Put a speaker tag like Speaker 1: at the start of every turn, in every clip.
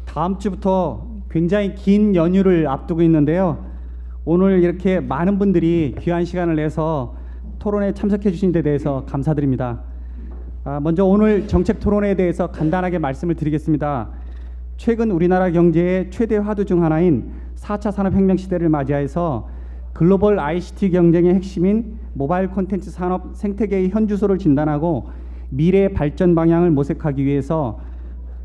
Speaker 1: 다음 주부터 굉장히 긴 연휴를 앞두고 있는데요. 오늘 이렇게 많은 분들이 귀한 시간을 내서 토론에 참석해 주신 데 대해서 감사드립니다. 먼저 오늘 정책 토론에 대해서 간단하게 말씀을 드리겠습니다. 최근 우리나라 경제의 최대 화두 중 하나인 4차 산업혁명 시대를 맞이해서 글로벌 ICT 경쟁의 핵심인 모바일 콘텐츠 산업 생태계의 현주소를 진단하고 미래의 발전 방향을 모색하기 위해서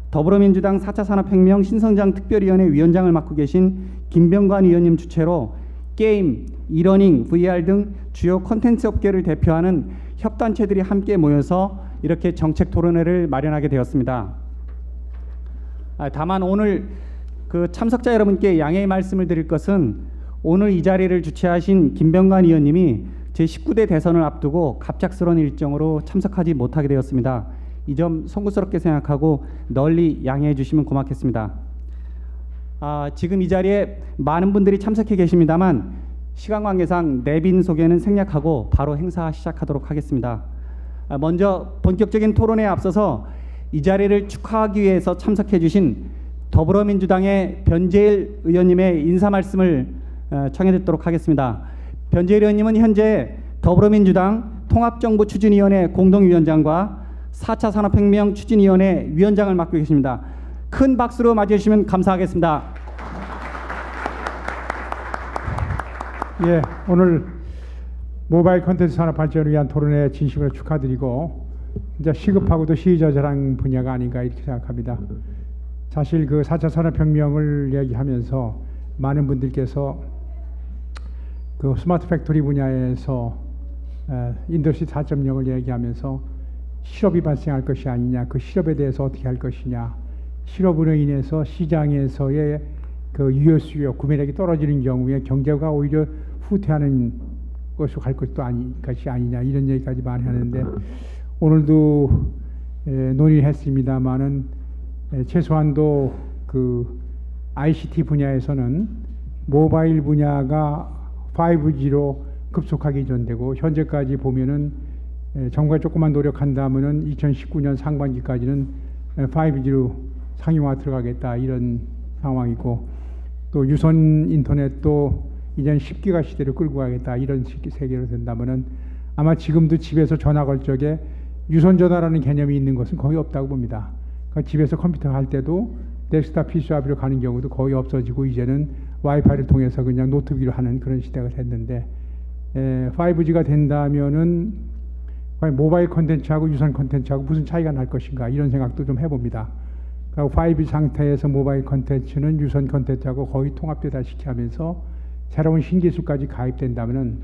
Speaker 1: 더불어민주당 4차 산업혁명 신성장 특별위원회 위원장을 맡고 계신 김병관 의원님 주최로 게임, 이러닝, VR 등 주요 콘텐츠 업계를 대표하는 협단체들이 함께 모여서 이렇게 정책 토론회를 마련하게 되었습니다. 다만 오늘 참석자 여러분께 양해의 말씀을 드릴 것은 오늘 이 자리를 주최하신 김병관 의원님이 제19대 대선을 앞두고 갑작스러운 일정으로 참석하지 못하게 되었습니다. 이 점 송구스럽게 생각하고 널리 양해해 주시면 고맙겠습니다. 지금 이 자리에 많은 분들이 참석해 계십니다만 시간 관계상 내빈 소개는 생략하고 바로 행사 시작하도록 하겠습니다. 먼저 본격적인 토론에 앞서서 이 자리를 축하하기 위해서 참석해 주신 더불어민주당의 변재일 의원님의 인사 말씀을 청해 듣도록 하겠습니다. 변재일 의원님은 현재 더불어민주당 통합정부추진위원회 공동위원장과 4차 산업혁명 추진위원회 위원장을 맡고 계십니다. 큰 박수로 맞이해 주시면 감사하겠습니다.
Speaker 2: 예, 오늘 모바일 콘텐츠 산업 발전을 위한 토론회 진심으로 축하드리고 이제 시급하고도 시의적절한 분야가 아닌가 이렇게 생각합니다. 사실 그 4차 산업혁명을 얘기하면서 많은 분들께서 그 스마트 팩토리 분야에서 인더스트리 4.0을 얘기하면서 실업이 발생할 것이 아니냐, 그 실업에 대해서 어떻게 할 것이냐, 실업으로 인해서 시장에서의 그 유효 수요, 구매력이 떨어지는 경우에 경제가 오히려 후퇴하는 것으로 갈 것이 아니냐 이런 얘기까지 많이 하는데 오늘도 논의했습니다만은 최소한도 그 ICT 분야에서는 모바일 분야가 5G로 급속하게 이전되고 현재까지 보면은 정부가 조금만 노력한다면은 2019년 상반기까지는 5G로 상용화 들어가겠다 이런 상황이고 또 유선 인터넷도 이젠 10기가 시대로 끌고 가겠다 이런 세계로 된다면은 아마 지금도 집에서 전화 걸 적에 유선 전화라는 개념이 있는 것은 거의 없다고 봅니다. 그러니까 집에서 컴퓨터 할 때도 덱스탑 PC화비로 가는 경우도 거의 없어지고 이제는 와이파이를 통해서 그냥 노트북으로 하는 그런 시대가 됐는데 5G가 된다면은 모바일 콘텐츠하고 유선 콘텐츠하고 무슨 차이가 날 것인가 이런 생각도 좀 해봅니다. 그러니까 5G 상태에서 모바일 콘텐츠는 유선 콘텐츠하고 거의 통합되다시피 하면서 새로운 신기술까지 가입된다면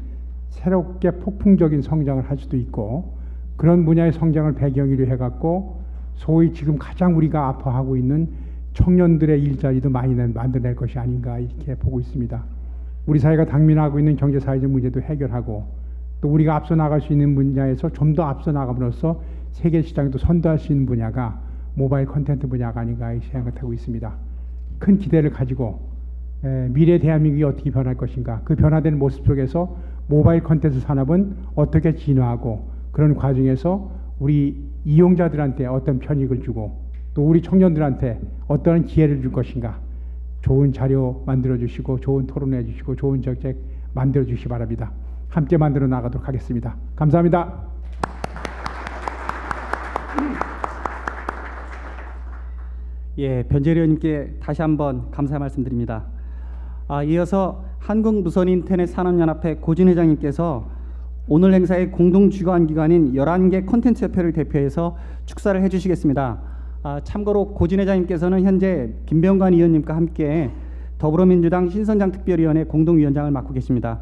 Speaker 2: 새롭게 폭풍적인 성장을 할 수도 있고 그런 분야의 성장을 배경으로 해갖고 소위 지금 가장 우리가 아파하고 있는 청년들의 일자리도 많이 만들어낼 것이 아닌가 이렇게 보고 있습니다. 우리 사회가 당면하고 있는 경제사회적 문제도 해결하고 또 우리가 앞서 나갈 수 있는 분야에서 좀 더 앞서 나감으로써 세계 시장에도 선도할 수 있는 분야가 모바일 콘텐츠 분야가 아닌가 생각하고 있습니다. 큰 기대를 가지고 미래 대한민국이 어떻게 변할 것인가 그 변화되는 모습 속에서 모바일 콘텐츠 산업은 어떻게 진화하고 그런 과정에서 우리 이용자들한테 어떤 편익을 주고 또 우리 청년들한테 어떤 기회를 줄 것인가 좋은 자료 만들어 주시고 좋은 토론해 주시고 좋은 정책 만들어 주시기 바랍니다. 함께 만들어 나가도록 하겠습니다. 감사합니다.
Speaker 1: 예, 변재일 의원님께 다시 한번 감사 말씀드립니다. 이어서 한국무선인터넷 산업연합회 고진 회장님께서 오늘 행사의 공동 주관 기관인 11개 콘텐츠 협회를 대표해서 축사를 해주시겠습니다. 참고로 고진 회장님께서는 현재 김병관 의원님과 함께 더불어민주당 신성장 특별위원회 공동위원장을 맡고 계십니다.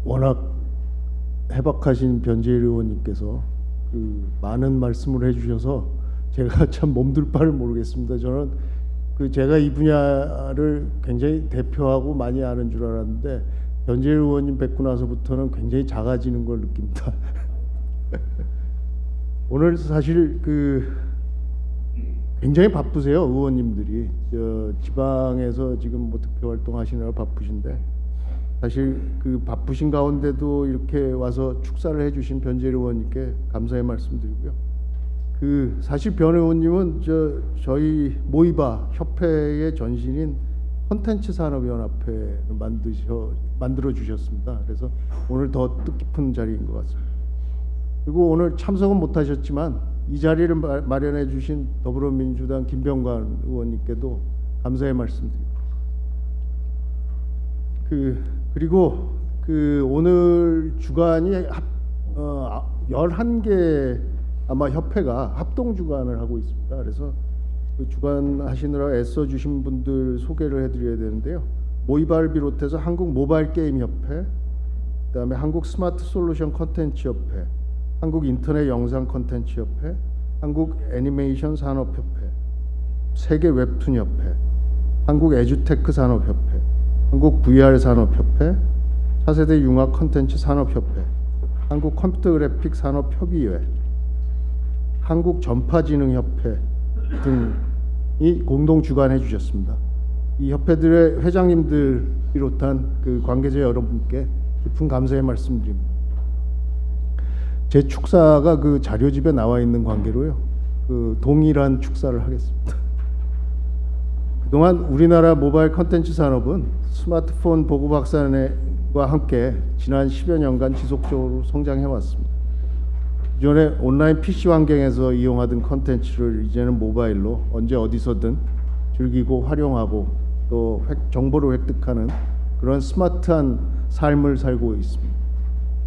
Speaker 3: 워낙 해박하신 변재일 의원님께서 많은 말씀을 해주셔서 제가 참 몸둘 바를 모르겠습니다. 저는 제가 이 분야를 굉장히 대표하고 많이 아는 줄 알았는데 변재일 의원님 뵙고 나서부터는 굉장히 작아지는 걸 느낍니다. 오늘 사실 굉장히 바쁘세요, 의원님들이. 지방에서 지금 뭐 득표 활동하시느라 바쁘신데 사실 그 바쁘신 가운데도 이렇게 와서 축사를 해주신 변재일 의원님께 감사의 말씀드리고요. 그 사실 변 의원님은 저희 모이바 협회의 전신인 콘텐츠 산업연합회를 만들어 주셨습니다. 그래서 오늘 더 뜻깊은 자리인 것 같습니다. 그리고 오늘 참석은 못하셨지만 이 자리를 마련해 주신 더불어민주당 김병관 의원님께도 감사의 말씀드립니다. 그리고 오늘 주간이 11개 아마 협회가 협동 주간을 하고 있습니다. 그래서 그 주간 하시느라 애써 주신 분들 소개를 해드려야 되는데요. 모이바를 비롯해서 한국 모바일 게임 협회, 그다음에 한국 스마트 솔루션 컨텐츠 협회, 한국 인터넷 영상 컨텐츠 협회, 한국 애니메이션 산업 협회, 세계 웹툰 협회, 한국 에듀테크 산업 협회, 한국 VR 산업 협회, 차세대 융합 컨텐츠 산업 협회, 한국 컴퓨터 그래픽 산업 협의회, 한국 전파지능 협회 등이 공동 주관해 주셨습니다. 이 협회들의 회장님들 비롯한 그 관계자 여러분께 깊은 감사의 말씀드립니다. 제 축사가 그 자료집에 나와 있는 관계로요. 그 동일한 축사를 하겠습니다. 그동안 우리나라 모바일 컨텐츠 산업은 스마트폰 보급 확산과 함께 지난 10여 년간 지속적으로 성장해 왔습니다. 기존에 온라인 PC 환경에서 이용하던 컨텐츠를 이제는 모바일로 언제 어디서든 즐기고 활용하고 또 정보를 획득하는 그런 스마트한 삶을 살고 있습니다.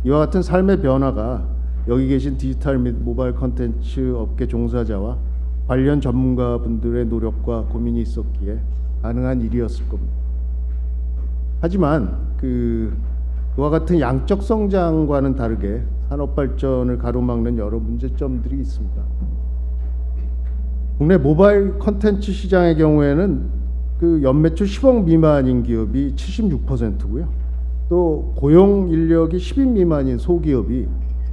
Speaker 3: 이와 같은 삶의 변화가 여기 계신 디지털 및 모바일 컨텐츠 업계 종사자와 관련 전문가분들의 노력과 고민이 있었기에 가능한 일이었을 겁니다. 하지만 그와 같은 양적 성장과는 다르게 산업 발전을 가로막는 여러 문제점들이 있습니다. 국내 모바일 컨텐츠 시장의 경우에는 그 연매출 10억 미만인 기업이 76%고요. 또 고용 인력이 10인 미만인 소기업이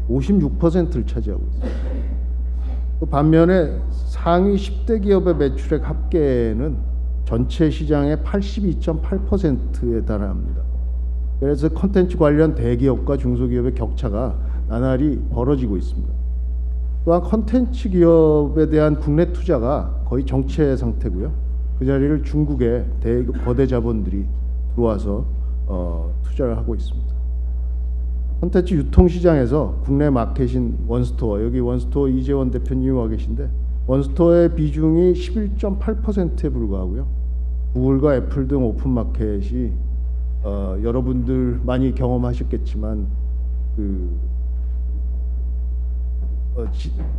Speaker 3: 56%를 차지하고 있습니다. 또 반면에 상위 10대 기업의 매출액 합계는 전체 시장의 82.8%에 달합니다. 그래서 컨텐츠 관련 대기업과 중소기업의 격차가 나날이 벌어지고 있습니다. 또한 컨텐츠 기업에 대한 국내 투자가 거의 정체 상태고요. 그 자리를 중국의 거대 자본들이 들어와서 투자를 하고 있습니다. 콘텐츠 유통 시장에서 국내 마켓인 원스토어, 여기 원스토어 이재원 대표님이 와 계신데 원스토어의 비중이 11.8%에 불과하고요. 구글과 애플 등 오픈 마켓이 여러분들 많이 경험하셨겠지만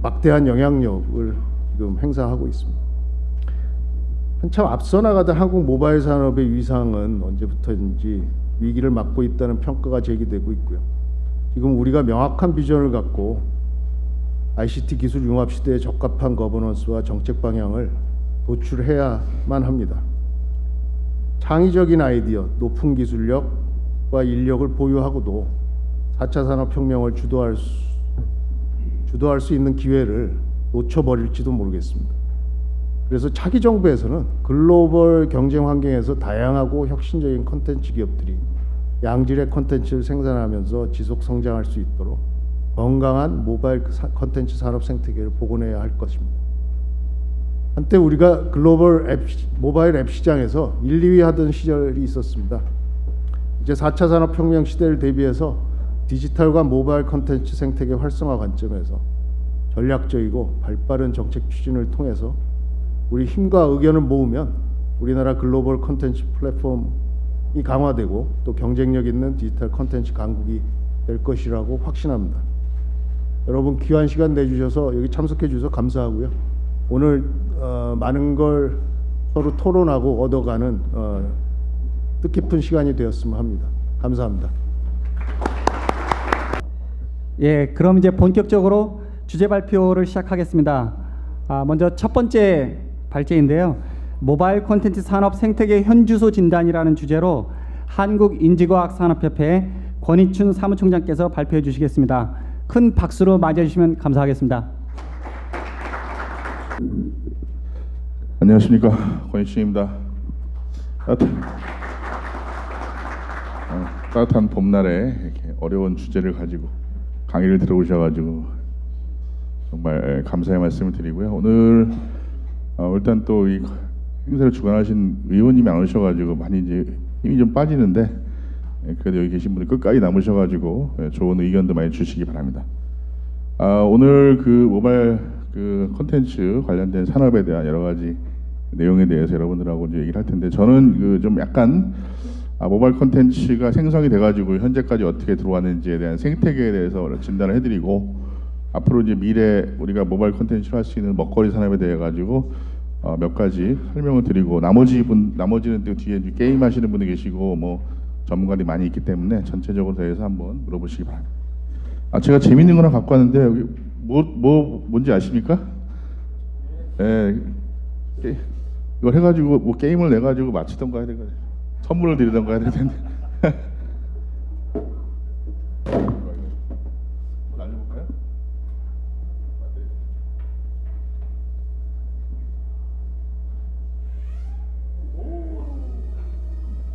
Speaker 3: 막대한 영향력을 지금 행사하고 있습니다. 한참 앞서 나가던 한국 모바일 산업의 위상은 언제부터인지 위기를 맞고 있다는 평가가 제기되고 있고요. 지금 우리가 명확한 비전을 갖고 ICT 기술 융합 시대에 적합한 거버넌스와 정책 방향을 도출해야만 합니다. 창의적인 아이디어, 높은 기술력과 인력을 보유하고도 4차 산업혁명을 주도할 수 있는 기회를 놓쳐버릴지도 모르겠습니다. 그래서 차기 정부에서는 글로벌 경쟁 환경에서 다양하고 혁신적인 콘텐츠 기업들이 양질의 콘텐츠를 생산하면서 지속 성장할 수 있도록 건강한 모바일 콘텐츠 산업 생태계를 복원해야 할 것입니다. 한때 우리가 글로벌 모바일 앱 시장에서 1, 2위 하던 시절이 있었습니다. 이제 4차 산업혁명 시대를 대비해서 디지털과 모바일 콘텐츠 생태계 활성화 관점에서 전략적이고 발빠른 정책 추진을 통해서 우리 힘과 의견을 모으면 우리나라 글로벌 콘텐츠 플랫폼이 강화되고 또 경쟁력 있는 디지털 콘텐츠 강국이 될 것이라고 확신합니다. 여러분 귀한 시간 내주셔서 여기 참석해 주셔서 감사하고요. 오늘 많은 걸 서로 토론하고 얻어가는 뜻깊은 시간이 되었으면 합니다. 감사합니다.
Speaker 1: 예, 그럼 이제 본격적으로 주제 발표를 시작하겠습니다. 먼저 첫 번째 발제인데요. 모바일 콘텐츠 산업 생태계 현주소 진단이라는 주제로 한국인지과학산업협회 권희춘 사무총장께서 발표해 주시겠습니다. 큰 박수로 맞이해 주시면 감사하겠습니다.
Speaker 4: 안녕하십니까, 권희춘입니다. 따뜻한 봄날에 이렇게 어려운 주제를 가지고 강의를 들어오셔가지고 정말 감사의 말씀을 드리고요. 오늘 일단 또 이 행사를 주관하신 의원님이 안 오셔가지고 많이 이제 힘이 좀 빠지는데 그래도 여기 계신 분들 끝까지 남으셔가지고 좋은 의견도 많이 주시기 바랍니다. 오늘 그 모바일 그 콘텐츠 관련된 산업에 대한 여러 가지 내용에 대해서 여러분들하고 이제 얘기를 할 텐데 저는 그 좀 약간 모바일 콘텐츠가 생성이 돼가지고 현재까지 어떻게 들어왔는지에 대한 생태계에 대해서 진단을 해드리고 앞으로 이제 미래 우리가 모바일 콘텐츠를 할 수 있는 먹거리 산업에 대해 가지고 몇 가지 설명을 드리고 나머지는 또 뒤에 이제 게임 하시는 분이 계시고 뭐 전문가들이 많이 있기 때문에 전체적으로 대해서 한번 물어보시기 바랍니다. 제가 재밌는 거나 갖고 왔는데 여기 뭔지 아십니까? 예, 이걸 해가지고 뭐 게임을 내 가지고 맞히던가 해야 되거든요. 선물을 드리던가 해야 될 텐데. 날려볼까요?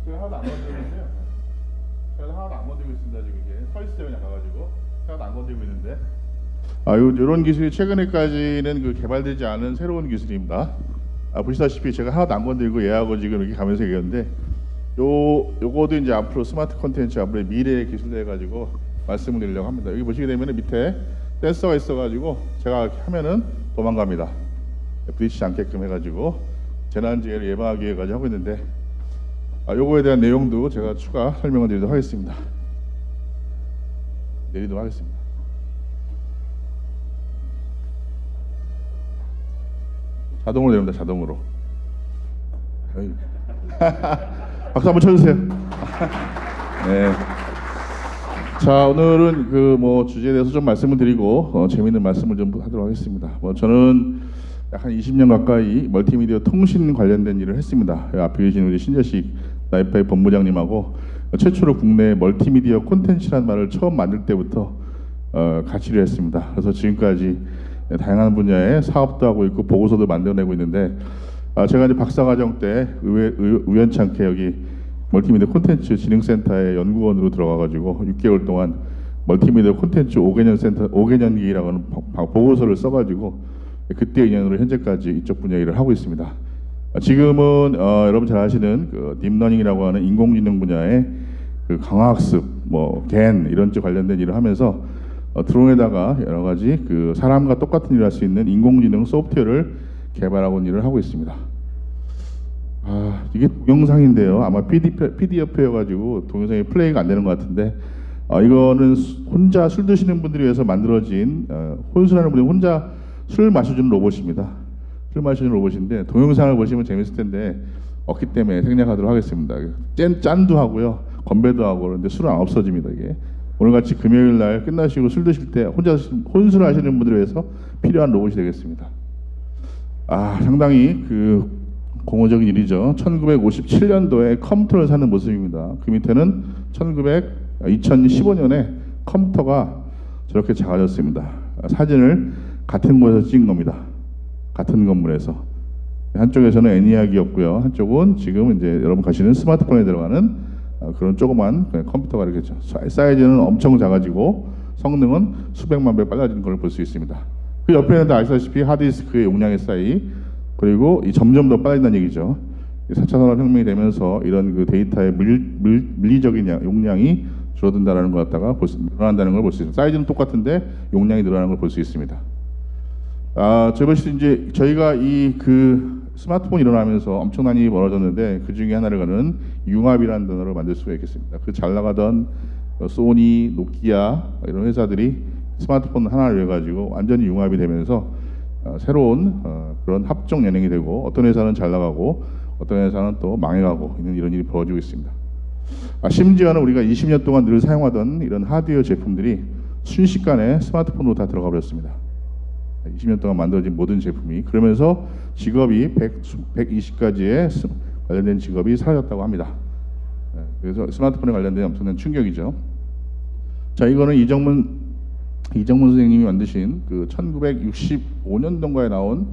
Speaker 4: 제가 하나도 안 건드리고 있는데요. 제가 하나도 안 건드리고 있습니다. 지금 이게 서 있어요 그냥 가가지고 하나도 안 건드리고 있는데. 이런 기술이 최근에까지는 그 개발되지 않은 새로운 기술입니다. 보시다시피 제가 하나도 안 건드리고 얘하고 지금 이렇게 가면서 얘기하는데 요거도 이제 앞으로 스마트 콘텐츠 앞으로의 미래의 기술로 해가지고 말씀을 드리려고 합니다. 여기 보시게 되면 밑에 센서가 있어가지고 제가 이렇게 하면은 도망갑니다. 부딪히지 않게끔 해가지고 재난재해를 예방하기 위해 가지고 하고 있는데 요거에 대한 내용도 제가 추가 설명을 드리도록 하겠습니다. 내리도록 하겠습니다. 자동으로 내립니다. 자동으로. 박수 한번 쳐주세요. 네. 자, 오늘은 그 뭐 주제에 대해서 좀 말씀을 드리고 재미있는 말씀을 좀 하도록 하겠습니다. 저는 약 한 20년 가까이 멀티미디어 통신 관련된 일을 했습니다. 앞에 계신 우리 신재식 나이파이 본부장님하고 최초로 국내 멀티미디어 콘텐츠라는 말을 처음 만들 때부터 같이 일을 했습니다. 그래서 지금까지 다양한 분야의 사업도 하고 있고 보고서도 만들어내고 있는데 제가 이제 박사과정 때 우연찮게 여기 멀티미디어 콘텐츠 진흥센터의 연구원으로 들어가가지고 6개월 동안 멀티미디어 콘텐츠 5개년기라고 하는 보고서를 써가지고 그때 인연으로 현재까지 이쪽 분야 일을 하고 있습니다. 지금은 여러분 잘 아시는 그 딥러닝이라고 하는 인공지능 분야의 그 강화학습, 뭐 겐 이런 쪽 관련된 일을 하면서 드론에다가 여러 가지 그 사람과 똑같은 일을 할 수 있는 인공지능 소프트웨어를 개발하고 일을 하고 있습니다. 이게 동영상인데요. 아마 PDF여가지고 동영상이 플레이가 안 되는 것 같은데 이거는 혼자 술 드시는 분들을 위해서 만들어진 혼술하는 분이 혼자 술 마셔주는 로봇입니다. 술 마셔주는 로봇인데 동영상을 보시면 재밌을 텐데 없기 때문에 생략하도록 하겠습니다. 짠도 하고요, 건배도 하고 그런데 술은 안 없어집니다. 이게 오늘같이 금요일 날 끝나시고 술 드실 때 혼자 혼술 하시는 분들을 위해서 필요한 로봇이 되겠습니다. 상당히 그 공허적인 일이죠. 1957년도에 컴퓨터를 사는 모습입니다. 그 밑에는 2015년에 컴퓨터가 저렇게 작아졌습니다. 사진을 같은 곳에서 찍은 겁니다. 같은 건물에서. 한쪽에서는 애니악이었고요. 한쪽은 지금 이제 여러분 가시는 스마트폰에 들어가는 그런 조그만 컴퓨터가 이렇게 사이즈는 엄청 작아지고 성능은 수백만 배 빨라지는 걸 볼 수 있습니다. 그 옆에는 다 아시다시피 하드디스크의 용량의 차이, 그리고 점점 더 빨라진다는 얘기죠. 4차 산업혁명이 되면서 이런 그 데이터의 물리적인 용량이 줄어든다는 걸 갖다가 늘어난다는 걸 볼 수 있습니다. 사이즈는 똑같은데 용량이 늘어나는 걸 볼 수 있습니다. 이제 저희가 이 그 스마트폰이 일어나면서 엄청나게 벌어졌는데 그 중에 하나를 가는 융합이라는 단어를 만들 수가 있겠습니다. 그 잘 나가던 소니, 노키아 이런 회사들이 스마트폰 하나를 위해 가지고 완전히 융합이 되면서 새로운 그런 합종 연행이 되고 어떤 회사는 잘 나가고 어떤 회사는 또 망해가고 있는 이런 일이 벌어지고 있습니다. 심지어는 우리가 20년 동안 늘 사용하던 이런 하드웨어 제품들이 순식간에 스마트폰으로 다 들어가 버렸습니다. 20년 동안 만들어진 모든 제품이. 그러면서 직업이 120가지의 관련된 직업이 사라졌다고 합니다. 그래서 스마트폰에 관련된 엄청난 충격이죠. 자, 이거는 이정문 선생님이 만드신 그 1965년도인가에 나온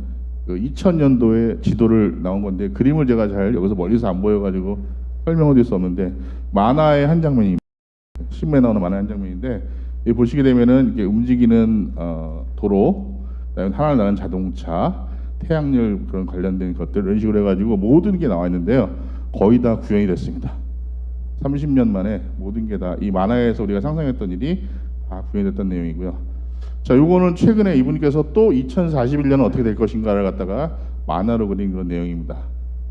Speaker 4: 그 2000년도의 지도를 나온 건데 그림을 제가 잘 여기서 멀리서 안 보여가지고 설명을 드릴 수 없는데 만화의 한 장면입니다. 신문에 나오는 만화의 한 장면인데, 이 보시게 되면은 이렇게 움직이는 도로, 그다음에 하늘 나는 자동차, 태양열 그런 관련된 것들 이런 식으로 해가지고 모든 게 나와 있는데요. 거의 다 구현이 됐습니다. 30년 만에 모든 게 다 이 만화에서 우리가 상상했던 일이 다 구현이 됐던 내용이고요. 자, 요거는 최근에 이분께서 또 2041년은 어떻게 될 것인가를 갖다가 만화로 그린 그런 내용입니다.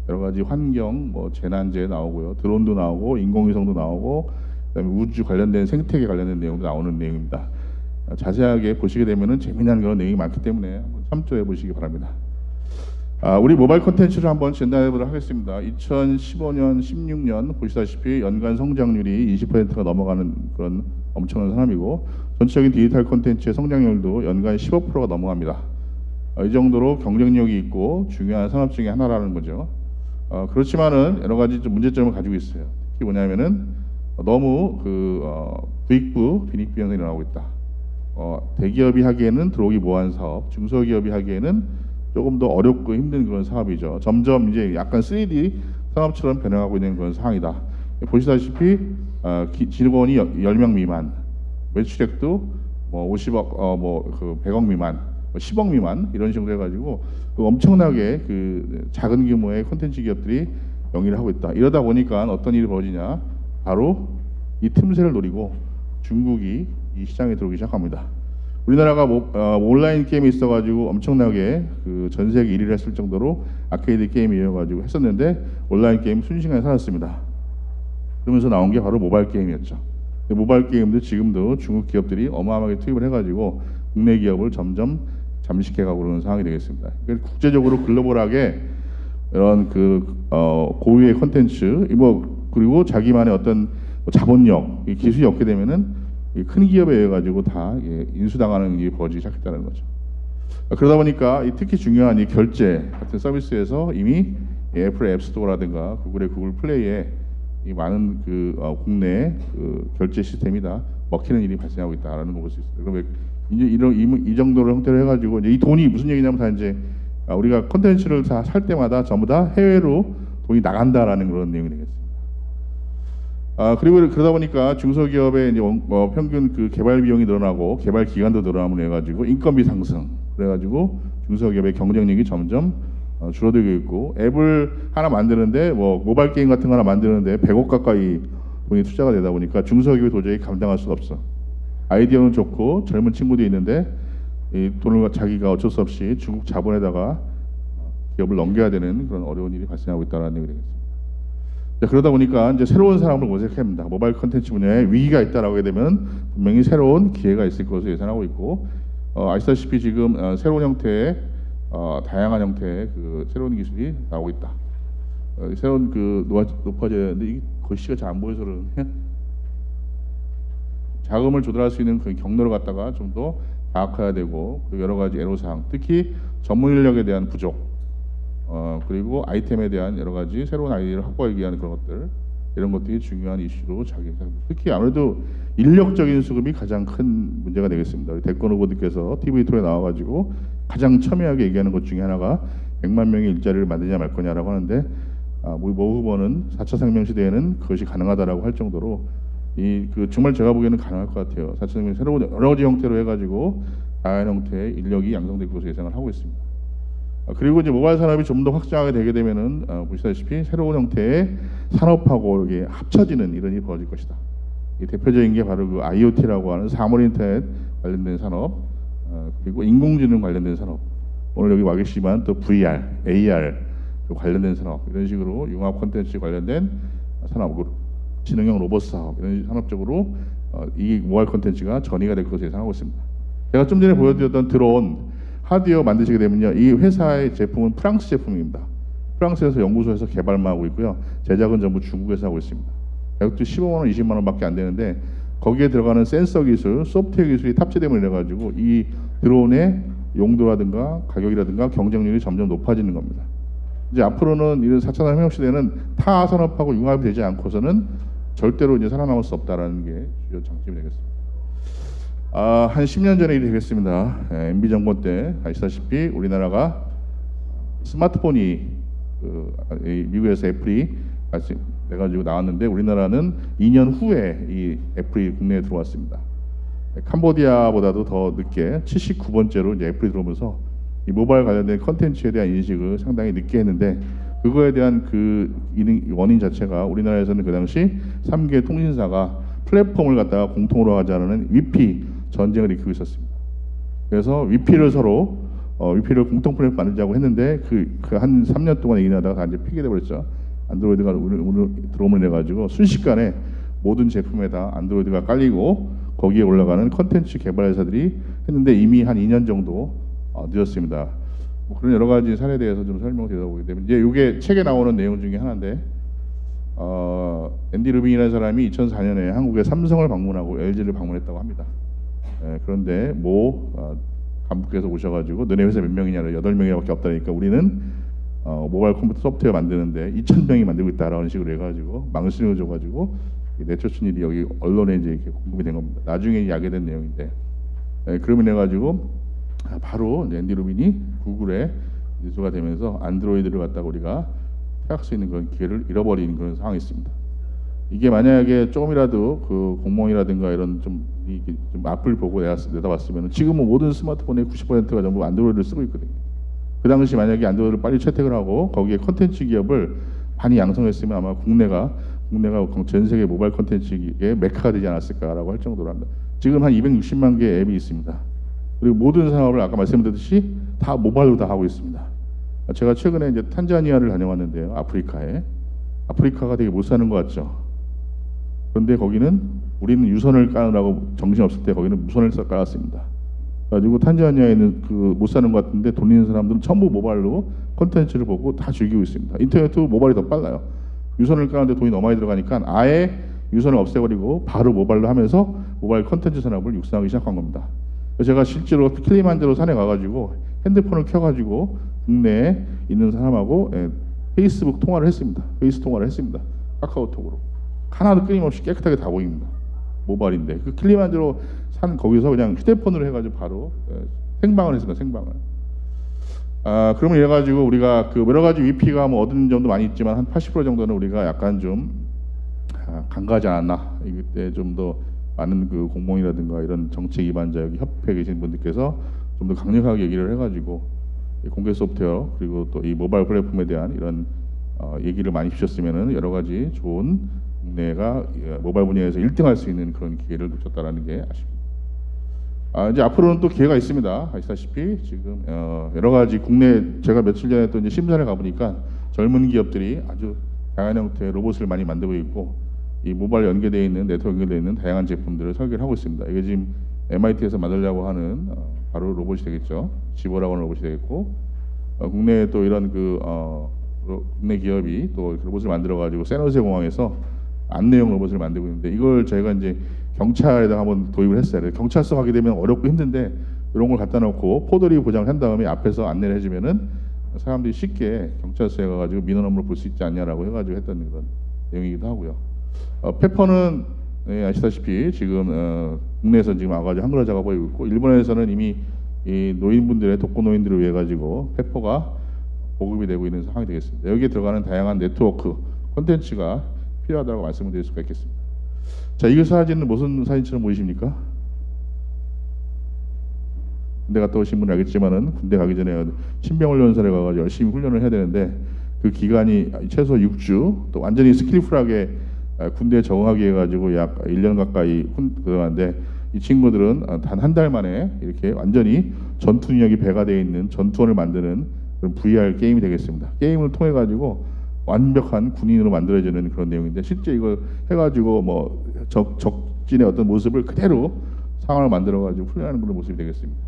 Speaker 4: 여러 가지 환경, 뭐 재난재 나오고요, 드론도 나오고, 인공위성도 나오고, 그다음에 우주 관련된 생태계 관련된 내용도 나오는 내용입니다. 자세하게 보시게 되면은 재미난 그런 내용이 많기 때문에 한번 참조해 보시기 바랍니다. 우리 모바일 콘텐츠를 한번 진단해 보도록 하겠습니다. 2015년, 16년 보시다시피 연간 성장률이 20%가 넘어가는 그런 엄청난 사람이고, 전체적인 디지털 콘텐츠의 성장률도 연간 15%가 넘어갑니다. 이 정도로 경쟁력이 있고 중요한 산업 중에 하나라는 거죠. 그렇지만은 여러 가지 좀 문제점을 가지고 있어요. 특히 뭐냐면은 너무 부익부, 빈익부 현상이 일어나고 있다. 대기업이 하기에는 들어오기 뭐한 사업, 중소기업이 하기에는 조금 더 어렵고 힘든 그런 사업이죠. 점점 이제 약간 3D 산업처럼 변해가고 있는 그런 상황이다. 보시다시피 직원이 10명 미만, 매출액도 뭐 50억, 100억 미만, 10억 미만 이런 식으로 해가지고 엄청나게 작은 규모의 콘텐츠 기업들이 영위를 하고 있다. 이러다 보니까 어떤 일이 벌어지냐? 바로 이 틈새를 노리고 중국이 이 시장에 들어오기 시작합니다. 우리나라가 온라인 게임이 있어가지고 엄청나게 전 세계 1위를 했을 정도로 아케이드 게임이어가지고 했었는데 온라인 게임 순식간에 사라졌습니다. 그러면서 나온 게 바로 모바일 게임이었죠. 모바일 게임도 지금도 중국 기업들이 어마어마하게 투입을 해가지고 국내 기업을 점점 잠식해가고 그러는 상황이 되겠습니다. 국제적으로 글로벌하게 이런 고유의 콘텐츠, 그리고 자기만의 어떤 자본력, 기술이 없게 되면은 큰 기업에 의해 가지고 다 인수당하는 일이 벌어지기 시작했다는 거죠. 그러다 보니까 특히 중요한 이 결제 같은 서비스에서 이미 애플의 앱스토어라든가 구글의 구글 플레이에 이 많은 국내 결제 시스템이 다 먹히는 일이 발생하고 있다라는 걸 볼 수 있습니다. 그럼 이제 이 정도로 형태로 해가지고 이제 이 돈이 무슨 얘기냐면 다 이제 우리가 콘텐츠를 다 살 때마다 전부 다 해외로 돈이 나간다라는 그런 내용이 되겠습니다. 그리고 그러다 보니까 중소기업의 이제 평균 개발 비용이 늘어나고 개발 기간도 늘어남으로 해가지고 인건비 상승, 그래가지고 중소기업의 경쟁력이 점점 줄어들고 있고, 앱을 하나 만드는데 모바일 게임 같은 거 하나 만드는데 100억 가까이 돈이 투자가 되다 보니까 중소기업이 도저히 감당할 수가 없어. 아이디어는 좋고 젊은 친구도 있는데 이 돈을 자기가 어쩔 수 없이 중국 자본에다가 기업을 넘겨야 되는 그런 어려운 일이 발생하고 있다는 얘기 되겠습니다. 그러다 보니까 이제 새로운 사람을 모색합니다. 모바일 콘텐츠 분야에 위기가 있다라고 하게 되면 분명히 새로운 기회가 있을 것으로 예상하고 있고, 아시다시피 지금 새로운 형태의 다양한 형태의 새로운 기술이 나오고 있다. 새로운 높아져야 되는데 이게 글씨가 잘 안 보여서 그러는데 자금을 조달할 수 있는 경로를 갖다가 좀 더 파악해야 되고, 그리고 여러 가지 애로사항, 특히 전문 인력에 대한 부족, 그리고 아이템에 대한 여러 가지 새로운 아이디어를 확보하기 위한 그런 것들, 이런 것들이 중요한 이슈로 작용합니다. 특히 아무래도 인력적인 수급이 가장 큰 문제가 되겠습니다. 우리 대권 후보들께서 TV 토에 나와가지고 가장 첨예하게 얘기하는 것 중에 하나가 100만 명의 일자리를 만드냐 말 거냐라고 하는데, 모 후보는 4차 생명 시대에는 그것이 가능하다라고 할 정도로 정말 제가 보기에는 가능할 것 같아요. 4차 생명 새로운 여러 가지 형태로 해가지고 다양한 형태의 인력이 양성될 것으로 예상을 하고 있습니다. 그리고 이제 모바일 산업이 좀 더 확장하게 되게 되면은 보시다시피 새로운 형태의 산업하고 이게 합쳐지는 이런 일이 벌어질 것이다. 이 대표적인 게 바로 IoT라고 하는 사물 인터넷 관련된 산업, 그리고 인공지능 관련된 산업. 오늘 여기 와 계시지만 또 VR, AR 관련된 산업, 이런 식으로 융합 콘텐츠 관련된 산업, 지능형 로봇 사업, 이런 산업적으로 이 모바일 콘텐츠가 전이가 될 것으로 예상하고 있습니다. 제가 좀 전에 보여드렸던 드론 하드웨어 만드시게 되면요, 이 회사의 제품은 프랑스 제품입니다. 프랑스에서 연구소에서 개발만 하고 있고요, 제작은 전부 중국에서 하고 있습니다. 가격도 15만 원, 20만 원밖에 안 되는데 거기에 들어가는 센서 기술, 소프트웨어 기술이 탑재됨을 해가지고 이 드론의 용도라든가 가격이라든가 경쟁력이 점점 높아지는 겁니다. 이제 앞으로는 이런 4차 산업 시대는 타 산업하고 융합이 되지 않고서는 절대로 이제 살아남을 수 없다라는 게 주요 장점이 되겠습니다. 한 10년 전에 일이 되겠습니다. MB 정권 때 아시다시피 우리나라가 스마트폰이 미국에서 애플이 가지고 나왔는데 우리나라는 2년 후에 이 애플이 국내에 들어왔습니다. 캄보디아보다도 더 늦게 79번째로 이제 애플이 들어오면서 이 모바일 관련된 컨텐츠에 대한 인식을 상당히 늦게 했는데 그거에 대한 그 원인 자체가 우리나라에서는 그 당시 3개 통신사가 플랫폼을 갖다가 공통으로 하자는 위피 전쟁을 일으키고 있었습니다. 그래서 위피를 서로 위피를 공통 플랫폼 만들자고 했는데 그 한 3년 동안 얘기하다가 다 이제 폐기돼 버렸죠. 안드로이드가 오늘 들어오면 해가지고 순식간에 모든 제품에다 안드로이드가 깔리고 거기에 올라가는 컨텐츠 개발 회사들이 했는데 이미 한 2년 정도 늦었습니다. 뭐 그런 여러 가지 사례에 대해서 좀 설명드리다 보게 되면 이제 이게 책에 나오는 내용 중에 하나인데 앤디 루빈이라는 사람이 2004년에 한국의 삼성을 방문하고 LG를 방문했다고 합니다. 그런데 감독께서 오셔가지고 너네 회사 몇 명이냐를 8명이밖에 없다니까 우리는 모바일 컴퓨터 소프트웨어 만드는데 2,000명이 만들고 있다라는 식으로 해가지고 망신을 줘가지고 내쫓은 일이 여기 언론에 이제 이렇게 공급이 된 겁니다. 나중에 야기된 내용인데 그러면 해가지고 바로 앤디 루빈이 구글에 인수가 되면서 안드로이드를 갖다가 우리가 택할 수 있는 그런 기회를 잃어버리는 그런 상황이 있습니다. 이게 만약에 조금이라도 그 공무원이라든가 이런 좀 앞을 보고 내다봤으면 지금은 모든 스마트폰의 90%가 전부 안드로이드를 쓰고 있거든요. 그 당시 만약에 안드로이드를 빨리 채택을 하고 거기에 컨텐츠 기업을 많이 양성했으면 아마 국내가 전 세계 모바일 컨텐츠의 메카가 되지 않았을까라고 할 정도로 합니다. 지금 한 260만 개의 앱이 있습니다. 그리고 모든 산업을 아까 말씀드렸듯이 다 모바일로 다 하고 있습니다. 제가 최근에 이제 탄자니아를 다녀왔는데요. 아프리카가 되게 못 사는 것 같죠. 그런데 거기는 우리는 유선을 깔으라고 정신없을 때 거기는 무선을 깔았습니다. 그래가지고 탄자니아에 있는 그 못 사는 것 같은데 돈 있는 사람들은 전부 모바일로 콘텐츠를 보고 다 즐기고 있습니다. 인터넷도 모바일이 더 빨라요. 유선을 까는데 돈이 너무 많이 들어가니까 아예 유선을 없애버리고 바로 모바일로 하면서 모바일 콘텐츠 산업을 육성하기 시작한 겁니다. 제가 실제로 킬리만자로 산에 가가지고 핸드폰을 켜가지고 국내에 있는 사람하고 페이스북 통화를 했습니다. 페이스 통화를 했습니다. 카카오톡으로. 하나도 끊임없이 깨끗하게 다 보입니다. 모바일인데 그 킬리만자로 산 거기서 그냥 휴대폰으로 해가지고 바로 생방을 했습니다. 생방을. 그러면 이래가지고 우리가 그 여러 가지 위피가 뭐 얻은 점도 많이 있지만 한 80% 정도는 우리가 약간 좀 간과하지 않았나. 이때 좀 더 많은 그 공무원이라든가 이런 정책 위반자 여기 협회에 계신 분들께서 좀 더 강력하게 얘기를 해가지고 공개 소프트웨어 그리고 또 이 모바일 플랫폼에 대한 이런 얘기를 많이 주셨으면은 여러 가지 좋은 국내가 모바일 분야에서 1등할 수 있는 그런 기회를 놓쳤다라는 게 아쉽습니다. 이제 앞으로는 또 기회가 있습니다. 아시다시피 지금 여러 가지 국내 제가 며칠 전에 또 이제 심사를 가보니까 젊은 기업들이 아주 다양한 형태의 로봇을 많이 만들고 있고 이 모바일 연계되어 있는 네트워크 연계되어 있는 다양한 제품들을 설계를 하고 있습니다. 이게 지금 MIT에서 만들려고 하는 바로 로봇이 되겠죠. 지보라고 하는 로봇이 되겠고 국내에 또 이런 국내 기업이 또 로봇을 만들어 가지고 샌호세 공항에서 안내용 로봇을 만들고 있는데 이걸 저희가 이제 경찰에다가 한번 도입을 했어요. 경찰서 가게 되면 어렵고 힘든데 이런 걸 갖다 놓고 포도리 보장을 한 다음에 앞에서 안내를 해주면은 사람들이 쉽게 경찰서에 가가지고 민원 업무를 볼 수 있지 않냐라고 해가지고 했던 그런 내용이기도 하고요. 페퍼는 아시다시피 지금 국내에서 지금 와가지고 한글화 작업을 하고 있고 일본에서는 이미 이 노인분들의 독거 노인들을 위해 가지고 페퍼가 보급이 되고 있는 상황이 되겠습니다. 여기에 들어가는 다양한 네트워크 콘텐츠가 필요하다고 말씀을 드릴 수가 있겠습니다. 자, 이 사진은 무슨 사진처럼 보이십니까? 군대 갔다 오신 분은 알겠지만은 군대 가기 전에 신병훈련소에 가가지고 열심히 훈련을 해야 되는데 그 기간이 최소 6주 또 완전히 스킬풀하게 군대에 적응하기 해가지고 약 1년 가까이 들어갔는데 이 친구들은 단 한 달 만에 이렇게 완전히 전투 능력이 배가 되어 있는 전투원을 만드는 그런 VR 게임이 되겠습니다. 게임을 통해 가지고 완벽한 군인으로 만들어지는 그런 내용인데 실제 이걸 해가지고 뭐 적진의 어떤 모습을 그대로 상황을 만들어 가지고 훈련하는 그런 모습이 되겠습니다.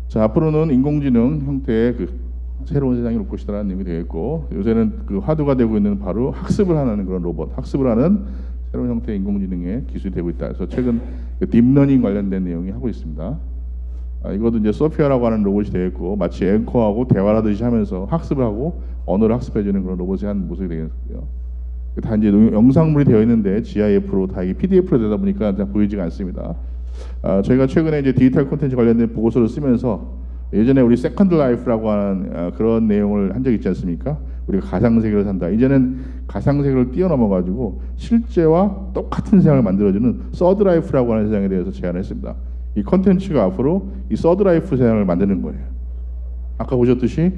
Speaker 4: 자, 앞으로는 인공지능 형태의 그 새로운 세상이 올 것이다라는 내용이 되겠고 요새는 그 화두가 되고 있는 바로 학습을 하는 그런 로봇, 학습을 하는 새로운 형태의 인공지능의 기술이 되고 있다. 그래서 최근 그 딥러닝 관련된 내용이 하고 있습니다. 이것도 이제 소피아라고 하는 로봇이 되겠고 마치 앵커하고 대화를 하듯이 하면서 학습을 하고 언어를 학습해주는 그런 로봇의 한 모습이 되겠고요. 다 이제 영상물이 되어 있는데 GIF로 다 이게 PDF로 되다 보니까 잘 보이지가 않습니다. 저희가 최근에 이제 디지털 콘텐츠 관련된 보고서를 쓰면서 예전에 우리 세컨드 라이프라고 하는 그런 내용을 한 적이 있지 않습니까? 우리가 가상세계를 산다. 이제는 가상세계를 뛰어넘어 가지고 실제와 똑같은 세상을 만들어주는 서드 라이프라고 하는 세상에 대해서 제안했습니다. 이 컨텐츠가 앞으로 이 서드 라이프 세상을 만드는 거예요. 아까 보셨듯이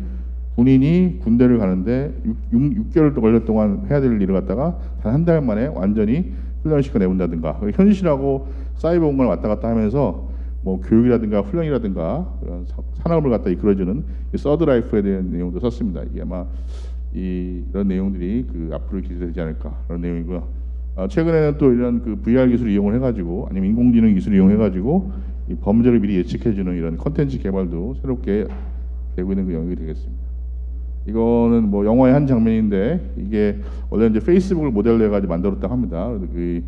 Speaker 4: 군인이 군대를 가는데 6개월 걸려 동안 해야 될 일을 갖다가 단 한 달 만에 완전히 훈련시켜 내본다든가, 현실하고 사이버 공간을 왔다 갔다 하면서 뭐 교육이라든가 훈련이라든가 그런 산업을 갖다 이끌어주는 이 서드 라이프에 대한 내용도 썼습니다. 이게 아마 이런 내용들이 그 앞으로 기술되지 않을까 그런 내용이고요. 최근에는 또 이런 그 VR 기술을 이용을 해가지고 아니면 인공지능 기술을 이용해가지고 이 범죄를 미리 예측해주는 이런 컨텐츠 개발도 새롭게 되고 있는 그 영역이 되겠습니다. 이거는 뭐 영화의 한 장면인데 이게 원래 이제 페이스북을 모델로 해가지고 만들었다고 합니다. 그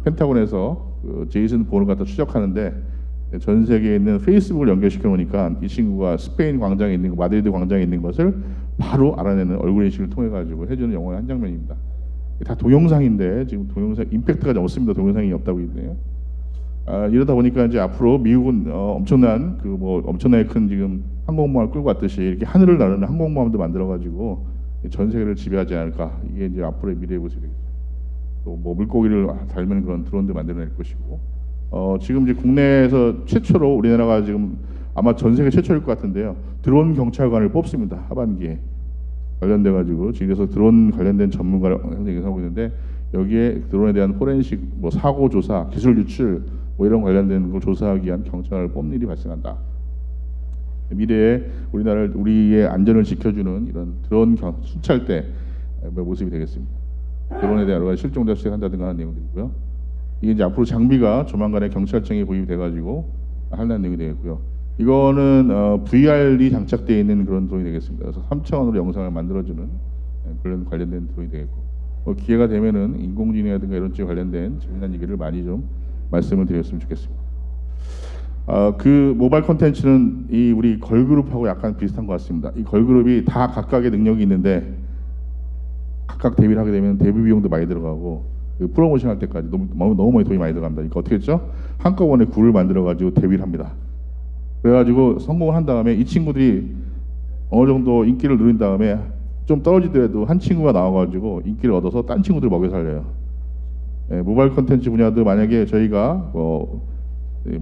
Speaker 4: 펜타곤에서 그 제이슨 본을 갖다 추적하는데 전 세계에 있는 페이스북을 연결시켜 놓으니까 이 친구가 스페인 광장에 있는 거, 마드리드 광장에 있는 것을 바로 알아내는 얼굴 인식을 통해 가지고 해주는 영화의 한 장면입니다. 다 동영상인데 지금 동영상 임팩트가 좀 없습니다. 동영상이 없다고 있네요. 이러다 보니까 이제 앞으로 미국은 엄청난 그 뭐 엄청나게 큰 지금 항공모함을 끌고 왔듯이 이렇게 하늘을 나르는 항공모함도 만들어 가지고 전 세계를 지배하지 않을까. 이게 이제 앞으로의 미래의 모습이겠죠. 또 뭐 물고기를 닮은 그런 드론도 만들어낼 것이고, 지금 이제 국내에서 최초로 우리나라가 지금 아마 전 세계 최초일 것 같은데요. 드론 경찰관을 뽑습니다. 하반기에 관련돼 가지고 지금 그래서 드론 관련된 전문가를 하고 있는데 여기에 드론에 대한 포렌식 뭐 사고 조사, 기술 유출 뭐 이런 관련된 걸 조사하기 위한 경찰을 뽑는 일이 발생한다. 미래에 우리의 안전을 지켜주는 이런 드론 순찰대 모습이 되겠습니다. 드론에 대한 여러 가지 실종 대책한다든가 하는 내용들이고요. 이게 이제 앞으로 장비가 조만간에 경찰청에 구입돼가지고 하는 내용이 되겠고요. 이거는 VR이 장착되어 있는 그런 드론이 되겠습니다. 그래서 3차원으로 영상을 만들어주는 그런 관련된 드론이 되겠고, 기회가 되면은 인공지능이라든가 이런 쪽에 관련된 재미난 얘기를 많이 좀 말씀을 드렸으면 좋겠습니다. 그 모바일 콘텐츠는 이 우리 걸그룹하고 약간 비슷한 것 같습니다. 이 걸그룹이 다 각각의 능력이 있는데 각각 데뷔를 하게 되면 데뷔 비용도 많이 들어가고 그 프로모션 할 때까지 너무 많이 돈이 많이 들어갑니다. 그러니까 어떻게 했죠? 한꺼번에 굴을 만들어 가지고 데뷔를 합니다. 그래가지고 성공을 한 다음에 이 친구들이 어느 정도 인기를 누린 다음에 좀 떨어지더라도 한 친구가 나와가지고 인기를 얻어서 딴 친구들 먹여 살려요. 모바일 콘텐츠 분야도 만약에 저희가 뭐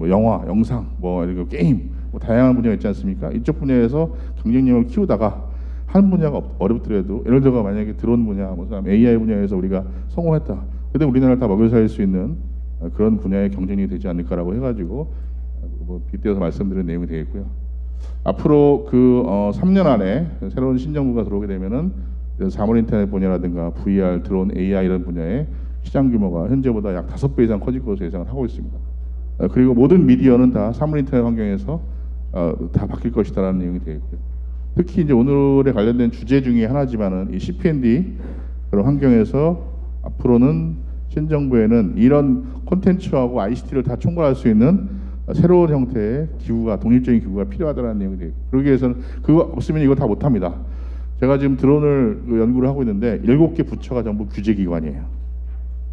Speaker 4: 영화, 영상, 뭐 게임, 뭐 다양한 분야가 있지 않습니까? 이쪽 분야에서 경쟁력을 키우다가 한 분야가 어렵더라도 예를 들어 만약에 드론 분야, 뭐 AI 분야에서 우리가 성공했다. 근데 우리나라를 다 먹여 살릴 수 있는 그런 분야의 경쟁력이 되지 않을까라고 해가지고 뭐 빗대어서 말씀드린 내용이 되겠고요. 앞으로 그 3년 안에 새로운 신정부가 들어오게 되면은 사물인터넷 분야라든가 VR, 드론, AI 이런 분야의 시장 규모가 현재보다 약 5배 이상 커질 것으로 예상을 하고 있습니다. 그리고 모든 미디어는 다 사물인터넷 환경에서 다 바뀔 것이다라는 내용이 되겠고요. 특히 이제 오늘에 관련된 주제 중에 하나지만은 이 CPND 그런 환경에서 앞으로는 신정부에는 이런 콘텐츠하고 ICT를 다 총괄할 수 있는 새로운 형태의 기구가, 독립적인 기구가 필요하다는 내용이 돼요. 그러기 위해서는 그거 없으면 이거 다 못합니다. 제가 지금 드론을 연구를 하고 있는데 7개 부처가 전부 규제기관이에요.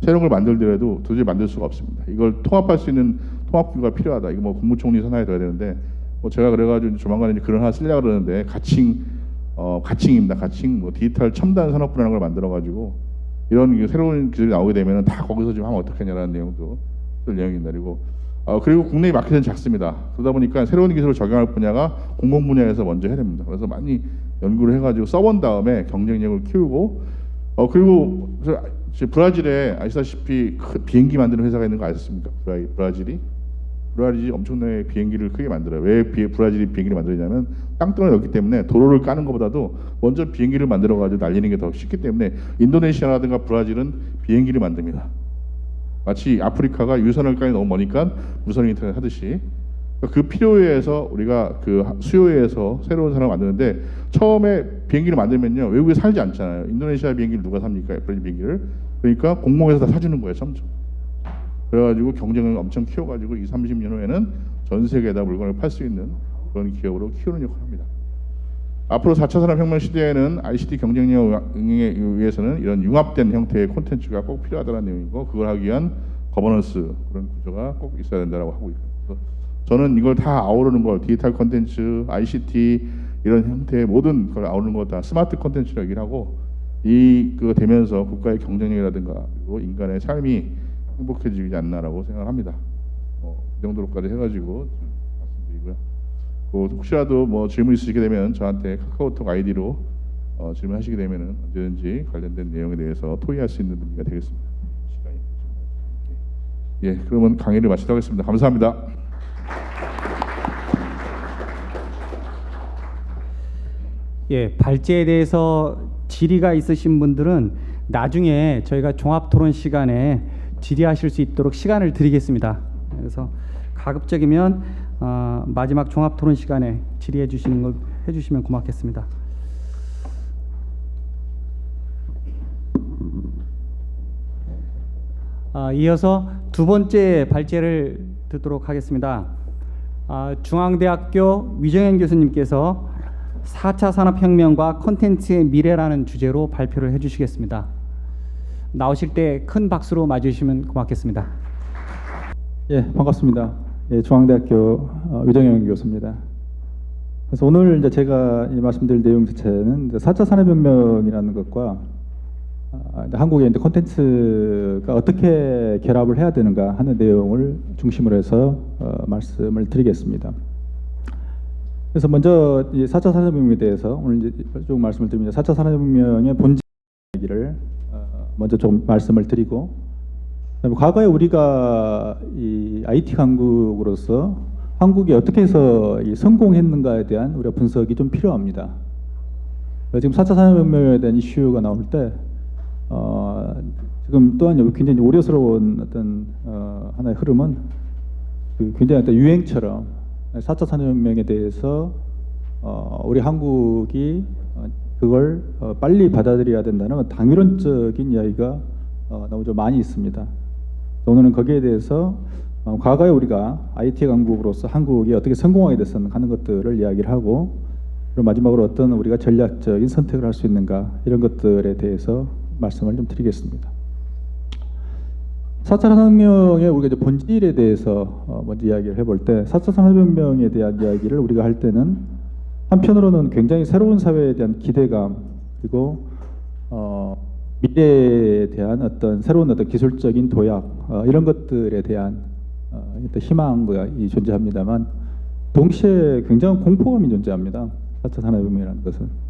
Speaker 4: 새로운 걸 만들더라도 도저히 만들 수가 없습니다. 이걸 통합할 수 있는 통합기구가 필요하다. 이거 뭐 국무총리 산하에 둬야 되는데 뭐 제가 그래가지고 조만간에 이제 글을 하나 쓰려고 그러는데 가칭입니다. 가칭 뭐 디지털 첨단 산업부라는 걸 만들어가지고 이런 새로운 기술이 나오게 되면은 다 거기서 좀 하면 어떻겠냐라는 내용도 쓸 내용입니다. 그리고 국내의 마켓은 작습니다. 그러다 보니까 새로운 기술을 적용할 분야가 공공 분야에서 먼저 해야 됩니다. 그래서 많이 연구를 해가지고 써본 다음에 경쟁력을 키우고 그리고 브라질에 아시다시피 비행기 만드는 회사가 있는 거 아셨습니까? 브라질이 엄청나게 비행기를 크게 만들어요. 왜 브라질이 비행기를 만들었냐면 땅덩어리 없기 때문에 도로를 까는 것보다도 먼저 비행기를 만들어가지고 날리는 게 더 쉽기 때문에 인도네시아라든가 브라질은 비행기를 만듭니다. 마치 아프리카가 유선을 까기 너무 머니까 무선 인터넷 하듯이 그 필요에 의해서 우리가 그 수요에 의해서 새로운 산업을 만드는데 처음에 비행기를 만들면요 외국에 살지 않잖아요. 인도네시아 비행기를 누가 삽니까? 브라질 비행기를. 그러니까 공공에서 다 사주는 거예요. 점점. 그래가지고 경쟁을 엄청 키워가지고 20, 30년 후에는 전 세계에다 물건을 팔 수 있는 그런 기업으로 키우는 역할을 합니다. 앞으로 4차 산업혁명 시대에는 ICT 경쟁력에 위해서는 이런 융합된 형태의 콘텐츠가 꼭 필요하다는 내용이고 그걸 하기 위한 거버넌스 그런 구조가 꼭 있어야 된다고 하고 있습니다. 저는 이걸 다 아우르는 걸 디지털 콘텐츠, ICT, 이런 형태의 모든 걸 아우르는 것 다 스마트 콘텐츠라고 얘기를 하고 그거 되면서 국가의 경쟁력이라든가 그리고 인간의 삶이 행복해지지 않나라고 생각을 합니다. 이 정도로까지 해가지고 말씀드리고요. 혹시라도 뭐 질문 있으시게 되면 저한테 카카오톡 아이디로 질문하시게 되면은 언제든지 관련된 내용에 대해서 토의할 수 있는 분위기가 되겠습니다. 시간이 예, 그러면 강의를 마치도록 하겠습니다. 감사합니다.
Speaker 1: 예, 발제에 대해서 질의가 있으신 분들은 나중에 저희가 종합토론 시간에 질의하실 수 있도록 시간을 드리겠습니다. 그래서 가급적이면 마지막 종합토론 시간에 질의해 주시는 걸 해주시면 고맙겠습니다. 이어서 두 번째 발제를 듣도록 하겠습니다. 중앙대학교 위정현 교수님께서 4차 산업혁명과 콘텐츠의 미래라는 주제로 발표를 해주시겠습니다. 나오실 때 큰 박수로 맞이해주시면 고맙겠습니다.
Speaker 5: 예, 반갑습니다. 예, 중앙대학교 위정현 교수입니다. 그래서 오늘 이제 제가 말씀드릴 내용 자체는 4차 산업혁명이라는 것과 한국의 이제 콘텐츠가 어떻게 결합을 해야 되는가 하는 내용을 중심으로 해서 말씀을 드리겠습니다. 그래서 먼저 이 4차 산업혁명에 대해서 오늘 이제 쭉 말씀을 드립니다. 4차 산업혁명의 본질 얘기를 먼저 좀 말씀을 드리고, 그다음에 과거에 우리가 이 IT 강국으로서 한국이 어떻게 해서 성공했는가에 대한 우리가 분석이 좀 필요합니다. 지금 4차 산업혁명에 대한 이슈가 나올 때 지금 또한 굉장히 우려스러운 어떤 하나의 흐름은 굉장히 어떤 유행처럼 4차 산업혁명에 대해서 우리 한국이 그걸 빨리 받아들여야 된다는 당위론적인 이야기가 너무 좀 많이 있습니다. 오늘은 거기에 대해서 과거에 우리가 IT 강국으로서 한국이 어떻게 성공하게 됐었는가 하는 것들을 이야기를 하고, 그리고 마지막으로 어떤 우리가 전략적인 선택을 할 수 있는가 이런 것들에 대해서 말씀을 좀 드리겠습니다. 4차 산업혁명의 우리가 이제 본질에 대해서 먼저 이야기를 해볼 때, 4차 산업혁명에 대한 이야기를 우리가 할 때는 한편으로는 굉장히 새로운 사회에 대한 기대감, 그리고 미래에 대한 어떤 새로운 어떤 기술적인 도약 이런 것들에 대한 어떤 희망과 존재합니다만, 동시에 굉장한 공포감이 존재합니다. 4차 산업혁명이라는 것은.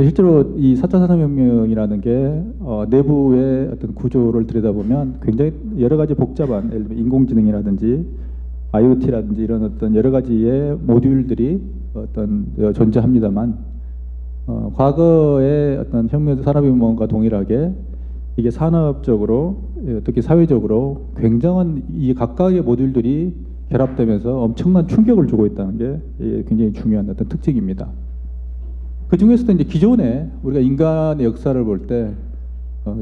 Speaker 5: 실제로 이 4차 산업혁명이라는 게 내부의 어떤 구조를 들여다보면 굉장히 여러 가지 복잡한, 예를 들면 인공지능이라든지 IoT라든지 이런 어떤 여러 가지의 모듈들이 어떤 존재합니다만, 과거의 어떤 산업혁명과 동일하게 이게 산업적으로, 특히 사회적으로 굉장한 이 각각의 모듈들이 결합되면서 엄청난 충격을 주고 있다는 게 굉장히 중요한 어떤 특징입니다. 그 중에서도 이제 기존에 우리가 인간의 역사를 볼 때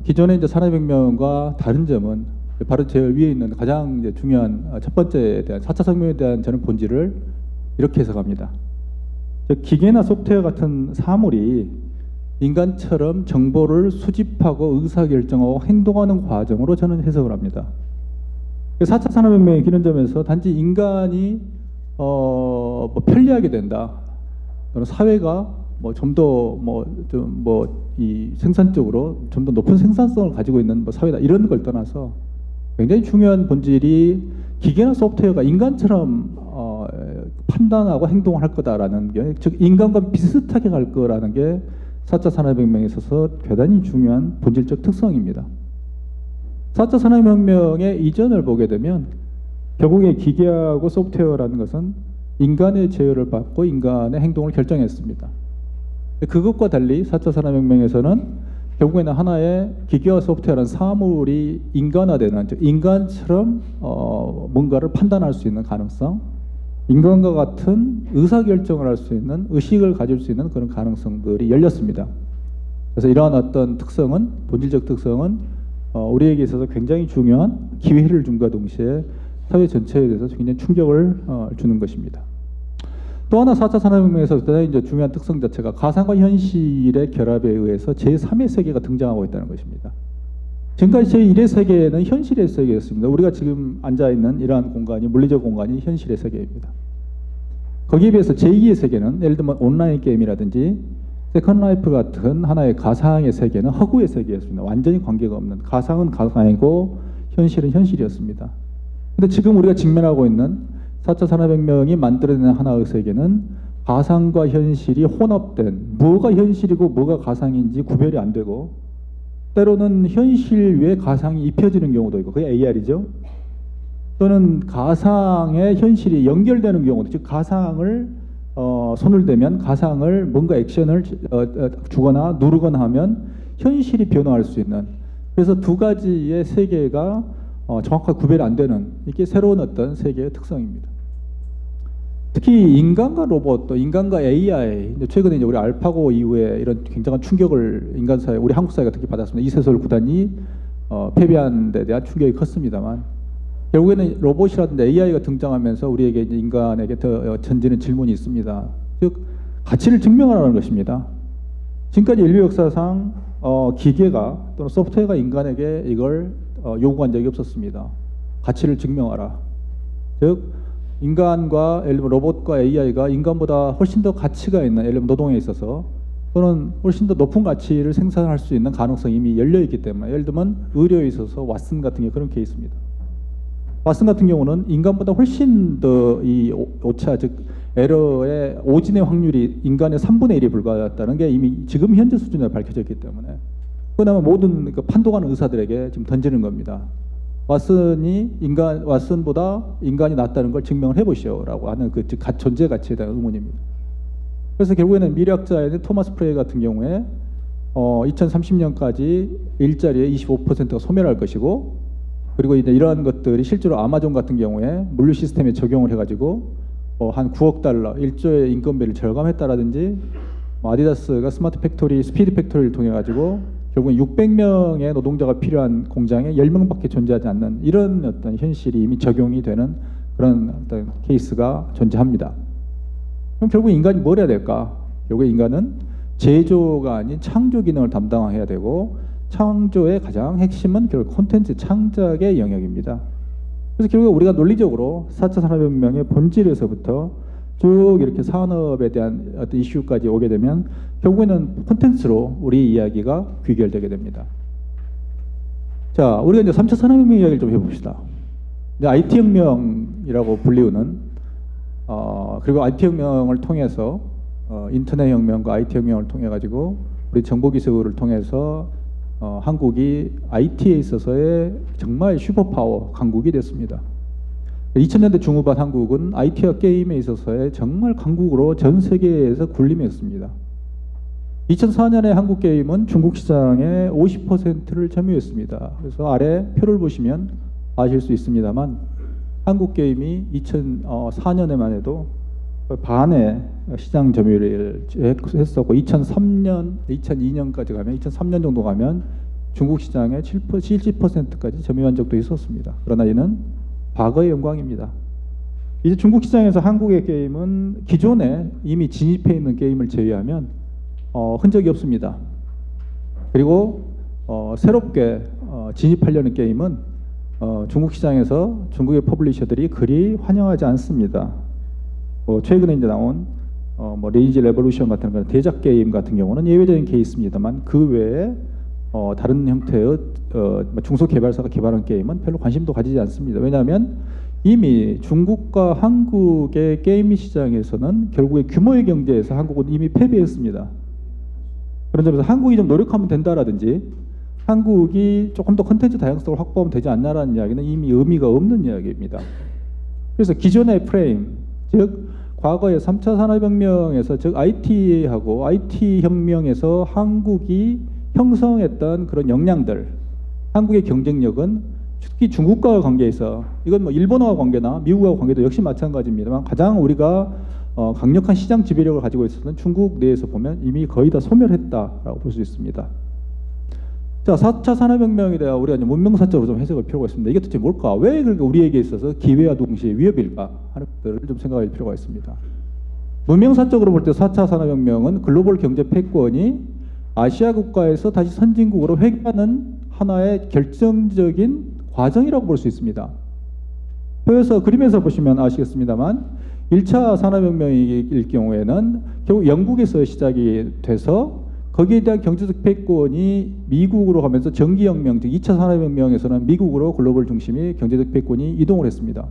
Speaker 5: 기존의 이제 산업혁명과 다른 점은 바로 제일 위에 있는 가장 이제 중요한 첫 번째에 대한 4차 산업혁명에 대한 저는 본질을 이렇게 해석합니다. 기계나 소프트웨어 같은 사물이 인간처럼 정보를 수집하고 의사결정하고 행동하는 과정으로 저는 해석을 합니다. 4차 산업혁명의 기는 점에서 단지 인간이 뭐 편리하게 된다, 또는 사회가 뭐 좀 더 이 생산적으로 좀 더 높은 생산성을 가지고 있는 뭐 사회다, 이런 걸 떠나서 굉장히 중요한 본질이 기계나 소프트웨어가 인간처럼 판단하고 행동을 할 거다라는 게, 즉 인간과 비슷하게 갈 거라는 게 4차 산업혁명에 있어서 대단히 중요한 본질적 특성입니다. 4차 산업혁명의 이전을 보게 되면 결국에 기계하고 소프트웨어라는 것은 인간의 제어를 받고 인간의 행동을 결정했습니다. 그것과 달리 4차 산업혁명에서는 결국에는 하나의 기계와 소프트웨어라는 사물이 인간화되는, 즉 인간처럼 뭔가를 판단할 수 있는 가능성, 인간과 같은 의사결정을 할 수 있는, 의식을 가질 수 있는 그런 가능성들이 열렸습니다. 그래서 이러한 어떤 특성은, 본질적 특성은 우리에게 있어서 굉장히 중요한 기회를 줌과 동시에 사회 전체에 대해서 굉장히 충격을 주는 것입니다. 또 하나 4차 산업혁명에서 대단히 이제 중요한 특성 자체가 가상과 현실의 결합에 의해서 제3의 세계가 등장하고 있다는 것입니다. 지금까지 제1의 세계는 현실의 세계였습니다. 우리가 지금 앉아있는 이러한 공간이, 물리적 공간이 현실의 세계입니다. 거기에 비해서 제2의 세계는 예를 들면 온라인 게임이라든지 세컨 라이프 같은 하나의 가상의 세계는 허구의 세계였습니다. 완전히 관계가 없는, 가상은 가상이고 현실은 현실이었습니다. 근데 지금 우리가 직면하고 있는 4차 산업혁명이 만들어내는 하나의 세계는 가상과 현실이 혼합된, 뭐가 현실이고 뭐가 가상인지 구별이 안 되고, 때로는 현실 위에 가상이 입혀지는 경우도 있고, 그게 AR이죠. 또는 가상의 현실이 연결되는 경우도, 즉 가상을 손을 대면 가상을 뭔가 액션을 주거나 누르거나 하면 현실이 변화할 수 있는, 그래서 두 가지의 세계가 정확하게 구별이 안 되는, 이게 새로운 어떤 세계의 특성입니다. 특히 인간과 로봇, 또 인간과 AI, 최근에 이제 우리 알파고 이후에 이런 굉장한 충격을 인간 사회, 우리 한국 사회가 특히 받았습니다. 이세솔 구단이 패배한 데 대한 충격이 컸습니다만, 결국에는 로봇이라든지 AI가 등장하면서 우리에게 이제 인간에게 더 던지는 질문이 있습니다. 즉 가치를 증명하라는 것입니다. 지금까지 인류 역사상 기계가 또는 소프트웨어가 인간에게 이걸 요구한 적이 없었습니다. 가치를 증명하라. 즉 인간과 예를 들면 로봇과 AI가 인간보다 훨씬 더 가치가 있는, 예를 들면 노동에 있어서 또는 훨씬 더 높은 가치를 생산할 수 있는 가능성이 이미 열려 있기 때문에, 예를 들면 의료에 있어서 왓슨 같은 게 그런 케이스입니다. 왓슨 같은 경우는 인간보다 훨씬 더 이 오차, 즉 에러의 오진의 확률이 인간의 3분의 1에 불과했다는 게 이미 지금 현재 수준에 밝혀져 있기 때문에, 그다음에 모든 그 판독하는 의사들에게 지금 던지는 겁니다. 왓슨보다 인간이 낫다는 걸 증명을 해보시오라고 하는 그 존재 가치에 대한 의문입니다. 그래서 결국에는 미래학자인 토마스 프레이 같은 경우에 2030년까지 일자리의 25%가 소멸할 것이고, 그리고 이제 이러한 것들이 실제로 아마존 같은 경우에 물류 시스템에 적용을 해가지고 한 9억 달러, 1조의 인건비를 절감했다라든지, 아디다스가 스마트 팩토리, 스피드 팩토리를 통해 가지고 결국은 600명의 노동자가 필요한 공장에 10명밖에 존재하지 않는 이런 어떤 현실이 이미 적용이 되는 그런 어떤 케이스가 존재합니다. 그럼 결국 인간이 뭘 해야 될까? 결국 인간은 제조가 아닌 창조 기능을 담당해야 되고, 창조의 가장 핵심은 결국 콘텐츠 창작의 영역입니다. 그래서 결국 우리가 논리적으로 4차 산업혁명의 본질에서부터 쭉 이렇게 산업에 대한 어떤 이슈까지 오게 되면 결국에는 콘텐츠로 우리 이야기가 귀결되게 됩니다. 자, 우리가 이제 3차 산업혁명 이야기를 좀 해봅시다. IT 혁명이라고 불리우는 그리고 IT 혁명을 통해서 인터넷 혁명과 IT 혁명을 통해 가지고 우리 정보기술을 통해서 한국이 IT에 있어서의 정말 슈퍼파워 강국이 됐습니다. 2000년대 중후반 한국은 IT와 게임에 있어서의 정말 강국으로 전 세계에서 군림했습니다. 2004년에 한국 게임은 중국 시장의 50%를 점유했습니다. 그래서 아래 표를 보시면 아실 수 있습니다만, 한국 게임이 2004년에만 해도 반의 시장 점유율을 했었고, 2002년까지 가면, 2003년 정도 가면 중국 시장의 70%까지 점유한 적도 있었습니다. 그러나 이는 과거의 영광입니다. 이제 중국 시장에서 한국의 게임은 기존에 이미 진입해 있는 게임을 제외하면 흔적이 없습니다. 그리고 새롭게 진입하려는 게임은 중국 시장에서 중국의 퍼블리셔들이 그리 환영하지 않습니다. 최근에 이제 나온 레이지 레볼루션 같은 그런 대작 게임 같은 경우는 예외적인 케이스입니다만, 그 외에 다른 형태의 중소개발사가 개발한 게임은 별로 관심도 가지지 않습니다. 왜냐하면 이미 중국과 한국의 게임 시장에서는 결국에 규모의 경제에서 한국은 이미 패배했습니다. 그런 점에서 한국이 좀 노력하면 된다라든지, 한국이 조금 더 콘텐츠 다양성을 확보하면 되지 않나라는 이야기는 이미 의미가 없는 이야기입니다. 그래서 기존의 프레임, 즉 과거의 3차 산업혁명에서, 즉 IT하고 IT 혁명에서 한국이 형성했던 그런 역량들, 한국의 경쟁력은 특히 중국과의 관계에서, 이건 뭐 일본과의 관계나 미국과의 관계도 역시 마찬가지입니다만, 가장 우리가 강력한 시장 지배력을 가지고 있었던 중국 내에서 보면 이미 거의 다 소멸했다라고 볼 수 있습니다. 자, 4차 산업혁명에 대한 우리가 이제 문명사적으로 좀 해석할 필요가 있습니다. 이게 도대체 뭘까? 왜 그렇게 우리에게 있어서 기회와 동시에 위협일까 하는 것들을 좀 생각할 필요가 있습니다. 문명사적으로 볼 때 4차 산업혁명은 글로벌 경제 패권이 아시아 국가에서 다시 선진국으로 회귀하는 하나의 결정적인 과정이라고 볼 수 있습니다. 그래서 그림에서 보시면 아시겠습니다만, 1차 산업혁명일 경우에는 결국 영국에서 시작이 돼서 거기에 대한 경제적 패권이 미국으로 가면서 전기혁명, 즉 2차 산업혁명에서는 미국으로 글로벌 중심이 경제적 패권이 이동을 했습니다.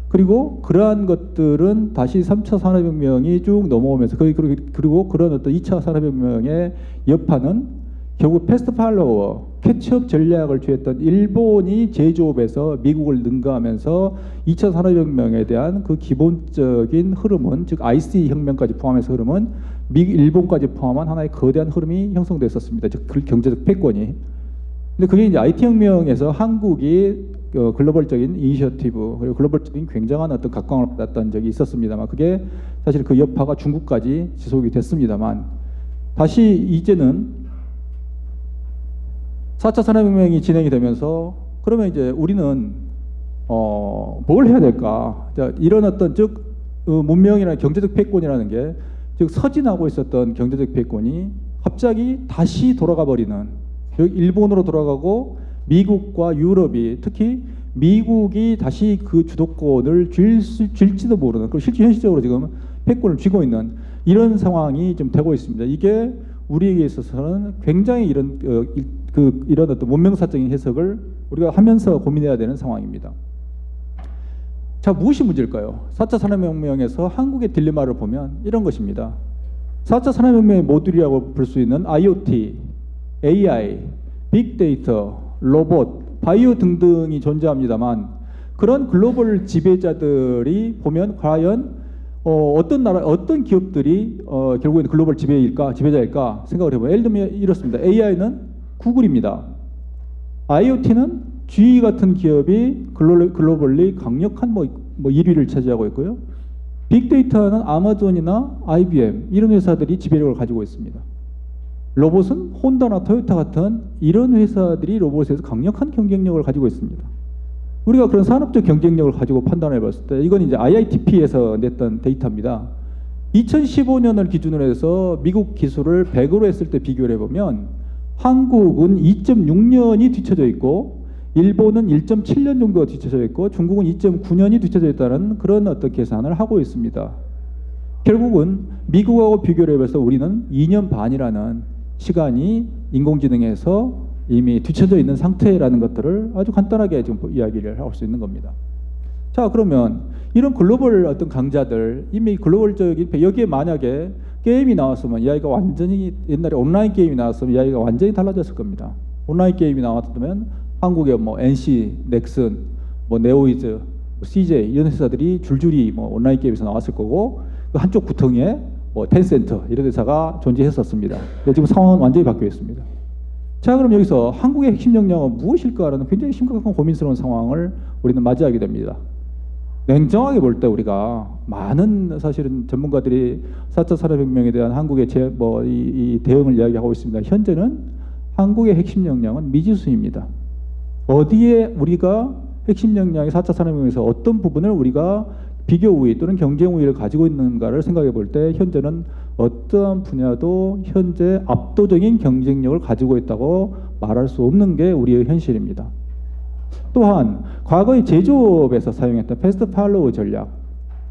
Speaker 5: 그리고 그러한 것들은 다시 3차 산업혁명이 쭉 넘어오면서 그리고 그런 어떤 2차 산업혁명의 여파는 결국 패스트 팔로워, 캐치업 전략을 취했던 일본이 제조업에서 미국을 능가하면서 2차 산업혁명에 대한 그 기본적인 흐름은, 즉 IC 혁명까지 포함해서 흐름은 일본까지 포함한 하나의 거대한 흐름이 형성됐었습니다. 즉 경제적 패권이. 근데 그게 이제 IT 혁명에서 한국이 글로벌적인 이니셔티브 그리고 글로벌적인 굉장한 어떤 각광을 받았던 적이 있었습니다만, 그게 사실 그 여파가 중국까지 지속이 됐습니다만, 다시 이제는 4차 산업혁명이 진행이 되면서 그러면 이제 우리는 뭘 해야 될까? 자, 이런 어떤 즉 문명이나 경제적 패권이라는 게, 즉 서진하고 있었던 경제적 패권이 갑자기 다시 돌아가 버리는, 즉 일본으로 돌아가고 미국과 유럽이, 특히 미국이 다시 그 주도권을 쥘지도 모르는, 그리고 실제 현실적으로 지금 패권을 쥐고 있는 이런 상황이 좀 되고 있습니다. 이게 우리에게 있어서는 굉장히 이런 이런 어떤 문명사적인 해석을 우리가 하면서 고민해야 되는 상황입니다. 자, 무엇이 문제일까요? 4차 산업혁명에서 한국의 딜레마를 보면 이런 것입니다. 4차 산업혁명의 모듈이라고 볼 수 있는 IoT, AI, 빅데이터, 로봇, 바이오 등등이 존재합니다만, 그런 글로벌 지배자들이 보면 과연 어떤 나라, 어떤 기업들이 결국에는 글로벌 지배자일까 생각을 해보면, 예를 들면 이렇습니다. AI는 구글입니다. IoT는 GE 같은 기업이 글로벌리 강력한 1위를 차지하고 있고요. 빅데이터는 아마존이나 IBM 이런 회사들이 지배력을 가지고 있습니다. 로봇은 혼다나 토요타 같은 이런 회사들이 로봇에서 강력한 경쟁력을 가지고 있습니다. 우리가 그런 산업적 경쟁력을 가지고 판단해 봤을 때, 이건 이제 IITP에서 냈던 데이터입니다. 2015년을 기준으로 해서 미국 기술을 100으로 했을 때 비교를 해보면 한국은 2.6년이 뒤쳐져 있고, 일본은 1.7년 정도가 뒤쳐져 있고, 중국은 2.9년이 뒤쳐져 있다는 그런 어떤 계산을 하고 있습니다. 결국은 미국하고 비교를 해봐서 우리는 2년 반이라는 시간이 인공지능에서 이미 뒤쳐져 있는 상태라는 것들을 아주 간단하게 지금 이야기를 할 수 있는 겁니다. 자, 그러면 이런 글로벌 어떤 강자들, 이미 글로벌적인, 여기에 만약에 게임이 나왔으면 이야기가 완전히, 옛날에 온라인 게임이 나왔으면 이야기가 완전히 달라졌을 겁니다. 온라인 게임이 나왔다면 한국의 NC, 넥슨, 네오이즈, CJ 이런 회사들이 줄줄이 온라인 게임에서 나왔을 거고, 그 한쪽 구덩이에 텐센트 이런 회사가 존재했었습니다. 지금 상황은 완전히 바뀌어 있습니다. 자, 그럼 여기서 한국의 핵심 역량은 무엇일까라는 굉장히 심각한 고민스러운 상황을 우리는 맞이하게 됩니다. 냉정하게 볼 때 우리가 많은 사실은 전문가들이 4차 산업혁명에 대한 한국의 이 대응을 이야기하고 있습니다. 현재는 한국의 핵심 역량은 미지수입니다. 어디에 우리가 핵심 역량이 4차 산업혁명에서 어떤 부분을 우리가 비교 우위 또는 경쟁 우위를 가지고 있는가를 생각해 볼 때, 현재는 어떠한 분야도 현재 압도적인 경쟁력을 가지고 있다고 말할 수 없는 게 우리의 현실입니다. 또한 과거의 제조업에서 사용했던 패스트 팔로우 전략,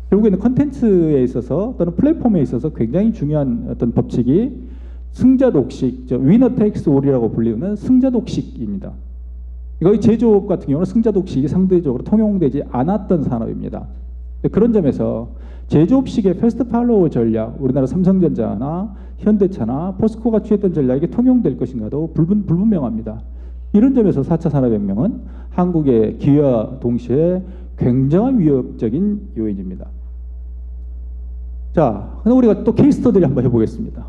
Speaker 5: 결국에는 컨텐츠에 있어서 또는 플랫폼에 있어서 굉장히 중요한 어떤 법칙이 승자 독식, 위너 테이크스 올이라고 불리는 승자 독식입니다. 이거 제조업 같은 경우는 승자 독식이 상대적으로 통용되지 않았던 산업입니다. 그런 점에서 제조업식의 패스트 팔로우 전략, 우리나라 삼성전자나 현대차나 포스코가 취했던 전략이 통용될 것인가도 불분명합니다. 이런 점에서 4차 산업혁명은 한국의 기회와 동시에 굉장한 위협적인 요인입니다. 자, 그럼 우리가 또 케이스 스터디를 한번 해보겠습니다.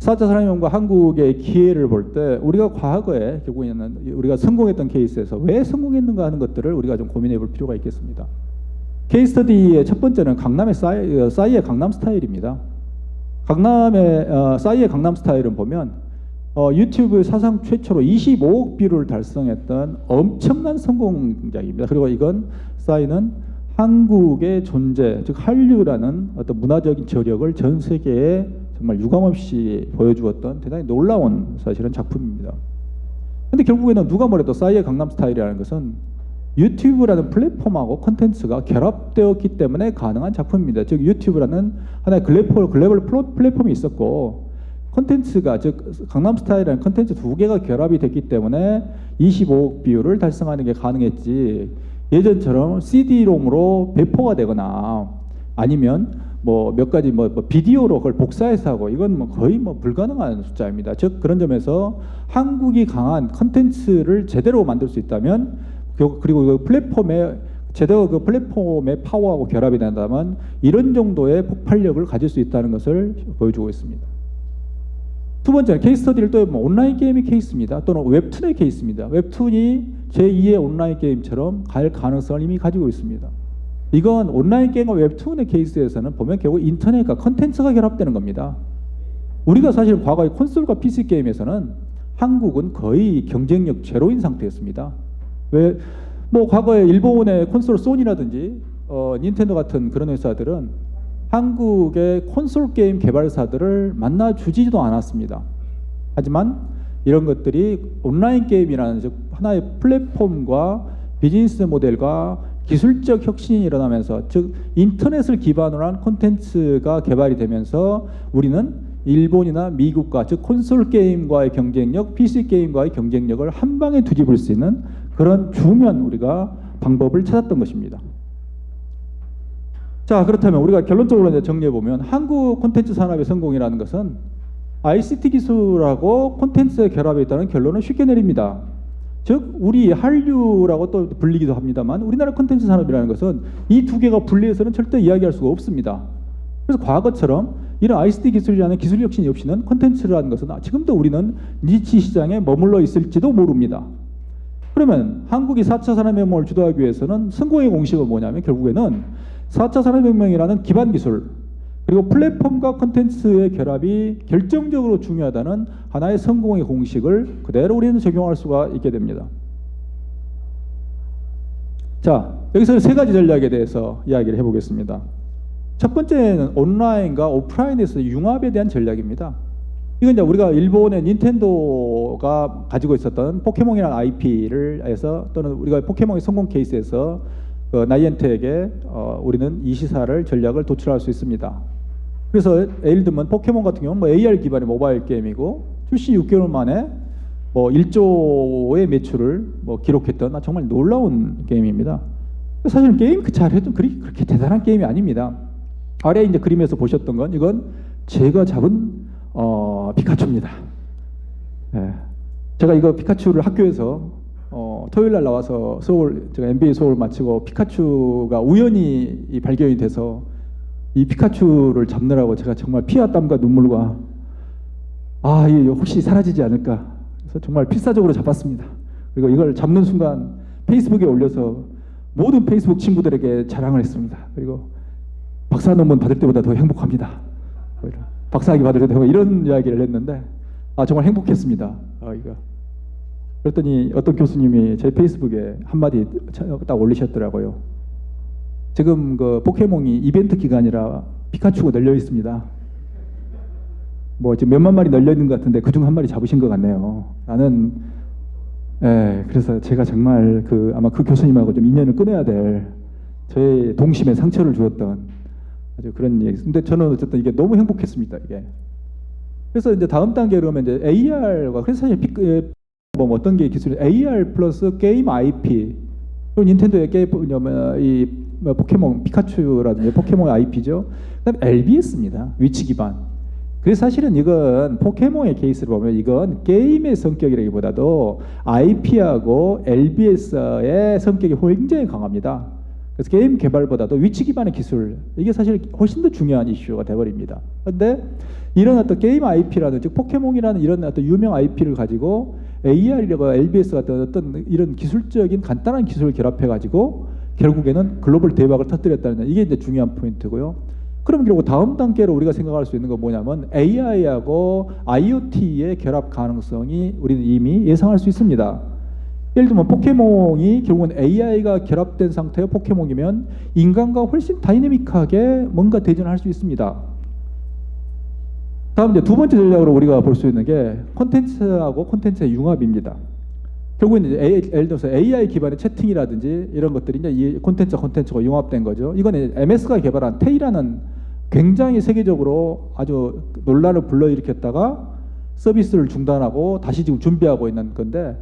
Speaker 5: 4차 산업혁명과 한국의 기회를 볼 때, 우리가 과거에 결국에는 우리가 성공했던 케이스에서 왜 성공했는가 하는 것들을 우리가 좀 고민해 볼 필요가 있겠습니다. 케이스 스터디의 첫 번째는 강남의 싸이의 강남 스타일입니다. 강남의 싸이의 강남 스타일은 보면 유튜브 사상 최초로 25억 뷰를 달성했던 엄청난 성공작입니다. 그리고 이건 싸이는 한국의 존재, 즉 한류라는 어떤 문화적인 저력을 전 세계에 정말 유감없이 보여주었던 대단히 놀라운 사실은 작품입니다. 근데 결국에는 누가 뭐래도 싸이의 강남 스타일이라는 것은 유튜브라는 플랫폼하고 콘텐츠가 결합되었기 때문에 가능한 작품입니다. 즉 유튜브라는 하나의 글로벌 플랫폼이 있었고 콘텐츠가 즉 강남스타일이라는 콘텐츠 두 개가 결합이 됐기 때문에 25억 뷰를 달성하는 게 가능했지 예전처럼 CD롬으로 배포가 되거나 아니면 뭐 몇 가지 뭐 비디오로 그걸 복사해서 하고 이건 뭐 거의 뭐 불가능한 숫자입니다. 즉 그런 점에서 한국이 강한 콘텐츠를 제대로 만들 수 있다면 그리고 그 플랫폼에 제대로 그 플랫폼의 파워하고 결합이 된다면 이런 정도의 폭발력을 가질 수 있다는 것을 보여주고 있습니다. 두 번째는 케이스 스터디를 또 온라인 게임의 케이스입니다. 또는 웹툰의 케이스입니다. 웹툰이 제2의 온라인 게임처럼 갈 가능성을 이미 가지고 있습니다. 이건 온라인 게임과 웹툰의 케이스에서는 보면 결국 인터넷과 컨텐츠가 결합되는 겁니다. 우리가 사실 과거의 콘솔과 PC 게임에서는 한국은 거의 경쟁력 제로인 상태였습니다. 왜? 뭐 과거에 일본의 콘솔 소니라든지 닌텐도 같은 그런 회사들은 한국의 콘솔 게임 개발사들을 만나주지도 않았습니다. 하지만 이런 것들이 온라인 게임이라는 즉 하나의 플랫폼과 비즈니스 모델과 기술적 혁신이 일어나면서 즉 인터넷을 기반으로 한 콘텐츠가 개발이 되면서 우리는 일본이나 미국과 즉 콘솔 게임과의 경쟁력, PC 게임과의 경쟁력을 한 방에 뒤집을 수 있는 그런 중요한 우리가 방법을 찾았던 것입니다. 자, 그렇다면 우리가 결론적으로 이제 정리해 보면 한국 콘텐츠 산업의 성공이라는 것은 ICT 기술하고 콘텐츠의 결합에 있다는 결론을 쉽게 내립니다. 즉 우리 한류라고 또 불리기도 합니다만 우리나라 콘텐츠 산업이라는 것은 이 두 개가 분리해서는 절대 이야기할 수가 없습니다. 그래서 과거처럼 이런 ICT 기술이라는 기술 혁신이 없이는 콘텐츠라는 것은 지금도 우리는 니치 시장에 머물러 있을지도 모릅니다. 그러면 한국이 4차 산업혁명을 주도하기 위해서는 성공의 공식은 뭐냐면 결국에는 4차 산업혁명이라는 기반 기술 그리고 플랫폼과 콘텐츠의 결합이 결정적으로 중요하다는 하나의 성공의 공식을 그대로 우리는 적용할 수가 있게 됩니다. 자, 여기서 세 가지 전략에 대해서 이야기를 해보겠습니다. 첫 번째는 온라인과 오프라인에서의 융합에 대한 전략입니다. 이건 이제 우리가 일본의 닌텐도가 가지고 있었던 포켓몬이라는 IP를 해서 또는 우리가 포켓몬의 성공 케이스에서 나이엔테에게 우리는 이 시사를 전략을 도출할 수 있습니다. 그래서 예를 들면 포켓몬 같은 경우는 뭐 AR 기반의 모바일 게임이고 출시 6개월 만에 뭐 1조의 매출을 뭐 기록했던 정말 놀라운 게임입니다. 사실 게임 그 자체도 그렇게 대단한 게임이 아닙니다. 아래 이제 그림에서 보셨던 건 이건 제가 잡은 피카츄입니다. 예. 제가 이거 피카츄를 학교에서 토요일 날 나와서 제가 MBA 수업을 마치고 피카츄가 우연히 발견이 돼서 이 피카츄를 잡느라고 제가 정말 피와 땀과 눈물과 이게 혹시 사라지지 않을까 그래서 정말 필사적으로 잡았습니다. 그리고 이걸 잡는 순간 페이스북에 올려서 모든 페이스북 친구들에게 자랑을 했습니다. 그리고 박사 논문 받을 때보다 더 행복합니다. 박사학위 받을 때보다 이런 이야기를 했는데 정말 행복했습니다. 이거. 그랬더니 어떤 교수님이 제 페이스북에 한마디 딱 올리셨더라고요. 지금 그 포켓몬이 이벤트 기간이라 피카츄가 널려 있습니다. 뭐 지금 몇만 마리 널려 있는 것 같은데 그중 한 마리 잡으신 것 같네요. 나는 그래서 제가 정말 아마 그 교수님하고 좀 인연을 끊어야 될 저의 동심에 상처를 주었던 아주 그런 얘기. 근데 저는 어쨌든 이게 너무 행복했습니다. 이게. 그래서 이제 다음 단계로 가면 이제 AR과 그래서 사실 뭐 어떤 게 기술이 AR 플러스 게임 IP 그리고 닌텐도의 포켓몬 피카츄라든지 포켓몬 IP죠. 그다음에 LBS입니다. 위치 기반. 그래서 사실은 이건 포켓몬의 케이스를 보면 이건 게임의 성격이라기보다도 IP하고 LBS의 성격이 굉장히 강합니다. 그래서 게임 개발보다도 위치 기반의 기술 이게 사실 훨씬 더 중요한 이슈가 돼버립니다. 그런데 이런 어떤 게임 IP라는 즉 포켓몬이라는 이런 어떤 유명 IP를 가지고 AR이라고 LBS 같은 어떤 이런 기술적인 간단한 기술을 결합해가지고 결국에는 글로벌 대박을 터뜨렸다는 이게 이제 중요한 포인트고요. 그럼 결국 다음 단계로 우리가 생각할 수 있는 건 뭐냐면 AI하고 IoT의 결합 가능성이 우리는 이미 예상할 수 있습니다. 예를 들면 포켓몬이 결국은 AI가 결합된 상태의 포켓몬이면 인간과 훨씬 다이내믹하게 뭔가 대전할 수 있습니다. 다음 이제 두 번째 전략으로 우리가 볼 수 있는 게 콘텐츠하고 콘텐츠의 융합입니다. 결국은 이제 예를 들어서 AI 기반의 채팅이라든지 이런 것들이 이제 이 콘텐츠가 융합된 거죠. 이거는 MS가 개발한 테이라는 굉장히 세계적으로 아주 논란을 불러일으켰다가 서비스를 중단하고 다시 지금 준비하고 있는 건데,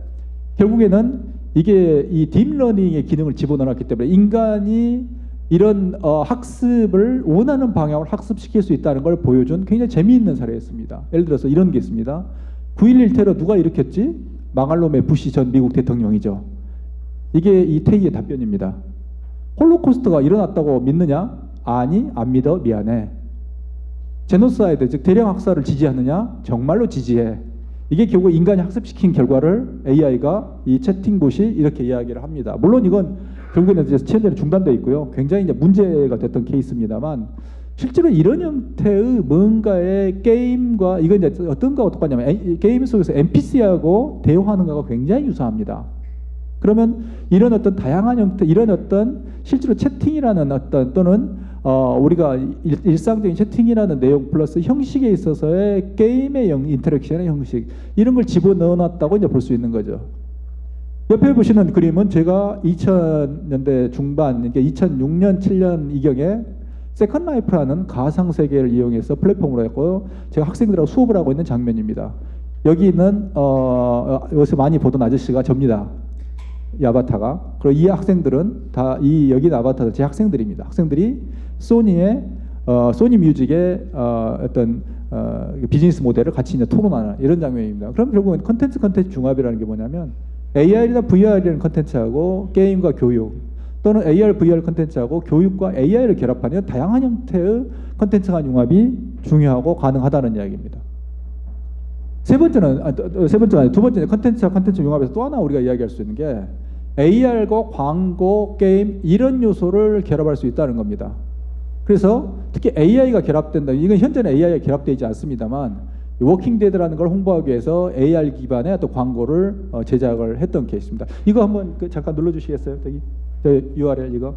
Speaker 5: 결국에는 이게 이 딥러닝의 기능을 집어넣었기 때문에 인간이 이런 학습을 원하는 방향으로 학습시킬 수 있다는 걸 보여준 굉장히 재미있는 사례였습니다. 예를 들어서 이런 게 있습니다. 9.11 테러 누가 일으켰지? 망할 놈의 부시 전 미국 대통령이죠. 이게 이 테이의 답변입니다. 홀로코스트가 일어났다고 믿느냐? 아니, 안 믿어. 미안해. 제노사이드, 즉 대량 학살을 지지하느냐? 정말로 지지해. 이게 결국 인간이 학습시킨 결과를 AI가 이 채팅봇이 이렇게 이야기를 합니다. 물론 이건 결국에는 이제 현재는 중단되어 있고요. 굉장히 이제 문제가 됐던 케이스입니다만, 실제로 이런 형태의 뭔가의 게임과, 이건 이제 어떤 거하고 똑같냐면 게임 속에서 NPC하고 대화하는 거가 굉장히 유사합니다. 그러면 이런 어떤 다양한 형태, 이런 어떤 실제로 채팅이라는 어떤 또는 우리가 일상적인 채팅이라는 내용 플러스 형식에 있어서의 게임의 인터랙션의 형식, 이런 걸 집어넣어놨다고 이제 볼 수 있는 거죠. 옆에 보시는 그림은 제가 2000년대 중반, 그러니까 2006년, 7년 이경에 세컨 라이프라는 가상 세계를 이용해서 플랫폼으로 했고요. 제가 학생들하고 수업을 하고 있는 장면입니다. 여기 있는 요새 많이 보던 아저씨가 접니다. 이 아바타가. 그리고 이 학생들은 다 이 여기 있는 아바타들 제 학생들입니다. 학생들이 소니의 소니 뮤직의 어떤 비즈니스 모델을 같이 이제 토론하는 이런 장면입니다. 그럼 결국은 컨텐츠 중합이라는 게 뭐냐면 AR이나 VR이라는 컨텐츠하고 게임과 교육, 또는 AR, VR 컨텐츠하고 교육과 AI를 결합하는 다양한 형태의 컨텐츠가 융합이 중요하고 가능하다는 이야기입니다. 두 번째는 컨텐츠와 컨텐츠 융합에서 또 하나 우리가 이야기할 수 있는 게 AR과 광고, 게임 이런 요소를 결합할 수 있다는 겁니다. 그래서 특히 AI가 결합된다. 이건 현재는 AI가 결합되어 있지 않습니다만 워킹데드라는 걸 홍보하기 위해서 AR 기반의 어떤 광고를 제작을 했던 케이스입니다. 이거 한번 잠깐 눌러주시겠어요? 저기 저 URL 이거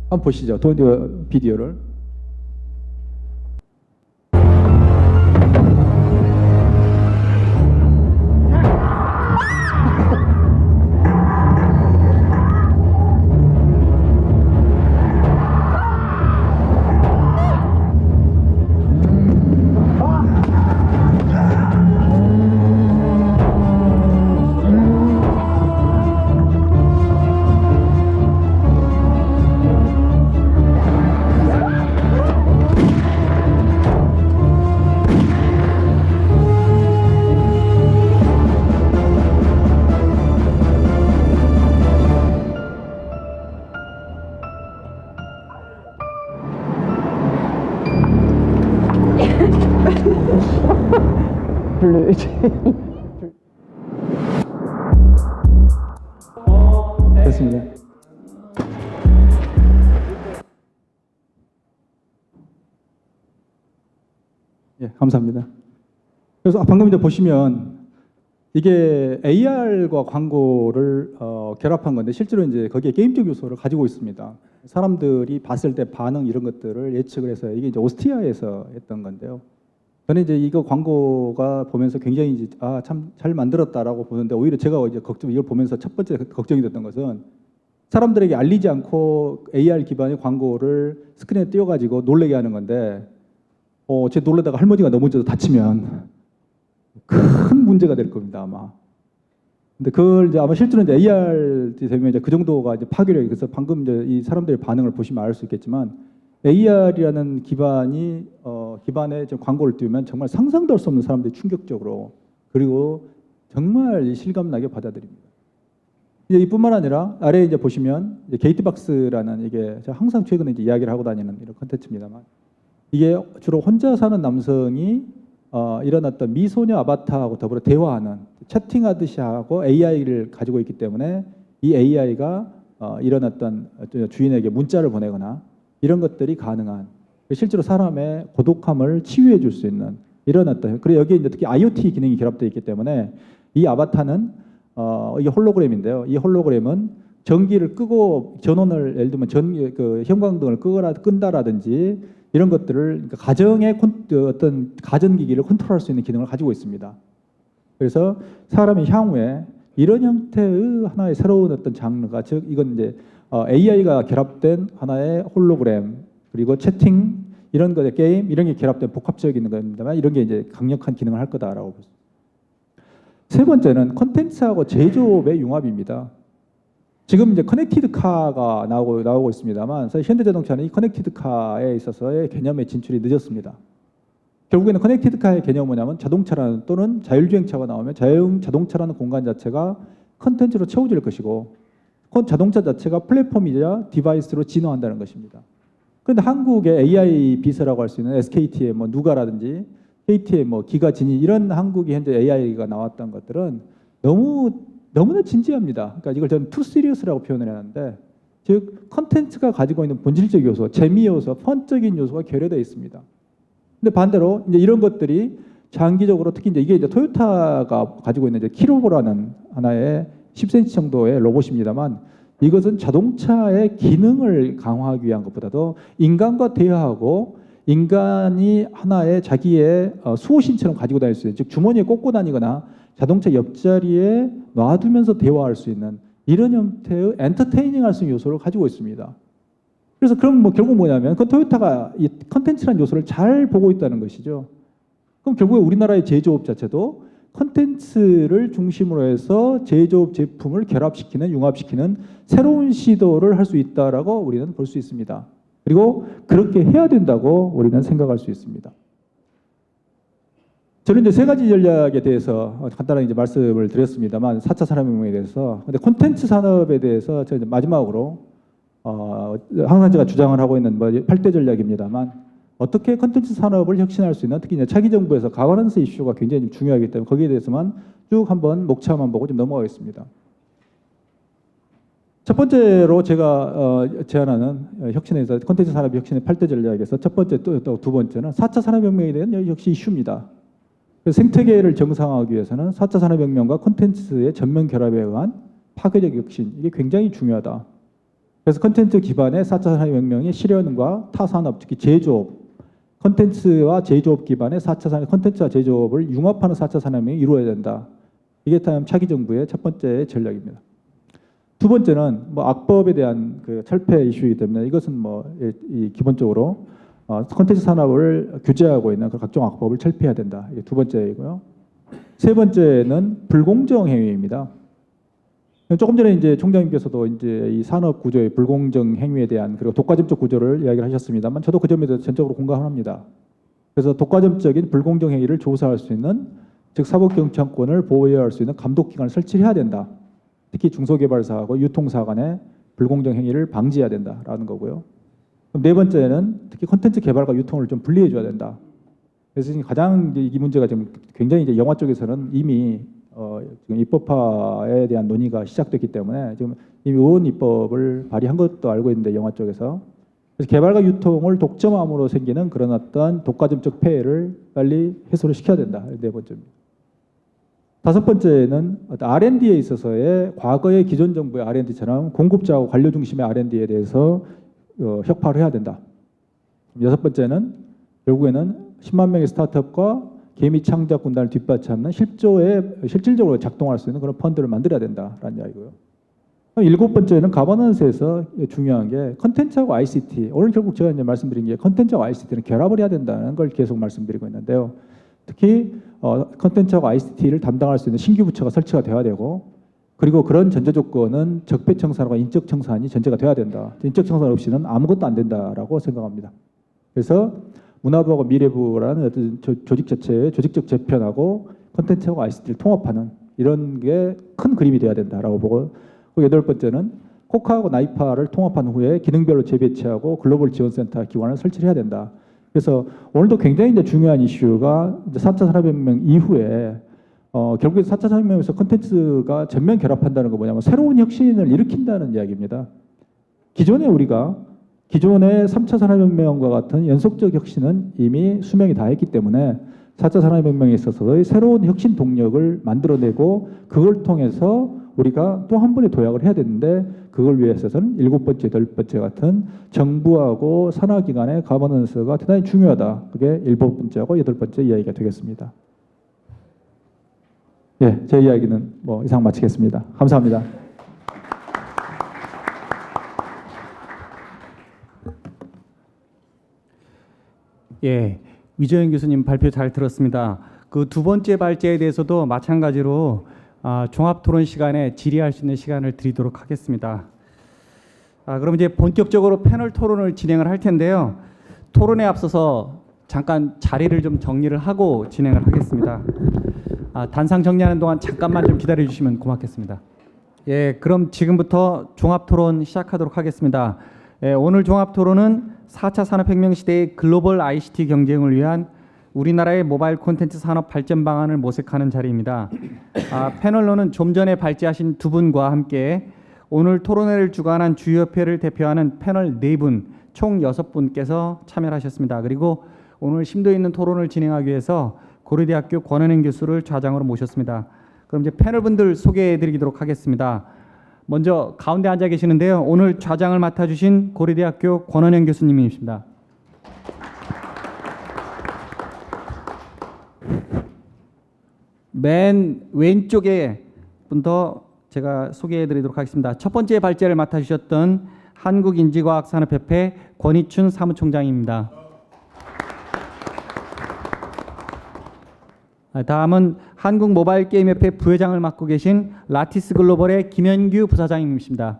Speaker 5: 한번 보시죠. 비디오를. 됐습니다. 예, 감사합니다. 그래서 방금 이제 보시면 이게 AR과 광고를 결합한 건데 실제로 이제 거기에 게임적 요소를 가지고 있습니다. 사람들이 봤을 때 반응 이런 것들을 예측을 해서 이게 이제 오스티아에서 했던 건데요. 저는 이제 이거 광고가 보면서 굉장히 이제 참 잘 만들었다라고 보는데 오히려 제가 이제 이걸 보면서 첫 번째 걱정이 됐던 것은 사람들에게 알리지 않고 AR 기반의 광고를 스크린에 띄워가지고 놀래게 하는 건데 제 놀래다가 할머니가 넘어져서 다치면 큰 문제가 될 겁니다 아마. 근데 그걸 이제 아마 실제로 이제 AR 되면 이제 그 정도가 이제 파괴력이, 그래서 방금 이제 이 사람들의 반응을 보시면 알 수 있겠지만 AR이라는 기반에 좀 광고를 띄우면 정말 상상도 할 수 없는 사람들이 충격적으로 그리고 정말 실감나게 받아들입니다. 이제 이뿐만 아니라 아래에 이제 보시면 이제 게이트박스라는 이게 제가 항상 최근에 이제 이야기를 하고 다니는 이런 컨텐츠입니다만 이게 주로 혼자 사는 남성이 이런 어떤 미소녀 아바타하고 더불어 대화하는 채팅하듯이 하고 AI를 가지고 있기 때문에 이 AI가 이런 어떤 주인에게 문자를 보내거나 이런 것들이 가능한, 실제로 사람의 고독함을 치유해 줄 수 있는 이런 어떤, 그리고 여기에 이제 특히 IoT 기능이 결합되어 있기 때문에 이 아바타는 이게 홀로그램인데요. 이 홀로그램은 전기를 끄고 전원을 예를 들면 그 형광등을 끈다라든지 이런 것들을 그러니까 가정의 어떤 가전기기를 컨트롤할 수 있는 기능을 가지고 있습니다. 그래서 사람이 향후에 이런 형태의 하나의 새로운 어떤 장르가, 즉 이건 이제 AI가 결합된 하나의 홀로그램, 그리고 채팅, 이런 것의 게임, 이런 게 결합된 복합적인 겁니다만, 이런 게 이제 강력한 기능을 할 거다라고 볼 수 있습니다. 세 번째는 컨텐츠하고 제조업의 융합입니다. 지금 이제 커넥티드 카가 나오고 있습니다만, 사실 현대자동차는 이 커넥티드 카에 있어서의 개념의 진출이 늦었습니다. 결국에는 커넥티드 카의 개념은 뭐냐면, 자동차라는 또는 자율주행차가 나오면 자동차라는 공간 자체가 컨텐츠로 채워질 것이고, 자동차 자체가 플랫폼이자 디바이스로 진화한다는 것입니다. 그런데 한국의 AI 비서라고 할 수 있는 SKT의 뭐 누가라든지 KT의 뭐 기가진이, 이런 한국이 현재 AI가 나왔던 것들은 너무나 진지합니다. 그러니까 이걸 저는 too serious라고 표현을 하는데, 즉 컨텐츠가 가지고 있는 본질적 요소, 재미 요소, 펀적인 요소가 결여되어 있습니다. 근데 반대로 이제 이런 것들이 장기적으로, 특히 이제 이게 토요타가 가지고 있는 이제 키로보라는 하나의 10cm 정도의 로봇입니다만, 이것은 자동차의 기능을 강화하기 위한 것보다도 인간과 대화하고 인간이 하나의 자기의 수호신처럼 가지고 다닐 수 있는, 즉 주머니에 꽂고 다니거나 자동차 옆자리에 놔두면서 대화할 수 있는 이런 형태의 엔터테이닝할 수 있는 요소를 가지고 있습니다. 그래서 그럼 뭐 결국 뭐냐면, 그 토요타가 이 컨텐츠라는 요소를 잘 보고 있다는 것이죠. 그럼 결국에 우리나라의 제조업 자체도 컨텐츠를 중심으로 해서 제조업 제품을 결합시키는, 융합시키는 새로운 시도를 할 수 있다라고 우리는 볼 수 있습니다. 그리고 그렇게 해야 된다고 우리는 생각할 수 있습니다. 저는 이제 세 가지 전략에 대해서 간단하게 이제 말씀을 드렸습니다만, 4차 산업혁명에 대해서. 근데 콘텐츠 산업에 대해서 제가 이제 마지막으로 항상 제가 주장을 하고 있는 뭐 8대 전략입니다만, 어떻게 콘텐츠 산업을 혁신할 수 있는, 특히 이제 차기 정부에서 가버넌스 이슈가 굉장히 중요하기 때문에 거기에 대해서만 쭉 한번 목차만 보고 좀 넘어가겠습니다. 첫 번째로 제가 제안하는 혁신에서, 콘텐츠 산업 혁신의 8대 전략에서 첫 번째 또 두 번째는 4차 산업혁명에 대한 역시 이슈입니다. 그래서 생태계를 정상화하기 위해서는 4차 산업혁명과 콘텐츠의 전면 결합에 의한 파괴적 혁신, 이게 굉장히 중요하다. 그래서 콘텐츠 기반의 4차 산업혁명의 실현과 타산업, 특히 제조업, 콘텐츠와 제조업 기반의 4차 산업, 콘텐츠와 제조업을 융합하는 4차 산업혁명이 이루어야 된다. 이게 다음 차기 정부의 첫 번째 전략입니다. 두 번째는 뭐 악법에 대한 그 철폐 이슈이기 때문에, 이것은 뭐 기본적으로 콘텐츠 산업을 규제하고 있는 그 각종 악법을 철폐해야 된다. 이게 두 번째이고요. 세 번째는 불공정 행위입니다. 조금 전에 이제 총장님께서도 이제 이 산업 구조의 불공정 행위에 대한, 그리고 독과점적 구조를 이야기를 하셨습니다만, 저도 그 점에 대해서 전적으로 공감합니다. 그래서 독과점적인 불공정 행위를 조사할 수 있는, 즉 사법경찰권을 보호해야 할 수 있는 감독기관을 설치해야 된다. 특히 중소개발사하고 유통사 간의 불공정 행위를 방지해야 된다라는 거고요. 그럼 네 번째는 특히 콘텐츠 개발과 유통을 좀 분리해 줘야 된다. 그래서 지금 가장 이 문제가 지금 굉장히 이제 영화 쪽에서는 이미 지금 입법화에 대한 논의가 시작됐기 때문에 지금 이미 의원 입법을 발의한 것도 알고 있는데, 영화 쪽에서. 그래서 개발과 유통을 독점함으로 생기는 그런 어떤 독과점적 폐해를 빨리 해소를 시켜야 된다. 네 번째입니다. 다섯 번째는 R&D에 있어서의 과거의 기존 정부의 R&D처럼 공급자하고 관료 중심의 R&D에 대해서 혁파를 해야 된다. 여섯 번째는 결국에는 10만 명의 스타트업과 개미 창작 군단을 뒷받침하는 실질적으로 작동할 수 있는 그런 펀드를 만들어야 된다라는 이야기고요. 일곱 번째는 가버넌스에서 중요한 게 컨텐츠하고 ICT. 오늘 결국 제가 이제 말씀드린 게 컨텐츠하고 ICT는 결합을 해야 된다는 걸 계속 말씀드리고 있는데요. 특히 컨텐츠하고 ICT를 담당할 수 있는 신규 부처가 설치가 돼야 되고, 그리고 그런 전제 조건은 적폐청산과 인적청산이 전제가 돼야 된다. 인적청산 없이는 아무것도 안 된다라고 생각합니다. 그래서 문화부하고 미래부라는 어떤 조직 자체의 조직적 재편하고 컨텐츠하고 ICT를 통합하는 이런 게 큰 그림이 돼야 된다라고 보고, 그리고 여덟 번째는 코카하고 나이파를 통합한 후에 기능별로 재배치하고 글로벌 지원센터 기관을 설치를 해야 된다. 그래서 오늘도 굉장히 이제 중요한 이슈가 이제 4차 산업혁명 이후에 결국에 4차 산업혁명에서 콘텐츠가 전면 결합한다는 거 뭐냐면 새로운 혁신을 일으킨다는 이야기입니다. 기존의 3차 산업혁명과 같은 연속적 혁신은 이미 수명이 다했기 때문에 4차 산업혁명에 있어서의 새로운 혁신 동력을 만들어내고, 그걸 통해서 우리가 또 한 번의 도약을 해야 되는데, 그걸 위해서는 7번째, 8번째 같은 정부하고 산하기관의 가버넌스가 대단히 중요하다. 그게 7번째하고 8번째 이야기가 되겠습니다. 예, 제 이야기는 뭐 이상 마치겠습니다. 감사합니다.
Speaker 1: 예, 위재현 교수님 발표 잘 들었습니다. 그 두 번째 발제에 대해서도 마찬가지로 종합 토론 시간에 질의할 수 있는 시간을 드리도록 하겠습니다. 그럼 이제 본격적으로 패널 토론을 진행을 할 텐데요. 토론에 앞서서 잠깐 자리를 좀 정리를 하고 진행을 하겠습니다. 단상 정리하는 동안 잠깐만 좀 기다려 주시면 고맙겠습니다. 예, 그럼 지금부터 종합 토론 시작하도록 하겠습니다. 예, 오늘 종합 토론은 4차 산업혁명 시대의 글로벌 ICT 경쟁을 위한 우리나라의 모바일 콘텐츠 산업 발전 방안을 모색하는 자리입니다. 패널로는 좀 전에 발제하신 두 분과 함께 오늘 토론회를 주관한 주협회를 대표하는 패널 4분, 총 6분께서 참여하셨습니다. 그리고 오늘 심도 있는 토론을 진행하기 위해서 고려대학교 권은행 교수를 좌장으로 모셨습니다. 그럼 이제 패널분들 소개해드리도록 하겠습니다. 먼저 가운데 앉아 계시는데요. 오늘 좌장을 맡아주신 고려대학교 권은행 교수님이십니다. 맨 왼쪽에 분더 제가 소개해드리도록 하겠습니다. 첫 번째 발제를 맡아주셨던 한국인지과학산업협회 권희춘 사무총장입니다. 다음은 한국모바일게임협회 부회장을 맡고 계신 라티스 글로벌의 김현규 부사장님이십니다.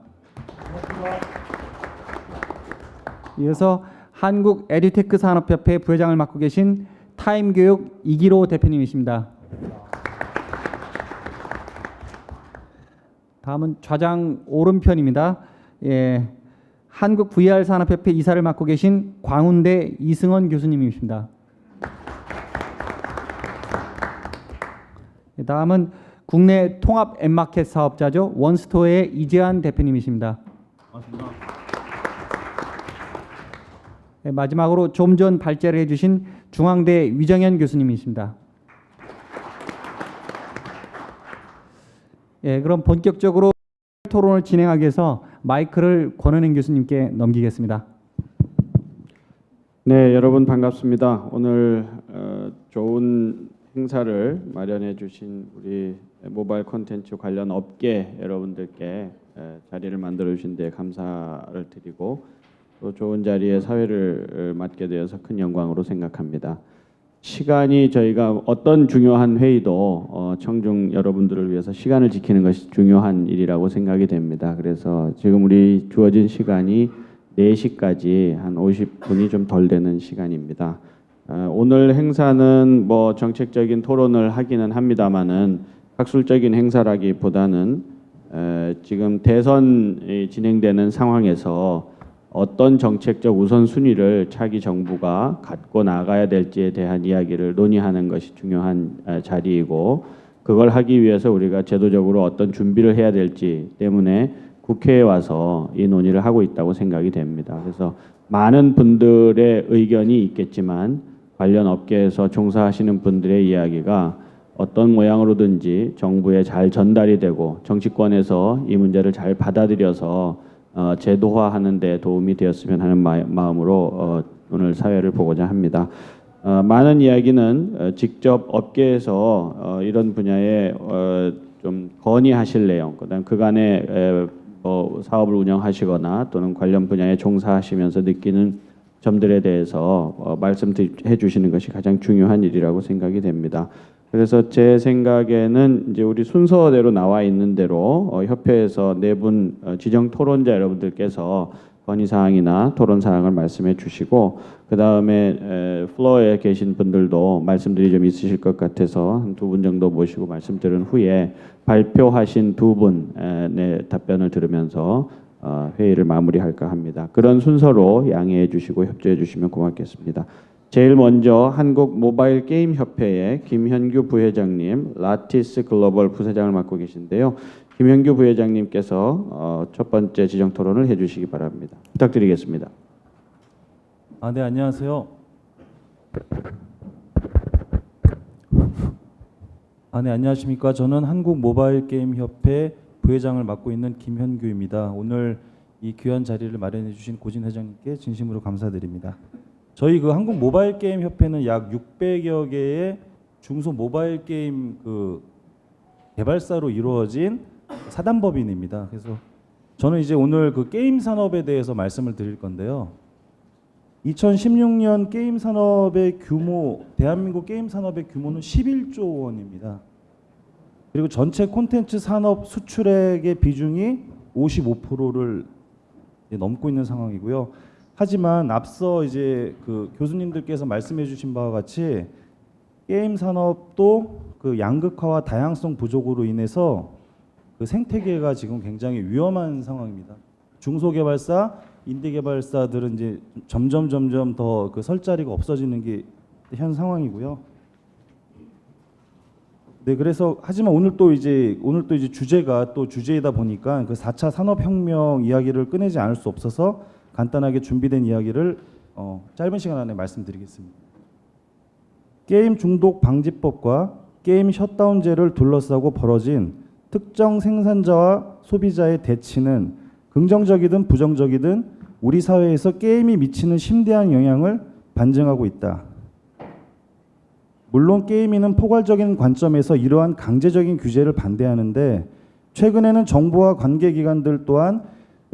Speaker 1: 이어서 한국 에듀테크 산업협회 부회장을 맡고 계신 타임교육 이기로 대표님이십니다. 다음은 좌장 오른편입니다. 예, 한국 VR 산업협회 이사를 맡고 계신 광운대 이승원 교수님이십니다. 다음은 국내 통합 앱마켓 사업자죠. 원스토어의 이재환 대표님이십니다. 반갑습니다. 네, 마지막으로 좀 전 발제를 해주신 중앙대 위정현 교수님이십니다. 예, 그럼 본격적으로 토론을 진행하기 위해서 마이크를 권은행 교수님께 넘기겠습니다.
Speaker 6: 네, 여러분 반갑습니다. 오늘 좋은 행사를 마련해 주신 우리 모바일 콘텐츠 관련 업계 여러분들께 자리를 만들어 주신 데 감사를 드리고 또 좋은 자리에 사회를 맡게 되어서 큰 영광으로 생각합니다. 시간이 저희가 어떤 중요한 회의도 청중 여러분들을 위해서 시간을 지키는 것이 중요한 일이라고 생각이 됩니다. 그래서 지금 우리 주어진 시간이 4시까지 한 50분이 좀 덜 되는 시간입니다. 오늘 행사는 뭐 정책적인 토론을 하기는 합니다만은 학술적인 행사라기보다는 지금 대선이 진행되는 상황에서 어떤 정책적 우선순위를 차기 정부가 갖고 나가야 될지에 대한 이야기를 논의하는 것이 중요한 자리이고 그걸 하기 위해서 우리가 제도적으로 어떤 준비를 해야 될지 때문에 국회에 와서 이 논의를 하고 있다고 생각이 됩니다. 그래서 많은 분들의 의견이 있겠지만 관련 업계에서 종사하시는 분들의 이야기가 어떤 모양으로든지 정부에 잘 전달이 되고 정치권에서 이 문제를 잘 받아들여서 제도화하는 데 도움이 되었으면 하는 마음으로 오늘 사회를 보고자 합니다. 많은 이야기는 직접 업계에서 이런 분야에 좀 건의하실 내용, 그다음 그간에 사업을 운영하시거나 또는 관련 분야에 종사하시면서 느끼는 점들에 대해서 말씀해 주시는 것이 가장 중요한 일이라고 생각이 됩니다. 그래서 제 생각에는 이제 우리 순서대로 나와 있는 대로 협회에서 4분 지정 토론자 여러분들께서 건의 사항이나 토론 사항을 말씀해 주시고 그 다음에 플로어에 계신 분들도 말씀들이 좀 있으실 것 같아서 한 2분 정도 모시고 말씀 들은 후에 발표하신 2분의 답변을 들으면서 회의를 마무리할까 합니다. 그런 순서로 양해해 주시고 협조해 주시면 고맙겠습니다. 제일 먼저 한국 모바일 게임 협회의 김현규 부회장님, 라티스 글로벌 부사장을 맡고 계신데요. 김현규 부회장님께서 첫 번째 지정 토론을 해주시기 바랍니다. 부탁드리겠습니다.
Speaker 7: 네, 안녕하세요. 네, 안녕하십니까. 저는 한국 모바일 게임 협회 부회장을 맡고 있는 김현규입니다. 오늘 이 귀한 자리를 마련해 주신 고진 회장님께 진심으로 감사드립니다. 저희 그 한국 모바일 게임 협회는 약 600여 개의 중소 모바일 게임 개발사로 이루어진 사단법인입니다. 그래서 저는 이제 오늘 그 게임 산업에 대해서 말씀을 드릴 건데요. 2016년 게임 산업의 규모, 대한민국 게임 산업의 규모는 11조 원입니다. 그리고 전체 콘텐츠 산업 수출액의 비중이 55%를 넘고 있는 상황이고요. 하지만 앞서 이제 그 교수님들께서 말씀해주신 바와 같이 게임 산업도 그 양극화와 다양성 부족으로 인해서 그 생태계가 지금 굉장히 위험한 상황입니다. 중소개발사, 인디개발사들은 이제 점점 더 그 설 자리가 없어지는 게 현 상황이고요. 네, 그래서 하지만 오늘 또 이제 주제가 또 주제이다 보니까 그 4차 산업혁명 이야기를 꺼내지 않을 수 없어서 간단하게 준비된 이야기를 짧은 시간 안에 말씀드리겠습니다. 게임 중독 방지법과 게임 셧다운제를 둘러싸고 벌어진 특정 생산자와 소비자의 대치는 긍정적이든 부정적이든 우리 사회에서 게임이 미치는 심대한 영향을 반증하고 있다. 물론 게임인은 포괄적인 관점에서 이러한 강제적인 규제를 반대하는데 최근에는 정부와 관계기관들 또한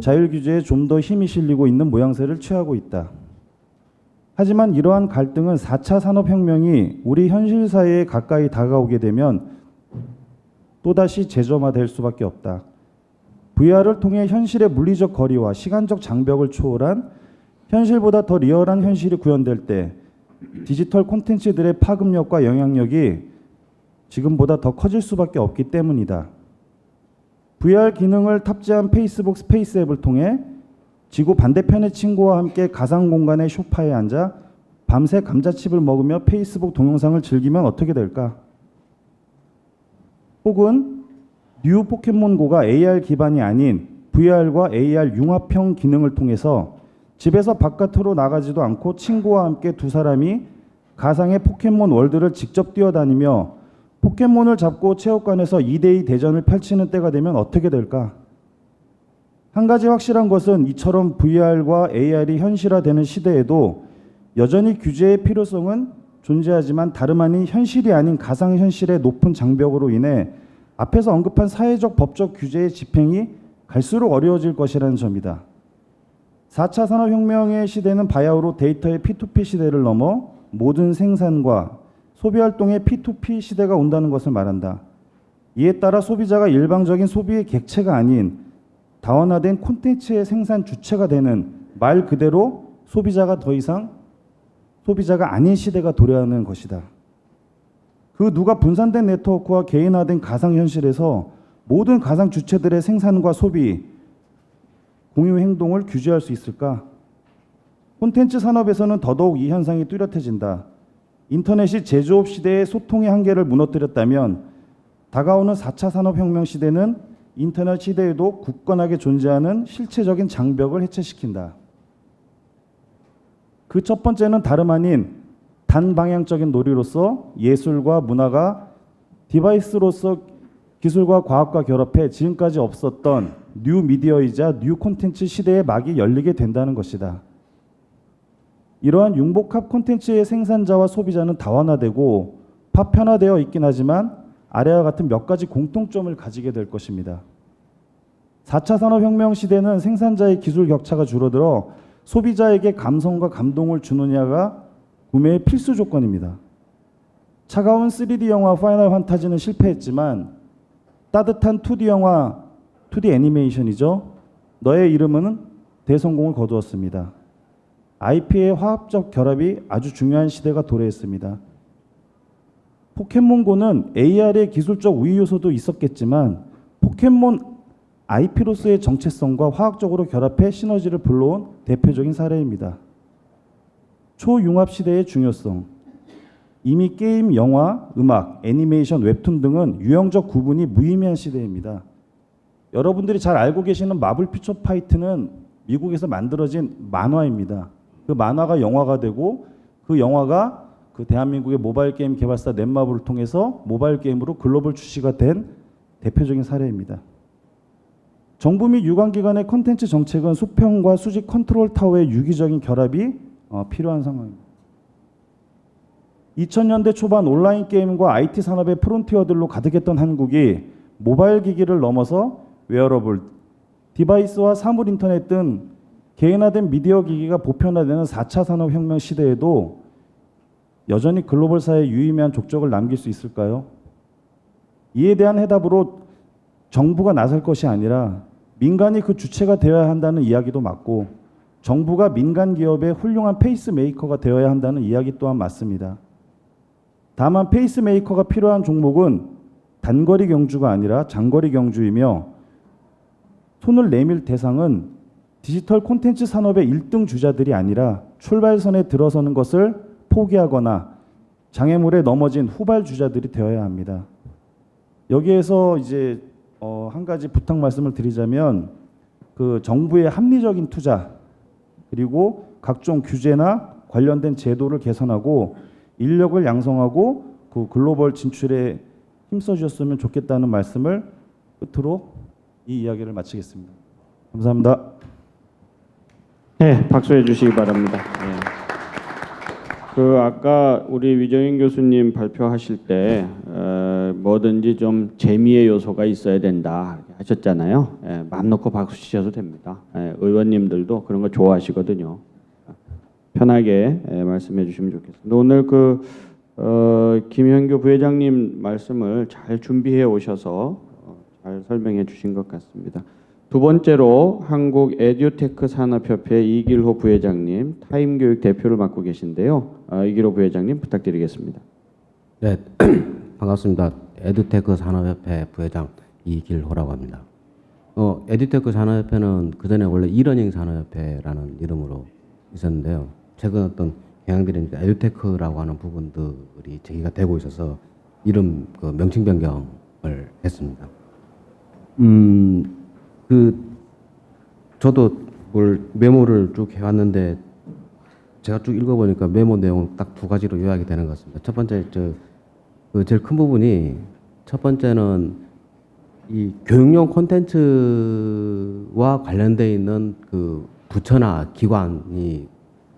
Speaker 7: 자율 규제에 좀 더 힘이 실리고 있는 모양새를 취하고 있다. 하지만 이러한 갈등은 4차 산업혁명이 우리 현실 사회에 가까이 다가오게 되면 또다시 재점화될 수밖에 없다. VR을 통해 현실의 물리적 거리와 시간적 장벽을 초월한 현실보다 더 리얼한 현실이 구현될 때 디지털 콘텐츠들의 파급력과 영향력이 지금보다 더 커질 수밖에 없기 때문이다. VR 기능을 탑재한 페이스북 스페이스 앱을 통해 지구 반대편의 친구와 함께 가상 공간의 소파에 앉아 밤새 감자칩을 먹으며 페이스북 동영상을 즐기면 어떻게 될까? 혹은 뉴 포켓몬고가 AR 기반이 아닌 VR과 AR 융합형 기능을 통해서 집에서 바깥으로 나가지도 않고 친구와 함께 두 사람이 가상의 포켓몬 월드를 직접 뛰어다니며 포켓몬을 잡고 체육관에서 2대2 대전을 펼치는 때가 되면 어떻게 될까? 한 가지 확실한 것은 이처럼 VR과 AR이 현실화되는 시대에도 여전히 규제의 필요성은 존재하지만 다름 아닌 현실이 아닌 가상현실의 높은 장벽으로 인해 앞에서 언급한 사회적 법적 규제의 집행이 갈수록 어려워질 것이라는 점이다. 4차 산업혁명의 시대는 바야흐로 데이터의 P2P 시대를 넘어 모든 생산과 소비활동의 P2P 시대가 온다는 것을 말한다. 이에 따라 소비자가 일방적인 소비의 객체가 아닌 다원화된 콘텐츠의 생산 주체가 되는 말 그대로 소비자가 더 이상 소비자가 아닌 시대가 도래하는 것이다. 그 누가 분산된 네트워크와 개인화된 가상현실에서 모든 가상 주체들의 생산과 소비, 공유 행동을 규제할 수 있을까? 콘텐츠 산업에서는 더더욱 이 현상이 뚜렷해진다. 인터넷이 제조업 시대의 소통의 한계를 무너뜨렸다면 다가오는 4차 산업혁명 시대는 인터넷 시대에도 굳건하게 존재하는 실체적인 장벽을 해체시킨다. 그 첫 번째는 다름 아닌 단방향적인 논리로서 예술과 문화가 디바이스로서 기술과 과학과 결합해 지금까지 없었던 뉴 미디어이자 뉴 콘텐츠 시대의 막이 열리게 된다는 것이다. 이러한 융복합 콘텐츠의 생산자와 소비자는 다원화되고 파편화되어 있긴 하지만 아래와 같은 몇 가지 공통점을 가지게 될 것입니다. 4차 산업혁명 시대는 생산자의 기술 격차가 줄어들어 소비자에게 감성과 감동을 주느냐가 구매의 필수 조건입니다. 차가운 3D 영화 파이널 판타지는 실패했지만 따뜻한 2D 영화, 2D 애니메이션이죠. 너의 이름은 대성공을 거두었습니다. IP의 화합적 결합이 아주 중요한 시대가 도래했습니다. 포켓몬고는 AR의 기술적 우위 요소도 있었겠지만 포켓몬 IP로서의 정체성과 화학적으로 결합해 시너지를 불러온 대표적인 사례입니다. 초융합 시대의 중요성. 이미 게임, 영화, 음악, 애니메이션, 웹툰 등은 유형적 구분이 무의미한 시대입니다. 여러분들이 잘 알고 계시는 마블 퓨처 파이트는 미국에서 만들어진 만화입니다. 그 만화가 영화가 되고 그 영화가 그 대한민국의 모바일 게임 개발사 넷마블을 통해서 모바일 게임으로 글로벌 출시가 된 대표적인 사례입니다. 정부 및 유관기관의 콘텐츠 정책은 수평과 수직 컨트롤 타워의 유기적인 결합이 필요한 상황입니다. 2000년대 초반 온라인 게임과 IT 산업의 프론티어들로 가득했던 한국이 모바일 기기를 넘어서 웨어러블, 디바이스와 사물 인터넷 등 개인화된 미디어 기기가 보편화되는 4차 산업혁명 시대에도 여전히 글로벌 사회에 유의미한 족적을 남길 수 있을까요? 이에 대한 해답으로 정부가 나설 것이 아니라 민간이 그 주체가 되어야 한다는 이야기도 맞고, 정부가 민간 기업의 훌륭한 페이스메이커가 되어야 한다는 이야기 또한 맞습니다. 다만 페이스메이커가 필요한 종목은 단거리 경주가 아니라 장거리 경주이며, 손을 내밀 대상은 디지털 콘텐츠 산업의 1등 주자들이 아니라 출발선에 들어서는 것을 포기하거나 장애물에 넘어진 후발 주자들이 되어야 합니다. 여기에서 이제 한 가지 부탁 말씀을 드리자면, 그 정부의 합리적인 투자, 그리고 각종 규제나 관련된 제도를 개선하고 인력을 양성하고 그 글로벌 진출에 힘써 주셨으면 좋겠다는 말씀을 끝으로 이 이야기를 마치겠습니다. 감사합니다.
Speaker 6: 네, 박수해 주시기 바랍니다. 네. 그 아까 우리 위정인 교수님 발표하실 때 뭐든지 좀 재미의 요소가 있어야 된다 하셨잖아요. 마음 놓고 박수 치셔도 됩니다. 의원님들도 그런 거 좋아하시거든요. 편하게 말씀해 주시면 좋겠습니다. 오늘 그 김현규 부회장님 말씀을 잘 준비해 오셔서 잘 설명해 주신 것 같습니다. 두 번째로 한국 에듀테크 산업협회 이길호 부회장님, 타임교육 대표를 맡고 계신데요. 이길호 부회장님 부탁드리겠습니다.
Speaker 8: 네, 반갑습니다. 에듀테크 산업협회 부회장 이길호라고 합니다. 에듀테크 산업협회는 그 전에 원래 이러닝 산업협회라는 이름으로 있었는데요. 최근 어떤 경향들이 이제 에듀테크라고 하는 부분들이 제기가 되고 있어서 이름 그 명칭 변경을 했습니다. 저도 메모를 쭉 해왔는데 제가 쭉 읽어보니까 메모 내용 딱 두 가지로 요약이 되는 것 같습니다. 첫 번째, 그 제일 큰 부분이 첫 번째는 이 교육용 콘텐츠와 관련되어 있는 그 부처나 기관이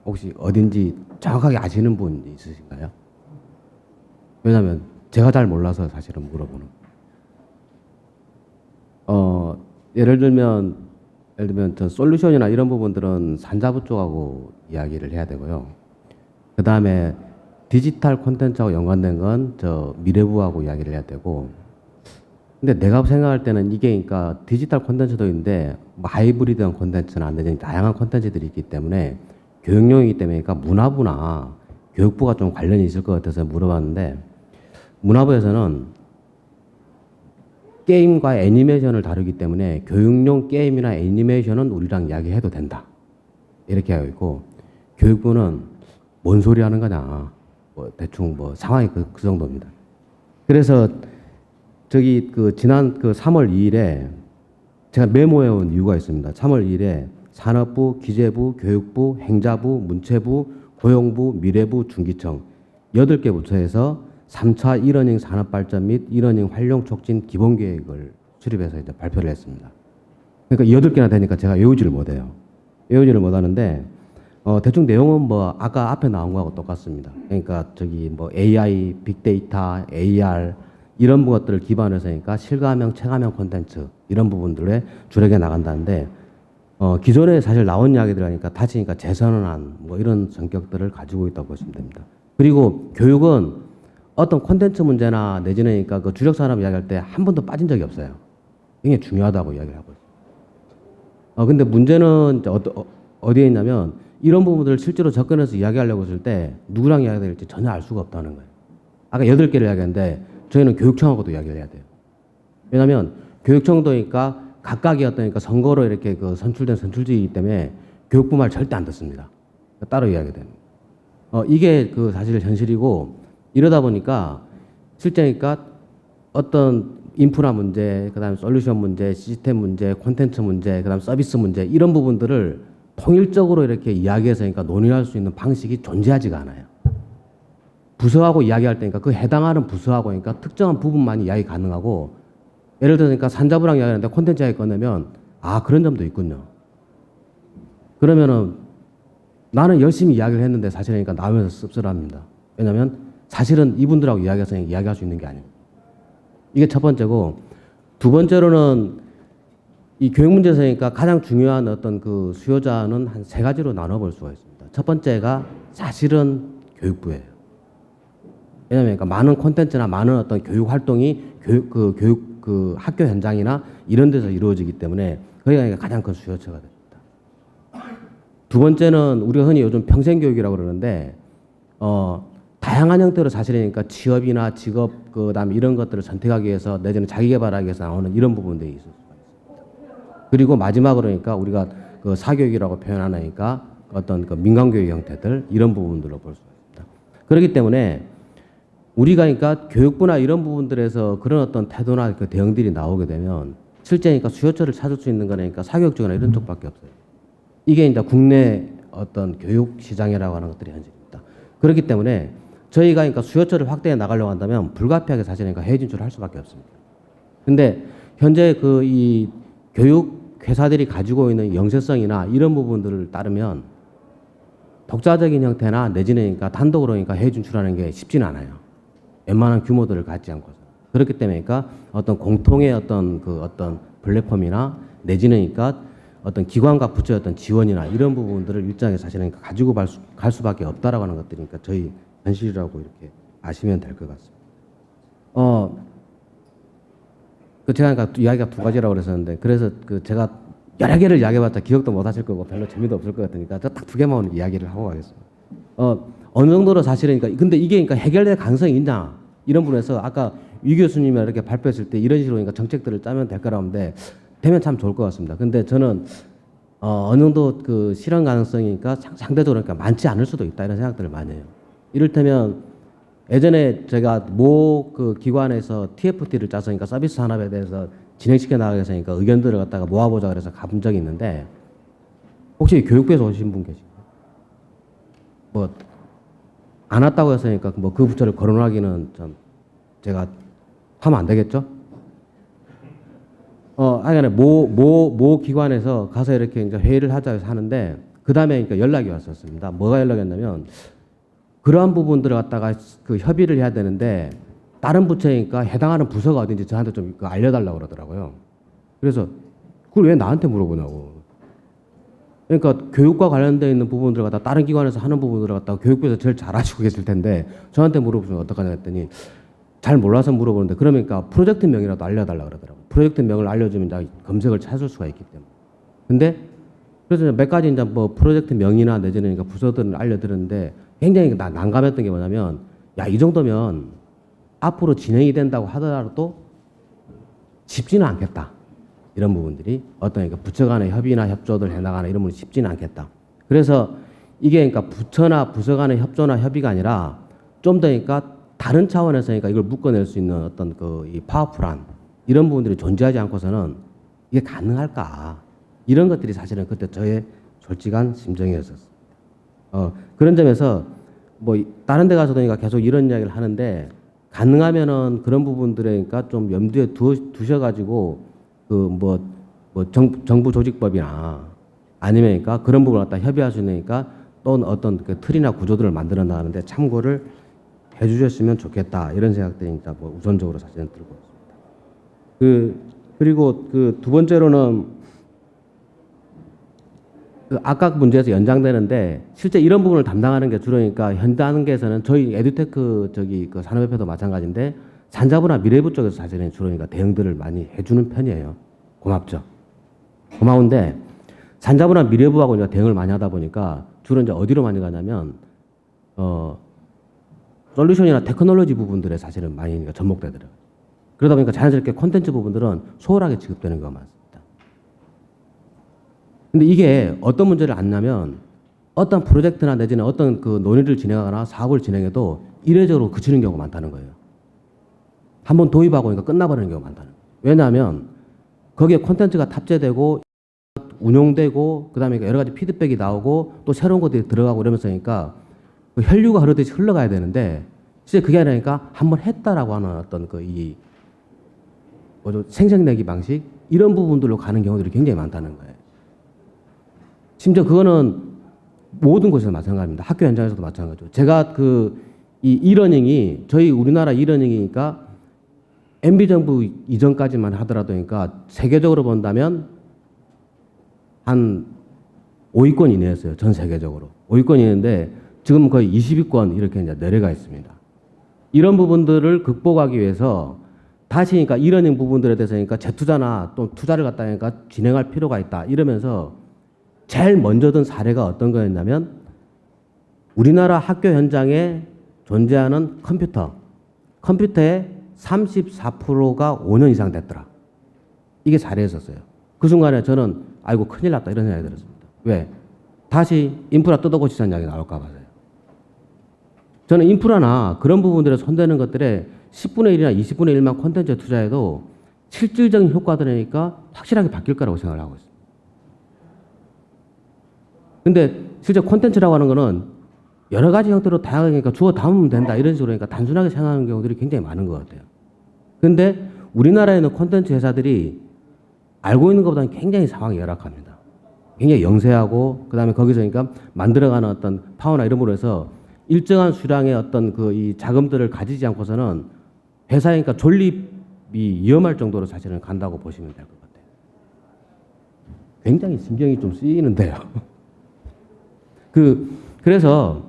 Speaker 8: 혹시 어딘지 정확하게 아시는 분 있으신가요? 왜냐하면 제가 잘 몰라서 사실은 물어보는. 예를 들면 저 솔루션이나 이런 부분들은 산자부 쪽하고 이야기를 해야 되고요. 그 다음에 디지털 콘텐츠하고 연관된 건 저 미래부하고 이야기를 해야 되고. 근데 내가 생각할 때는 이게 그러니까 디지털 콘텐츠도 있는데 뭐 하이브리드한 콘텐츠나 안 되는 다양한 콘텐츠들이 있기 때문에 교육용이기 때문에 그러니까 문화부나 교육부가 좀 관련이 있을 것 같아서 물어봤는데, 문화부에서는 게임과 애니메이션을 다루기 때문에 교육용 게임이나 애니메이션은 우리랑 이야기해도 된다 이렇게 하고 있고, 교육부는 뭔 소리 하는 거냐 뭐 대충 뭐 상황이 그 정도입니다. 그래서 저기 그 지난 그 3월 2일에 제가 메모해 온 이유가 있습니다. 3월 2일에 산업부, 기재부, 교육부, 행자부, 문체부, 고용부, 미래부, 중기청 8개 부처에서 3차 이러닝 산업 발전 및 이러닝 활용 촉진 기본 계획을 수립해서 이제 발표를 했습니다. 그러니까 8개나 되니까 제가 외우지를 못해요. 외우지를 못하는데 대충 내용은 뭐 아까 앞에 나온 거하고 똑같습니다. 그러니까 저기 뭐 AI, 빅데이터, AR 이런 것들을 기반으로 해서니까 실감형, 체감형 콘텐츠 이런 부분들에 주력해 나간다는데, 기존에 사실 나온 이야기들 하니까 다치니까 재선언한 뭐 이런 성격들을 가지고 있다고 보시면 됩니다. 그리고 교육은 어떤 콘텐츠 문제나 내지는 그러니까 그 주력 산업 이야기할 때 한 번도 빠진 적이 없어요. 이게 중요하다고 이야기를 하고 있어요. 근데 문제는 어디에 있냐면 이런 부분들을 실제로 접근해서 이야기하려고 했을 때 누구랑 이야기해야 될지 전혀 알 수가 없다는 거예요. 아까 8개를 이야기했는데 저희는 교육청하고도 이야기를 해야 돼요. 왜냐하면 교육청도니까 각각이 어떠니까 선거로 이렇게 그 선출된 선출직이기 때문에 교육부 말 절대 안 듣습니다. 따로 이야기해야 됩니다. 이게 그 사실 현실이고, 이러다 보니까 실제니까 어떤 인프라 문제, 그다음에 솔루션 문제, 시스템 문제, 콘텐츠 문제, 그다음 서비스 문제 이런 부분들을 통일적으로 이렇게 이야기해서 그러니까 논의할 수 있는 방식이 존재하지가 않아요. 부서하고 이야기할 때니까 그 해당하는 부서하고 그러니까 특정한 부분만 이야기 가능하고, 예를 들어서 그러니까 산자부랑 이야기하는데 콘텐츠 이야기 꺼내면 그런 점도 있군요. 그러면은 나는 열심히 이야기를 했는데 사실 그러니까 나오면서 씁쓸합니다. 왜냐하면 사실은 이분들하고 이야기해서 이야기할 수 있는 게 아닙니다. 이게 첫 번째고, 두 번째로는 이 교육 문제에서니까 가장 중요한 어떤 그 수요자는 한 세 가지로 나눠볼 수가 있습니다. 첫 번째가 사실은 교육부예요. 왜냐하면 그러니까 많은 콘텐츠나 많은 어떤 교육 활동이 교육 그 학교 현장이나 이런 데서 이루어지기 때문에 거기가 가장 큰 수요처가 됩니다. 두 번째는 우리가 흔히 요즘 평생교육이라고 그러는데 다양한 형태로 사실이니까 취업이나 직업 그다음에 이런 것들을 선택하기 위해서 내지는 자기 개발하기 위해서 나오는 이런 부분들이 있을 수가 있습니다. 그리고 마지막으로 그러니까 우리가 그 사교육이라고 표현하니까 어떤 그 민간교육 형태들 이런 부분들로 볼 수가 있습니다. 그렇기 때문에 우리가 그러니까 교육부나 이런 부분들에서 그런 어떤 태도나 그 대응들이 나오게 되면 실제 그러니까 수요처를 찾을 수 있는 거니까 사교육 쪽이나 이런 쪽밖에 없어요. 이게 이제 국내 어떤 교육 시장이라고 하는 것들이 현실입니다. 그렇기 때문에 저희가 그러니까 수요처를 확대해 나가려고 한다면 불가피하게 사실 그러니까 해외 진출을 할 수밖에 없습니다. 근데 현재 그 이 교육 회사들이 가지고 있는 영세성이나 이런 부분들을 따르면 독자적인 형태나 내지는 그러니까 단독으로 그러니까 해외 진출하는 게 쉽지는 않아요. 웬만한 규모들을 갖지 않고서. 그렇기 때문에 그러니까 어떤 공통의 어떤 그 어떤 플랫폼이나 내지는 그러니까 어떤 기관과 부처의 어떤 지원이나 이런 부분들을 일정하게 사실은 가지고 갈 수밖에 없다라고 하는 것들이니까 저희 현실이라고 이렇게 아시면 될 것 같습니다. 그 제가 그러니까 이야기가 두 가지라고 그랬었는데 그래서 그 제가 여러 개를 이야기해봤자 기억도 못 하실 거고 별로 재미도 없을 것 같으니까 딱 두 개만 이야기를 하고 가겠습니다. 어느 정도로 사실은 그러니까 근데 이게 그러니까 해결될 가능성이 있냐 이런 부분에서 아까 유 교수님이 이렇게 발표했을 때 이런 식으로 그러니까 정책들을 짜면 될 거라는데 되면 참 좋을 것 같습니다. 근데 저는 어느 정도 그 실현 가능성이니까 상대적으로 그러니까 많지 않을 수도 있다 이런 생각들을 많이 해요. 이를테면 예전에 제가 모 그 기관에서 TFT를 짜서 그러니까 서비스 산업에 대해서 진행시켜 나가기 위해서 그러니까 의견들을 갖다가 모아보자 그래서 가본 적이 있는데 혹시 교육부에서 오신 분 계신가요? 뭐 안 왔다고 해서 그러니까 뭐 그 부처를 거론하기는 좀 제가 하면 안 되겠죠? 아니 모 기관에서 가서 이렇게 이제 회의를 하자 해서 하는데 그 다음에 그러니까 연락이 왔었습니다. 뭐가 연락이 왔냐면 그러한 부분들을 갖다가 그 협의를 해야 되는데 다른 부처니까 해당하는 부서가 어딘지 저한테 좀 알려달라고 그러더라고요. 그래서 그걸 왜 나한테 물어보냐고. 그러니까 교육과 관련되어 있는 부분들을 갖다 다른 기관에서 하는 부분들을 갖다가 교육부에서 제일 잘하시고 계실 텐데 저한테 물어보시면 어떡하냐 했더니 잘 몰라서 물어보는데 그러니까 프로젝트명이라도 알려달라고 그러더라고요. 프로젝트명을 알려주면 이제 검색을 찾을 수가 있기 때문에. 근데 그래서 몇 가지 이제 뭐 프로젝트명이나 내지는 그러니까 부서들을 알려드렸는데 굉장히 난감했던 게 뭐냐면 야, 이 정도면 앞으로 진행이 된다고 하더라도 쉽지는 않겠다. 이런 부분들이 어떤 그러니까 부처 간의 협의나 협조를 해나가나 이런 부분이 쉽지는 않겠다. 그래서 이게 그러니까 부처나 부서 간의 협조나 협의가 아니라 좀 더 그러니까 다른 차원에서 그러니까 이걸 묶어낼 수 있는 어떤 그 이 파워풀한 이런 부분들이 존재하지 않고서는 이게 가능할까? 이런 것들이 사실은 그때 저의 솔직한 심정이었었어요. 그런 점에서 뭐 다른 데 가서도 그러니까 계속 이런 이야기를 하는데 가능하면은 그런 부분들에 그러니까 좀 염두에 두셔가지고 그 정부 조직법이나 아니면 그러니까 그런 부분을 갖다 협의할 수 있으니까 또 어떤 그 틀이나 구조들을 만들어 나가는데 참고를 해주셨으면 좋겠다 이런 생각들이 이제 뭐 우선적으로 사실은 들고 있습니다. 그리고 그 두 번째로는 그 아까 문제에서 연장되는데 실제 이런 부분을 담당하는 게 주로 그러니까 현단계에서는 저희 에듀테크 그 산업협회도 마찬가지인데 산자부나 미래부 쪽에서 사실은 주로 그러니까 대응들을 많이 해주는 편이에요. 고맙죠. 고마운데 산자부나 미래부하고 이제 대응을 많이 하다 보니까 주로 이제 어디로 많이 가냐면 솔루션이나 테크놀로지 부분들에 사실은 많이 그러니까 접목되더라고요. 그러다 보니까 자연스럽게 콘텐츠 부분들은 소홀하게 지급되는 경우가 많습니다. 근데 이게 어떤 문제를 안냐면 어떤 프로젝트나 내지는 어떤 그 논의를 진행하거나 사업을 진행해도 이례적으로 그치는 경우가 많다는 거예요. 한번 도입하고 그러니까 끝나버리는 경우가 많다는 거예요. 왜냐하면 거기에 콘텐츠가 탑재되고 운용되고 그다음에 여러 가지 피드백이 나오고 또 새로운 것들이 들어가고 이러면서 그러니까 그 혈류가 흐르듯이 흘러가야 되는데 진짜 그게 아니라 한번 했다라고 하는 어떤 생색내기 방식 이런 부분들로 가는 경우들이 굉장히 많다는 거예요. 심지어 그거는 모든 곳에서 마찬가지입니다. 학교 현장에서도 마찬가지고 제가 이 이러닝이 저희 우리나라 이러닝이니까 MB 정부 이전까지만 하더라도 그러니까 세계적으로 본다면 한 5위권 이내였어요. 전 세계적으로 5위권 이내인데 지금 거의 20위권 이렇게 이제 내려가 있습니다. 이런 부분들을 극복하기 위해서 다시 그러니까 이러닝 부분들에 대해서 그러니까 재투자나 또 투자를 갖다 그러니까 진행할 필요가 있다 이러면서 제일 먼저 든 사례가 어떤 거였냐면 우리나라 학교 현장에 존재하는 컴퓨터의 34%가 5년 이상 됐더라. 이게 사례였었어요. 그 순간에 저는 아이고 큰일 났다 이런 생각이 들었습니다. 왜? 다시 인프라 뜯어고치자는 이야기 나올까 봐서요. 저는 인프라나 그런 부분들에 손대는 것들에 10분의 1이나 20분의 1만 콘텐츠에 투자해도 실질적인 효과들이니까 확실하게 바뀔 거라고 생각을 하고 있습니다. 근데 실제 콘텐츠라고 하는 거는 여러 가지 형태로 다양하게 주워 담으면 된다 이런 식으로 그러니까 단순하게 생각하는 경우들이 굉장히 많은 것 같아요. 근데 우리나라에 있는 콘텐츠 회사들이 알고 있는 것보다는 굉장히 상황이 열악합니다. 굉장히 영세하고 그다음에 거기서 그러니까 만들어가는 어떤 파워나 이런 부분에서 일정한 수량의 어떤 그 이 자금들을 가지지 않고서는 회사니까 존립이 위험할 정도로 사실은 간다고 보시면 될 것 같아요. 굉장히 신경이 좀 쓰이는데요. 그래서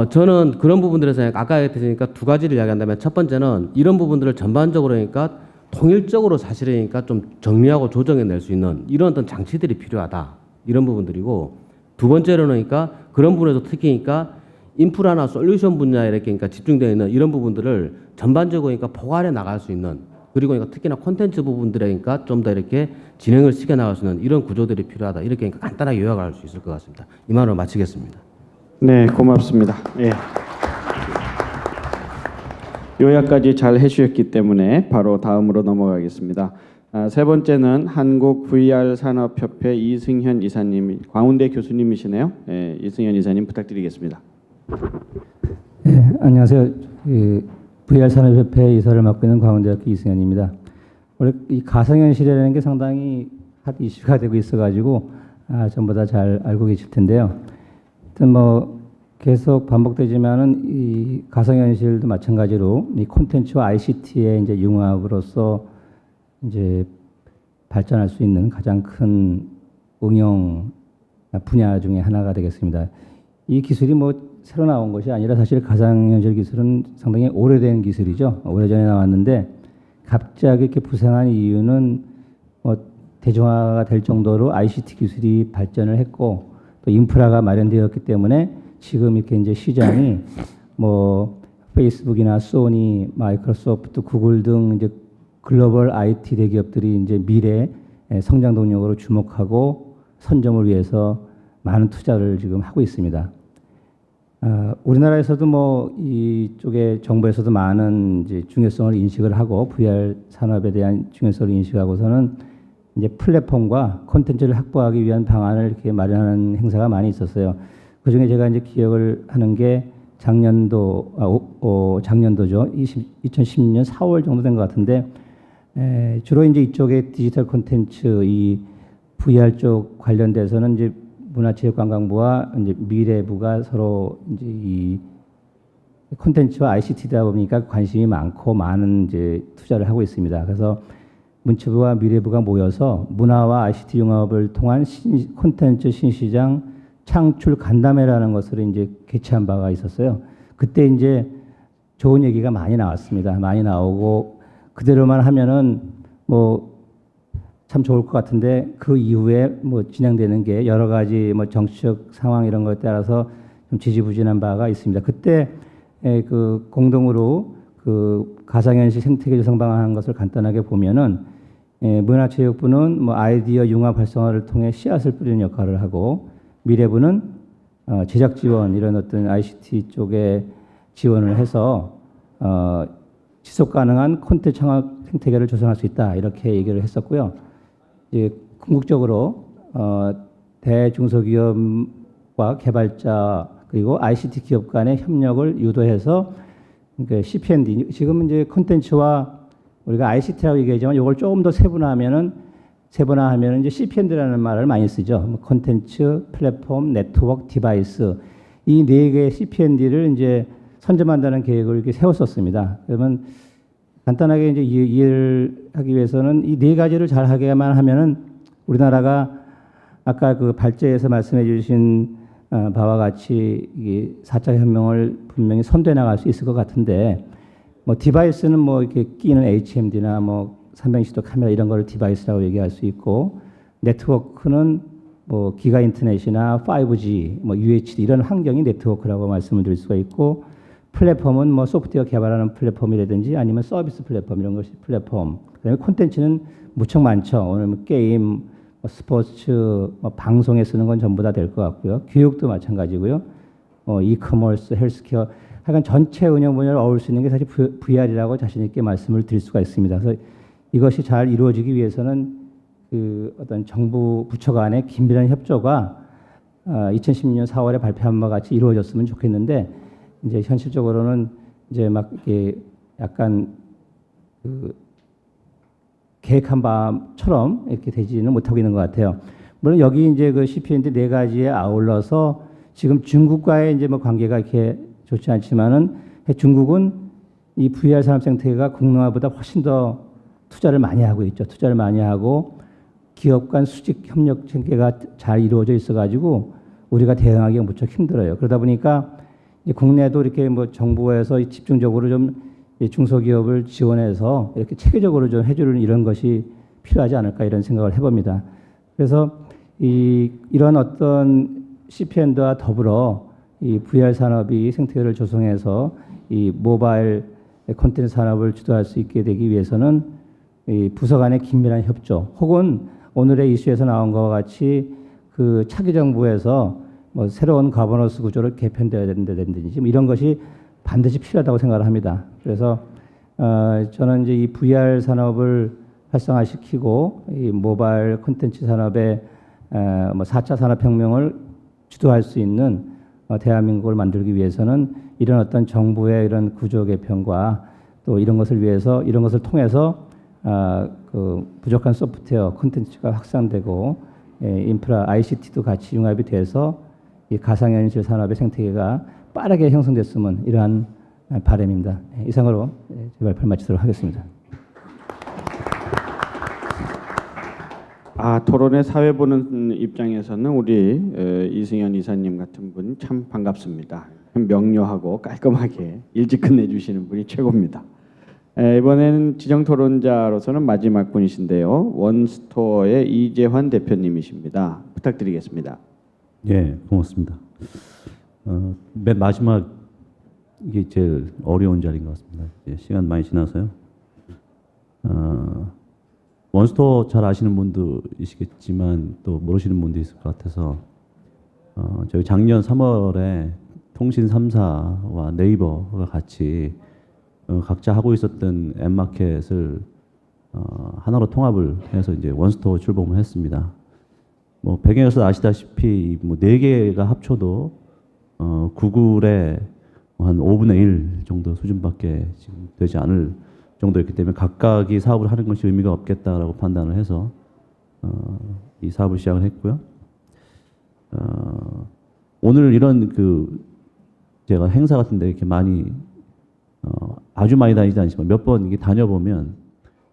Speaker 8: 저는 그런 부분들에서 아까 했으니까 두 가지를 이야기한다면 첫 번째는 이런 부분들을 전반적으로 그러니까 통일적으로 사실은 그러니까 좀 정리하고 조정해낼 수 있는 이런 어떤 장치들이 필요하다 이런 부분들이고 두 번째로는 그러니까 그런 부분에서 특히 그러니까 인프라나 솔루션 분야에 이렇게 그러니까 집중되어 있는 이런 부분들을 전반적으로 그러니까 포괄해 나갈 수 있는 그리고 그러니까 특히나 콘텐츠 부분들에 그러니까 좀 더 이렇게 진행을 시켜 나갈 수 있는 이런 구조들이 필요하다 이렇게 그러니까 간단하게 요약할 수 있을 것 같습니다. 이만으로 마치겠습니다.
Speaker 6: 네, 고맙습니다. 예. 요약까지 잘 해주셨기 때문에 바로 다음으로 넘어가겠습니다. 세 번째는 한국 VR 산업협회 이승현 이사님, 광운대 교수님이시네요. 예, 이승현 이사님 부탁드리겠습니다.
Speaker 9: 네, 안녕하세요. VR 산업협회 이사를 맡고 있는 광운대학교 이승현입니다. 원래 이 가상현실이라는 게 상당히 핫 이슈가 되고 있어가지고 전부 다 잘 알고 계실 텐데요. 하여튼 뭐 계속 반복되지만은 이 가상현실도 마찬가지로 이 콘텐츠와 ICT의 이제 융합으로서 이제 발전할 수 있는 가장 큰 응용 분야 중에 하나가 되겠습니다. 이 기술이 뭐 새로 나온 것이 아니라 사실 가상현실 기술은 상당히 오래된 기술이죠. 오래전에 나왔는데 갑자기 이렇게 부상한 이유는 뭐 대중화가 될 정도로 ICT 기술이 발전을 했고 또 인프라가 마련되었기 때문에 지금 이렇게 이제 시장이 뭐 페이스북이나 소니, 마이크로소프트, 구글 등 이제 글로벌 IT 대기업들이 이제 미래 성장 동력으로 주목하고 선점을 위해서 많은 투자를 지금 하고 있습니다. 우리나라에서도 뭐 이쪽에 정부에서도 많은 이제 중요성을 인식을 하고 VR 산업에 대한 중요성을 인식하고서는 이제 플랫폼과 콘텐츠를 확보하기 위한 방안을 이렇게 마련하는 행사가 많이 있었어요. 그 중에 제가 이제 기억을 하는 게 작년도죠. 2010년 4월 정도 된 것 같은데 주로 이제 이쪽에 디지털 콘텐츠 이 VR 쪽 관련돼서는 이제 문화체육관광부와 이제 미래부가 서로 이제 이 콘텐츠와 ICT다 보니까 관심이 많고 많은 이제 투자를 하고 있습니다. 그래서 문체부와 미래부가 모여서 문화와 ICT 융합을 통한 콘텐츠 신시장 창출 간담회라는 것을 이제 개최한 바가 있었어요. 그때 이제 좋은 얘기가 많이 나왔습니다. 많이 나오고 그대로만 하면은 뭐 참 좋을 것 같은데 그 이후에 뭐 진행되는 게 여러 가지 뭐 정치적 상황 이런 것에 따라서 좀 지지부진한 바가 있습니다. 그때 그 공동으로 그 가상현실 생태계 조성 방안한 것을 간단하게 보면은 문화체육부는 뭐 아이디어 융합 활성화를 통해 씨앗을 뿌리는 역할을 하고 미래부는 제작 지원 이런 어떤 ICT 쪽에 지원을 해서 지속 가능한 콘텐츠 창업 생태계를 조성할 수 있다 이렇게 얘기를 했었고요. 이제 궁극적으로 대중소기업과 개발자 그리고 ICT 기업 간의 협력을 유도해서 그러니까 CPND 지금은 이제 콘텐츠와 우리가 ICT라고 얘기하지만 이걸 조금 더 세분화하면 이제 CPND라는 말을 많이 쓰죠. 콘텐츠, 플랫폼, 네트워크, 디바이스 이 네 개의 CPND를 이제 선점한다는 계획을 이렇게 세웠었습니다. 그러면 간단하게 이제 이해를 하기 위해서는 이 네 가지를 잘 하게만 하면은 우리나라가 아까 그 발제에서 말씀해 주신 바와 같이 이 4차 혁명을 분명히 선도해 나갈 수 있을 것 같은데, 뭐 디바이스는 뭐 이렇게 끼는 HMD나 뭐 360도 카메라 이런 거를 디바이스라고 얘기할 수 있고, 네트워크는 뭐 기가 인터넷이나 5G, 뭐 UHD 이런 환경이 네트워크라고 말씀을 드릴 수가 있고, 플랫폼은 뭐 소프트웨어 개발하는 플랫폼이라든지 아니면 서비스 플랫폼 이런 것이 플랫폼. 그다음에 콘텐츠는 무척 많죠. 오늘 뭐 게임, 뭐 스포츠, 뭐 방송에 쓰는 건 전부 다 될 것 같고요. 교육도 마찬가지고요. 이커머스, 헬스케어, 하여간 전체 운영 분야를 어울 수 있는 게 사실 VR이라고 자신 있게 말씀을 드릴 수가 있습니다. 그래서 이것이 잘 이루어지기 위해서는 그 어떤 정부 부처 간의 긴밀한 협조가 2016년 4월에 발표한 바와 같이 이루어졌으면 좋겠는데, 이제 현실적으로는 이제 막 이렇게 약간 그 계획한 바처럼 이렇게 되지는 못하고 있는 것 같아요. 물론 여기 이제 그 CPND 네 가지에 아울러서 지금 중국과의 이제 뭐 관계가 이렇게 좋지 않지만은 중국은 이 VR 산업 생태계가 국내화보다 훨씬 더 투자를 많이 하고 있죠. 투자를 많이 하고 기업 간 수직 협력 체계가 잘 이루어져 있어가지고 우리가 대응하기가 무척 힘들어요. 그러다 보니까 이제 국내도 이렇게 뭐 정부에서 집중적으로 좀 중소기업을 지원해서 이렇게 체계적으로 좀 해주는 이런 것이 필요하지 않을까 이런 생각을 해봅니다. 그래서 이런 어떤 CPN과 더불어 이 VR 산업이 생태계를 조성해서 이 모바일 콘텐츠 산업을 주도할 수 있게 되기 위해서는 이 부서 간의 긴밀한 협조, 혹은 오늘의 이슈에서 나온 것과 같이 그 차기 정부에서 뭐 새로운 거버넌스 구조를 개편되어야 된다든지 이런 것이 반드시 필요하다고 생각을 합니다. 그래서 저는 이제 이 VR 산업을 활성화시키고 이 모바일 콘텐츠 산업의 뭐 4차 산업혁명을 주도할 수 있는 대한민국을 만들기 위해서는 이런 어떤 정부의 이런 구조 개편과 또 이런 것을 위해서 이런 것을 통해서 그 부족한 소프트웨어 콘텐츠가 확산되고 인프라 ICT도 같이 융합이 돼서 이 가상현실 산업의 생태계가 빠르게 형성됐으면 이러한 바람입니다. 이상으로 제 발표를 마치도록 하겠습니다.
Speaker 6: 토론회 사회 보는 입장에서는 우리 이승현 이사님 같은 분 참 반갑습니다. 명료하고 깔끔하게 일찍 끝내주시는 분이 최고입니다. 이번에는 지정 토론자로서는 마지막 분이신데요. 원스토어의 이재환 대표님이십니다. 부탁드리겠습니다.
Speaker 10: 예, 고맙습니다. 맨 마지막 이게 제일 어려운 자리인 것 같습니다. 시간 많이 지나서요. 원스토어 잘 아시는 분들이시겠지만 또 모르시는 분도 있을 것 같아서 저희 작년 3월에 통신 3사와 네이버가 같이 각자 하고 있었던 앱마켓을 하나로 통합을 해서 이제 원스토어 출범을 했습니다. 뭐 배경에서 아시다시피 뭐 4개가 합쳐도 구글의 한 5분의 1 정도 수준밖에 지금 되지 않을 정도였기 때문에 각각이 사업을 하는 것이 의미가 없겠다라고 판단을 해서 이 사업을 시작을 했고요. 오늘 이런 제가 행사 같은데 이렇게 많이 아주 많이 다니지 않지만 몇 번 이게 다녀보면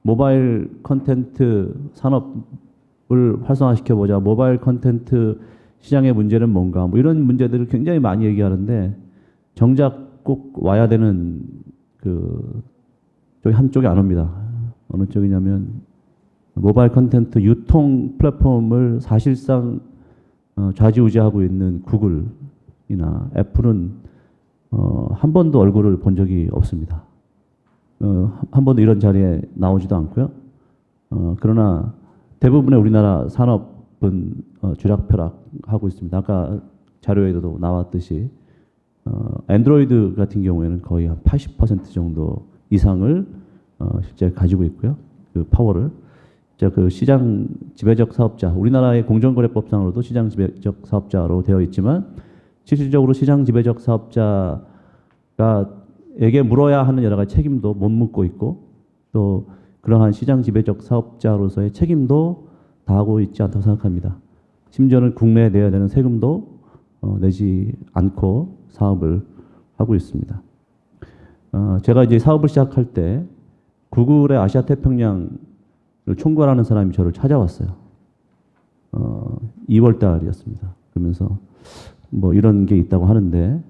Speaker 10: 모바일 컨텐츠 산업을 활성화시켜 보자, 모바일 컨텐츠 시장의 문제는 뭔가, 뭐 이런 문제들을 굉장히 많이 얘기하는데 정작 꼭 와야 되는 저기 한쪽이 안 옵니다. 어느 쪽이냐면 모바일 컨텐츠 유통 플랫폼을 사실상 좌지우지하고 있는 구글이나 애플은 한 번도 얼굴을 본 적이 없습니다. 한 번도 이런 자리에 나오지도 않고요. 그러나 대부분의 우리나라 산업은 쥐락펴락하고 있습니다. 아까 자료에도 나왔듯이 안드로이드 같은 경우에는 거의 한 80% 정도 이상을 실제 가지고 있고요. 그 파워를. 그 시장 지배적 사업자, 우리나라의 공정거래법상으로도 시장 지배적 사업자로 되어 있지만 실질적으로 시장 지배적 사업자가 에게 물어야 하는 여러 가지 책임도 못 묻고 있고 또 그러한 시장 지배적 사업자로서의 책임도 다하고 있지 않다고 생각합니다. 심지어는 국내에 내야 되는 세금도 내지 않고 사업을 하고 있습니다. 제가 이제 사업을 시작할 때 구글의 아시아 태평양을 총괄하는 사람이 저를 찾아왔어요. 2월 달이었습니다. 그러면서 뭐 이런 게 있다고 하는데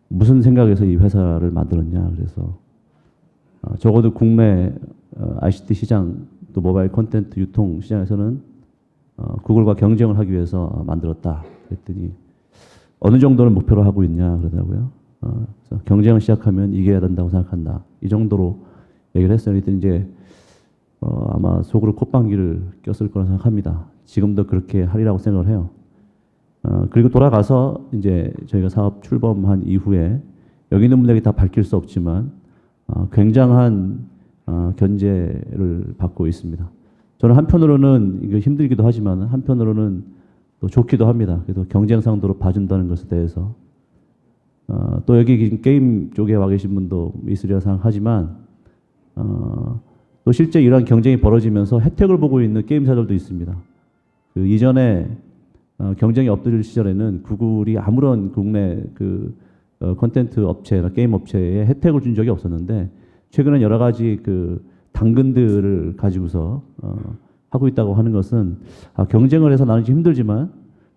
Speaker 10: 무슨 생각에서 이 회사를 만들었냐. 그래서 적어도 국내 ICT 시장 또 모바일 콘텐츠 유통 시장에서는 구글과 경쟁을 하기 위해서 만들었다. 그랬더니 어느 정도를 목표로 하고 있냐 그러더라고요. 그래서 경쟁을 시작하면 이겨야 된다고 생각한다. 이 정도로 얘기를 했어요. 그랬더니 이제 아마 속으로 콧방귀를 꼈을 거라 생각합니다. 지금도 그렇게 하리라고 생각을 해요. 그리고 돌아가서 이제 저희가 사업 출범한 이후에 여기 있는 분들에게 다 밝힐 수 없지만 굉장한 견제를 받고 있습니다. 저는 한편으로는 이거 힘들기도 하지만 한편으로는 또 좋기도 합니다. 그래서 경쟁 상도로 봐준다는 것에 대해서 또 여기 게임 쪽에 와 계신 분도 있으리라 생각하지만 또 실제 이러한 경쟁이 벌어지면서 혜택을 보고 있는 게임사들도 있습니다. 그 이전에 경쟁이 엎드릴 시절에는 구글이 아무런 국내 그 콘텐츠 업체나 게임 업체에 혜택을 준 적이 없었는데 최근에 여러 가지 그 당근들을 가지고서 하고 있다고 하는 것은 경쟁을 해서 나는 좀 힘들지만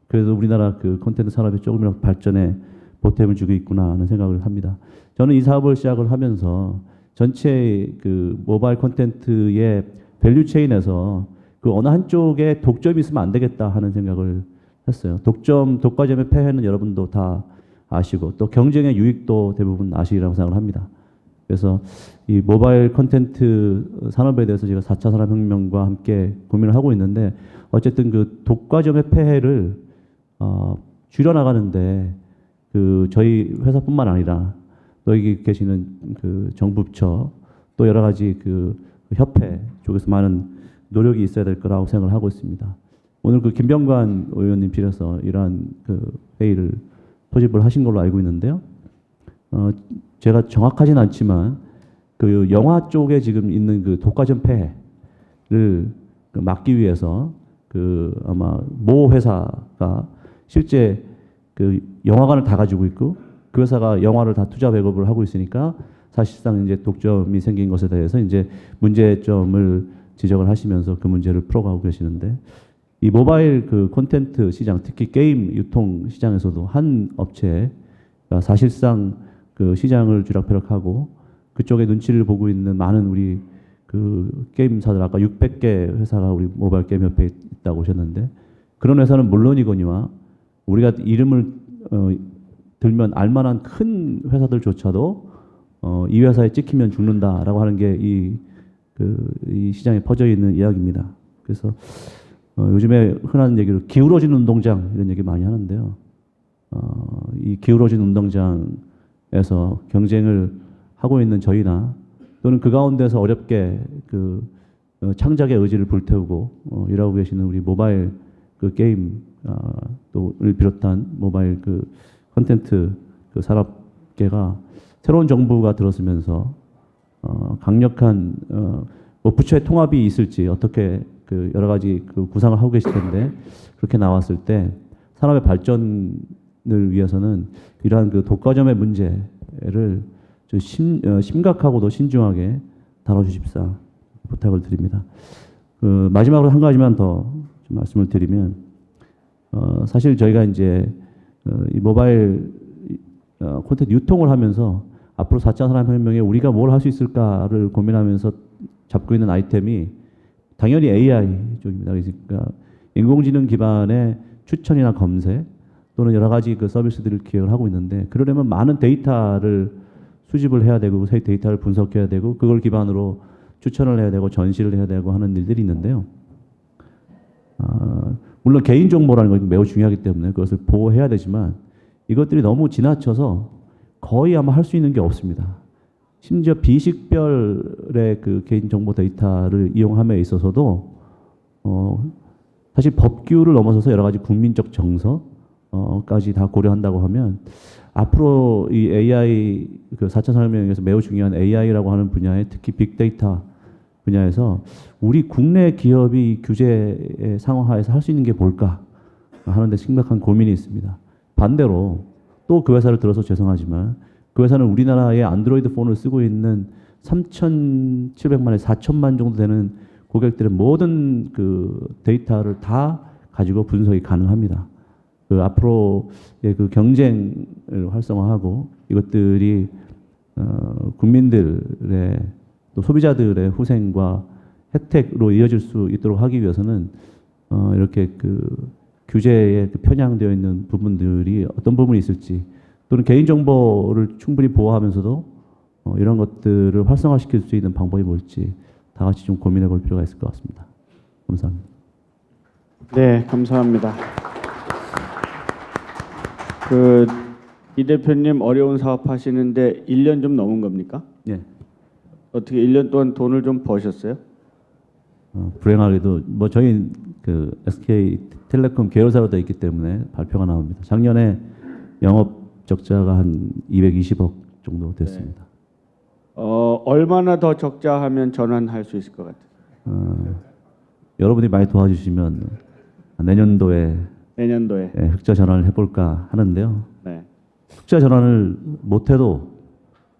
Speaker 10: 그래도 우리나라 그 콘텐츠 산업이 조금이라도 발전에 보탬을 주고 있구나 하는 생각을 합니다. 저는 이 사업을 시작을 하면서 전체 그 모바일 콘텐츠의 밸류 체인에서 그 어느 한쪽에 독점이 있으면 안 되겠다 하는 생각을 했어요. 독과점의 폐해는 여러분도 다 아시고 또 경쟁의 유익도 대부분 아시리라고 생각을 합니다. 그래서 이 모바일 콘텐츠 산업에 대해서 제가 4차 산업혁명과 함께 고민을 하고 있는데 어쨌든 그 독과점의 폐해를 줄여나가는데 그 저희 회사뿐만 아니라 또 여기 계시는 그 정부 부처 또 여러 가지 그 협회 쪽에서 많은 노력이 있어야 될 거라고 생각을 하고 있습니다. 오늘 그 김병관 의원님 빌어서 이러한 그 회의를 소집을 하신 걸로 알고 있는데요. 제가 정확하진 않지만 그 영화 쪽에 지금 있는 그 독과점 폐해를 막기 위해서 그 아마 모 회사가 실제 그 영화관을 다 가지고 있고 그 회사가 영화를 다 투자 배급을 하고 있으니까 사실상 이제 독점이 생긴 것에 대해서 이제 문제점을 지적을 하시면서 그 문제를 풀어가고 계시는데 이 모바일 그 콘텐츠 시장 특히 게임 유통 시장에서도 한 업체가 사실상 그 시장을 쥐락펴락하고 그쪽에 눈치를 보고 있는 많은 우리 그 게임사들 아까 600개 회사가 우리 모바일 게임 협회에 있다고 하셨는데 그런 회사는 물론이거니와 우리가 이름을 들면 알만한 큰 회사들조차도 이 회사에 찍히면 죽는다라고 하는 게 이 시장에 퍼져 있는 이야기입니다. 그래서 요즘에 흔한 얘기로 기울어진 운동장 이런 얘기 많이 하는데요. 이 기울어진 운동장에서 경쟁을 하고 있는 저희나 또는 그 가운데서 어렵게 그 창작의 의지를 불태우고 일하고 계시는 우리 모바일 그 게임 또를 비롯한 모바일 그 콘텐츠 그 산업계가 새로운 정부가 들어서면서 강력한 뭐 부처의 통합이 있을지 어떻게 그 여러 가지 그 구상을 하고 계실 텐데 그렇게 나왔을 때 산업의 발전을 위해서는 이러한 그 독과점의 문제를 좀 심각하고도 신중하게 다뤄주십사 부탁을 드립니다. 그 마지막으로 한 가지만 더 좀 말씀을 드리면 사실 저희가 이제 이 모바일 콘텐츠 유통을 하면서 앞으로 4차 산업혁명에 우리가 뭘 할 수 있을까를 고민하면서 잡고 있는 아이템이 당연히 AI 쪽입니다. 그러니까 인공지능 기반의 추천이나 검색 또는 여러 가지 그 서비스들을 기획을 하고 있는데 그러려면 많은 데이터를 수집을 해야 되고 그 데이터를 분석해야 되고 그걸 기반으로 추천을 해야 되고 전시를 해야 되고 하는 일들이 있는데요. 물론 개인정보라는 것이 매우 중요하기 때문에 그것을 보호해야 되지만 이것들이 너무 지나쳐서 거의 아마 할 수 있는 게 없습니다. 심지어 비식별의 그 개인정보 데이터를 이용함에 있어서도 사실 법규를 넘어서서 여러 가지 국민적 정서까지 다 고려한다고 하면 앞으로 이 AI 그 4차 산업혁명에서 매우 중요한 AI라고 하는 분야에 특히 빅데이터 분야에서 우리 국내 기업이 규제의 상황하에서 할 수 있는 게 뭘까 하는데 심각한 고민이 있습니다. 반대로 또 그 회사를 들어서 죄송하지만 그 회사는 우리나라의 안드로이드 폰을 쓰고 있는 3,700만에 4천만 정도 되는 고객들의 모든 그 데이터를 다 가지고 분석이 가능합니다. 그 앞으로의 그 경쟁을 활성화하고 이것들이 국민들의 또 소비자들의 후생과 혜택으로 이어질 수 있도록 하기 위해서는 이렇게 그 규제에 그 편향되어 있는 부분들이 어떤 부분이 있을지 또는 개인정보를 충분히 보호하면서도 이런 것들을 활성화시킬 수 있는 방법이 뭘지 다 같이 좀 고민해 볼 필요가 있을 것 같습니다. 감사합니다.
Speaker 6: 네, 감사합니다. 이 대표님 어려운 사업 하시는데 1년 좀 넘은 겁니까?
Speaker 10: 예.
Speaker 6: 어떻게 1년 동안 돈을 좀 버셨어요?
Speaker 10: 불행하게도 뭐 저희 그 SK텔레콤 계열사로 되어 있기 때문에 발표가 나옵니다. 작년에 영업 적자가 한 220억 정도 됐습니다.
Speaker 6: 얼마나 더 적자하면 전환할 수 있을 것 같아요?
Speaker 10: 여러분이 많이 도와주시면 내년도에 흑자 전환을 해볼까 하는데요.
Speaker 6: 네.
Speaker 10: 흑자 전환을 못해도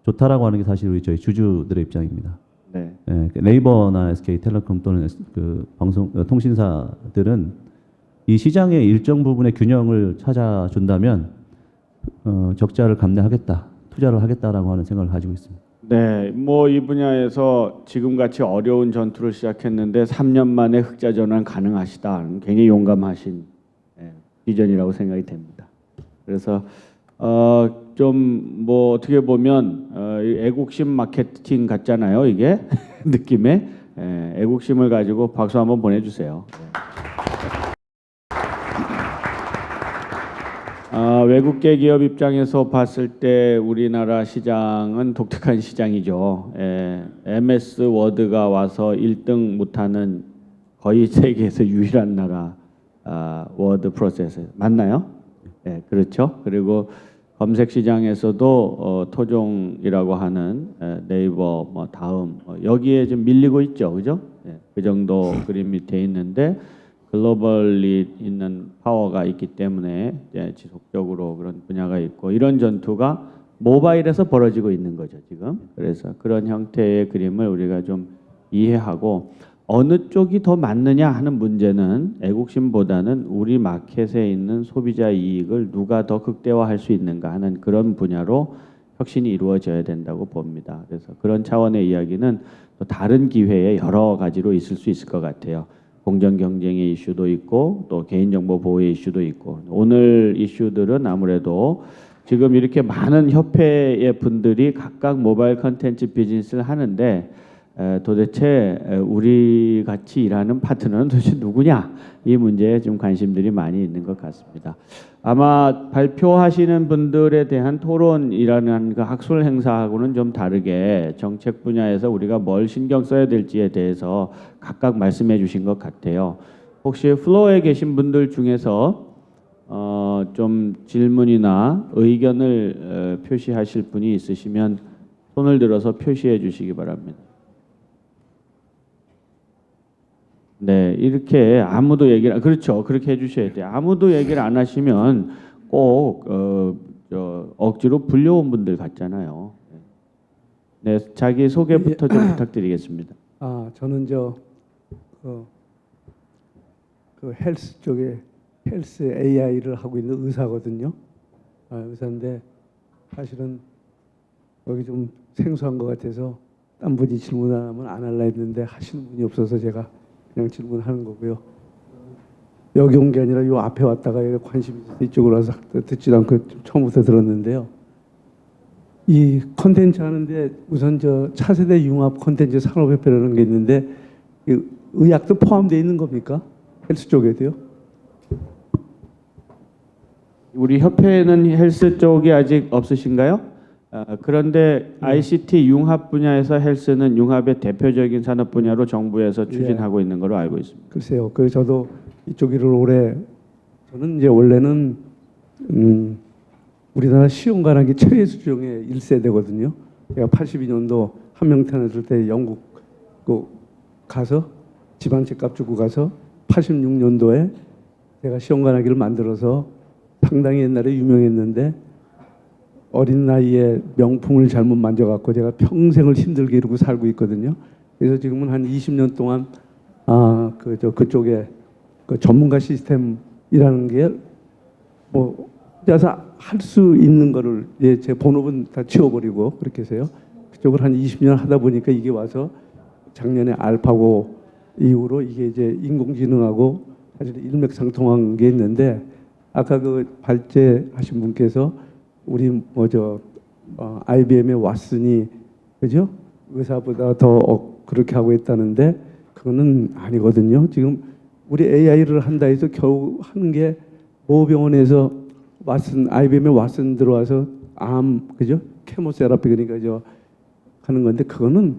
Speaker 10: 좋다라고 하는 게 사실 우리 저희 주주들의 입장입니다.
Speaker 6: 네.
Speaker 10: 예, 네이버나 SK텔레콤 또는 그 통신사들은 이 시장의 일정 부분의 균형을 찾아준다면 적자를 감내하겠다, 투자를 하겠다라고 하는 생각을 가지고 있습니다.
Speaker 6: 네, 뭐 이 분야에서 지금같이 어려운 전투를 시작했는데 3년 만에 흑자 전환 가능하시다. 굉장히 용감하신 비전이라고 생각이 됩니다. 그래서 좀 뭐 어떻게 보면 애국심 마케팅 같잖아요. 이게 느낌에 애국심을 가지고 박수 한번 보내주세요. 외국계 기업 입장에서 봤을 때 우리나라 시장은 독특한 시장이죠. MS 워드가 와서 1등 못하는 거의 세계에서 유일한 나라 워드 프로세서 맞나요? 네, 그렇죠. 그리고 검색 시장에서도 토종이라고 하는 네이버, 뭐 다음 여기에 좀 밀리고 있죠, 그죠? 네, 그 정도 그림이 돼 있는데. 글로벌리 있는 파워가 있기 때문에 지속적으로 그런 분야가 있고 이런 전투가 모바일에서 벌어지고 있는 거죠 지금. 그래서 그런 형태의 그림을 우리가 좀 이해하고 어느 쪽이 더 맞느냐 하는 문제는 애국심보다는 우리 마켓에 있는 소비자 이익을 누가 더 극대화할 수 있는가 하는 그런 분야로 혁신이 이루어져야 된다고 봅니다. 그래서 그런 차원의 이야기는 또 다른 기회에 여러 가지로 있을 수 있을 것 같아요. 공정 경쟁의 이슈도 있고 또 개인정보 보호의 이슈도 있고 오늘 이슈들은 아무래도 지금 이렇게 많은 협회의 분들이 각각 모바일 컨텐츠 비즈니스를 하는데 도대체 우리 같이 일하는 파트너는 도대체 누구냐 이 문제에 좀 관심들이 많이 있는 것 같습니다. 아마 발표하시는 분들에 대한 토론이라는 그 학술 행사하고는 좀 다르게 정책 분야에서 우리가 뭘 신경 써야 될지에 대해서 각각 말씀해 주신 것 같아요. 혹시 플로어에 계신 분들 중에서 좀 질문이나 의견을 표시하실 분이 있으시면 손을 들어서 표시해 주시기 바랍니다. 네, 이렇게 아무도 얘기를 그렇죠. 그렇게 해주셔야 돼요. 아무도 얘기를 안 하시면 꼭 억지로 불려온 분들 같잖아요. 네, 자기 소개부터 좀 부탁드리겠습니다.
Speaker 11: 저는 그 헬스 쪽에 헬스 AI를 하고 있는 의사거든요. 의사인데 사실은 여기 좀 생소한 것 같아서 딴 분이 질문 안 하면 안 할라 했는데 하시는 분이 없어서 제가 그냥 질문하는 거고요. 여기 온 게 아니라 요 앞에 왔다가 관심이 있어서 이쪽으로 와서 듣지도 않고 처음부터 들었는데요. 이 콘텐츠 하는데 우선 차세대 융합 콘텐츠 산업협회라는 게 있는데 의학도 포함되어 있는 겁니까? 헬스 쪽에도요?
Speaker 6: 우리 협회에는 헬스 쪽이 아직 없으신가요? 그런데 ICT 융합 분야에서 헬스는 융합의 대표적인 산업 분야로 정부에서 추진하고 있는 걸로 알고 있습니다.
Speaker 11: 글쎄요. 저도 이쪽 일을 오래 저는 이제 원래는 우리나라 시험관학이 최애 수준의 1세대거든요. 제가 82년도 한명탄 했을 때 영국 가서 집안 집값 주고 가서 86년도에 제가 시험관학기를 만들어서 상당히 옛날에 유명했는데 어린 나이에 명품을 잘못 만져갖고 제가 평생을 힘들게 이러고 살고 있거든요. 그래서 지금은 한 20년 동안 그쪽에 그 전문가 시스템이라는 게 뭐 혼자서 할 수 있는 거를 제 본업은 다 치워버리고 그렇게 해서요. 그쪽을 한 20년 하다 보니까 이게 와서 작년에 알파고 이후로 이게 이제 인공지능하고 사실 일맥상통한 게 있는데 아까 그 발제하신 분께서 우리 IBM의 왓슨이 그죠? 의사보다 더 그렇게 하고 있다는데 그거는 아니거든요. 지금 우리 AI를 한다 해서 겨우 하는 게 모병원에서 IBM의 왓슨 들어와서 그죠? 케모세라피 그러니까 하는 건데 그거는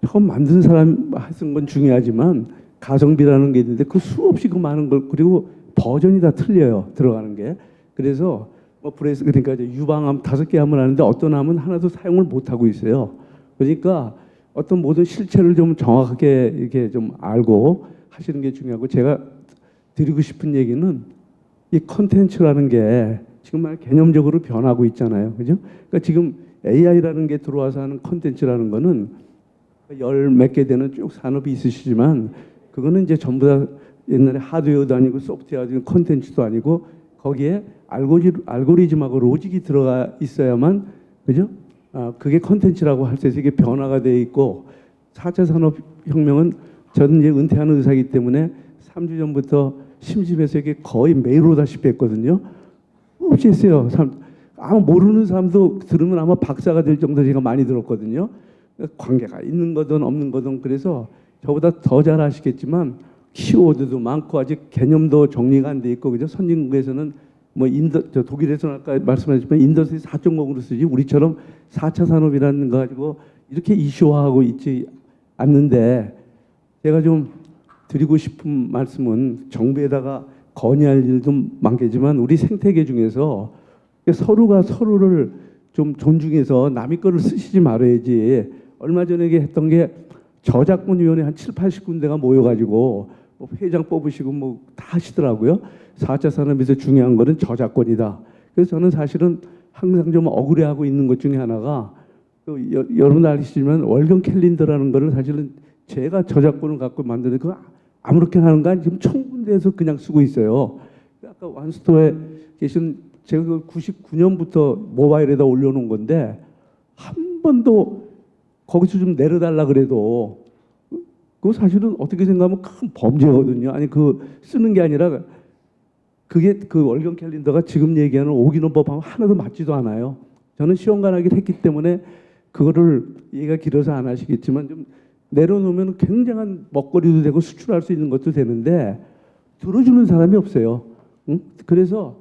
Speaker 11: 처음 만든 사람 쓴 건 중요하지만 가성비라는 게 있는데 그 수없이 그 많은 걸 그리고 버전이 다 틀려요. 들어가는 게. 그래서 그러니까 이제 유방암 5개 암을 하는데 어떤 암은 하나도 사용을 못 하고 있어요. 그러니까 어떤 모든 실체를 좀 정확하게 이렇게 좀 알고 하시는 게 중요하고 제가 드리고 싶은 얘기는 이 컨텐츠라는 게 지금 말 개념적으로 변하고 있잖아요. 그죠? 그러니까 지금 AI라는 게 들어와서 하는 컨텐츠라는 거는 10몇 개 되는 쭉 산업이 있으시지만 그거는 이제 전부 다 옛날에 하드웨어도 아니고 소프트웨어도 아니고 컨텐츠도 아니고 거기에 알고리즘하고 로직이 들어가 있어야만 그죠? 그게 컨텐츠라고 할 수 있어요. 이게 변화가 돼 있고 4차 산업혁명은 저는 이제 은퇴하는 의사이기 때문에 3주 전부터 심집에서 이게 거의 매일 오다시피 했거든요. 없이 했어요. 아마 모르는 사람도 들으면 아마 박사가 될 정도로 제가 많이 들었거든요. 관계가 있는 거든 없는 거든 그래서 저보다 더 잘 아시겠지만 키워드도 많고 아직 개념도 정리가 안 돼 있고 그죠? 선진국에서는 뭐 독일에서는 아까 말씀하셨지만 인더스트리 4.0으로 쓰지 우리처럼 4차 산업이라는 거 가지고 이렇게 이슈화하고 있지 않는데 제가 좀 드리고 싶은 말씀은 정부에다가 건의할 일도 많겠지만 우리 생태계 중에서 서로가 서로를 좀 존중해서 남의 거를 쓰시지 말아야지. 얼마 전에 했던 게 저작권위원회 한 7, 80군데가 모여가지고 뭐 회장 뽑으시고 뭐 다 하시더라고요. 4차 산업에서 중요한 거는 저작권이다. 그래서 저는 사실은 항상 좀 억울해하고 있는 것 중에 하나가 여러분 아시지만 월경 캘린더라는 거를 사실은 제가 저작권을 갖고 만드는 거 아무렇게나 하는 거 아니 지금 1000군데에서 그냥 쓰고 있어요. 아까 완스토어에 계신 제가 그 99년부터 모바일에다 올려놓은 건데 한 번도 거기서 좀 내려달라 그래도 그거 사실은 어떻게 생각하면 큰 범죄거든요. 아니 그 쓰는 게 아니라 그게 그 월경 캘린더가 지금 얘기하는 오기노법하고 하나도 맞지도 않아요. 저는 시험관하기를 했기 때문에 그거를 얘기가 길어서 안 하시겠지만 좀 내려놓으면 굉장한 먹거리도 되고 수출할 수 있는 것도 되는데 들어주는 사람이 없어요. 응? 그래서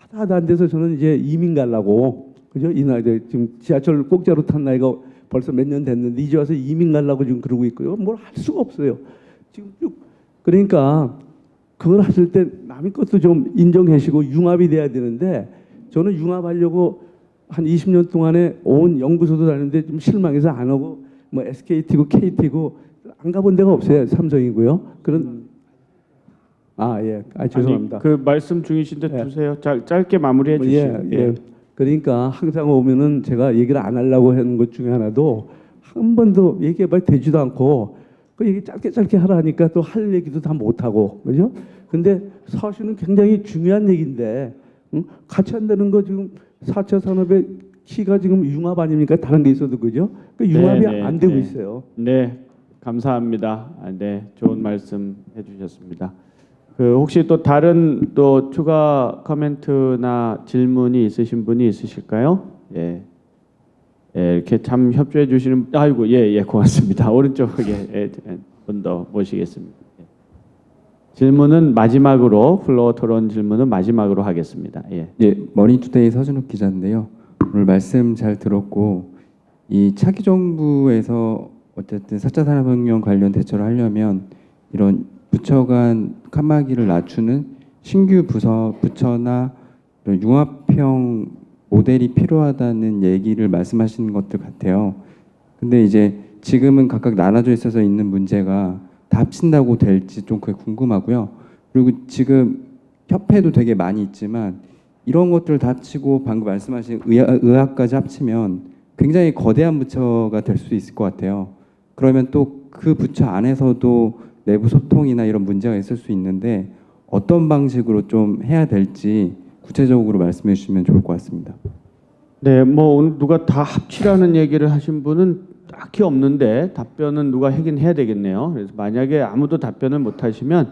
Speaker 11: 하다 안 돼서 저는 이제 이민 가려고 그죠? 이 나이 지금 지하철 공짜로 탄 나이가 벌써 몇 년 됐는데 이제 와서 이민 가려고 지금 그러고 있고요. 뭘 할 수가 없어요. 지금 쭉 그러니까 그걸 하실 때 남의 것도 좀 인정하시고 융합이 돼야 되는데 저는 융합하려고 한 20년 동안에 온 연구소도 다녔는데 좀 실망해서 안 하고 뭐 SKT고 KT고 안 가본 데가 없어요. 삼성이고요. 그런 예. 죄송합니다.
Speaker 6: 아니, 그 말씀 중이신데
Speaker 11: 예.
Speaker 6: 두세요. 짧게 마무리해 주시죠.
Speaker 11: 예. 그러니까 항상 오면은 제가 얘기를 안 하려고 하는 것 중에 하나도 한 번도 얘기해봐야 되지도 않고 그 얘기 짧게 하라 하니까 또 할 얘기도 다 못하고 그죠? 근데 사실은 굉장히 중요한 얘기인데 같이 한다는 거 지금 4차 산업의 키가 지금 융합 아닙니까? 다른 게 있어도 그죠? 그 융합이 안 되고 있어요.
Speaker 6: 네, 감사합니다. 네, 좋은 말씀 해주셨습니다. 그 혹시 또 다른 또 추가 코멘트나 질문이 있으신 분이 있으실까요? 예, 이렇게 참 협조해 주시는 아이고 고맙습니다. 오른쪽에 분 더 모시겠습니다. 질문은 마지막으로 플로어 토론 질문은 마지막으로 하겠습니다. 예,
Speaker 12: 머니투데이 서준욱 기자인데요. 오늘 말씀 잘 들었고 이 차기 정부에서 어쨌든 4차 산업혁명 관련 대처를 하려면 이런 부처 간 칸막이를 낮추는 신규 부처나 이런 융합형 모델이 필요하다는 얘기를 말씀하시는 것들 같아요. 근데 이제 지금은 각각 나눠져 있어서 있는 문제가 다 합친다고 될지 좀 그게 궁금하고요. 그리고 지금 협회도 되게 많이 있지만 이런 것들 다 합치고 방금 말씀하신 의학까지 합치면 굉장히 거대한 부처가 될 수 있을 것 같아요. 그러면 또 그 부처 안에서도 내부 소통이나 이런 문제가 있을 수 있는데 어떤 방식으로 좀 해야 될지 구체적으로 말씀해 주시면 좋을 것 같습니다.
Speaker 6: 네, 뭐 오늘 누가 다 합치라는 얘기를 하신 분은 딱히 없는데 답변은 누가 하긴 해야 되겠네요. 그래서 만약에 아무도 답변을 못 하시면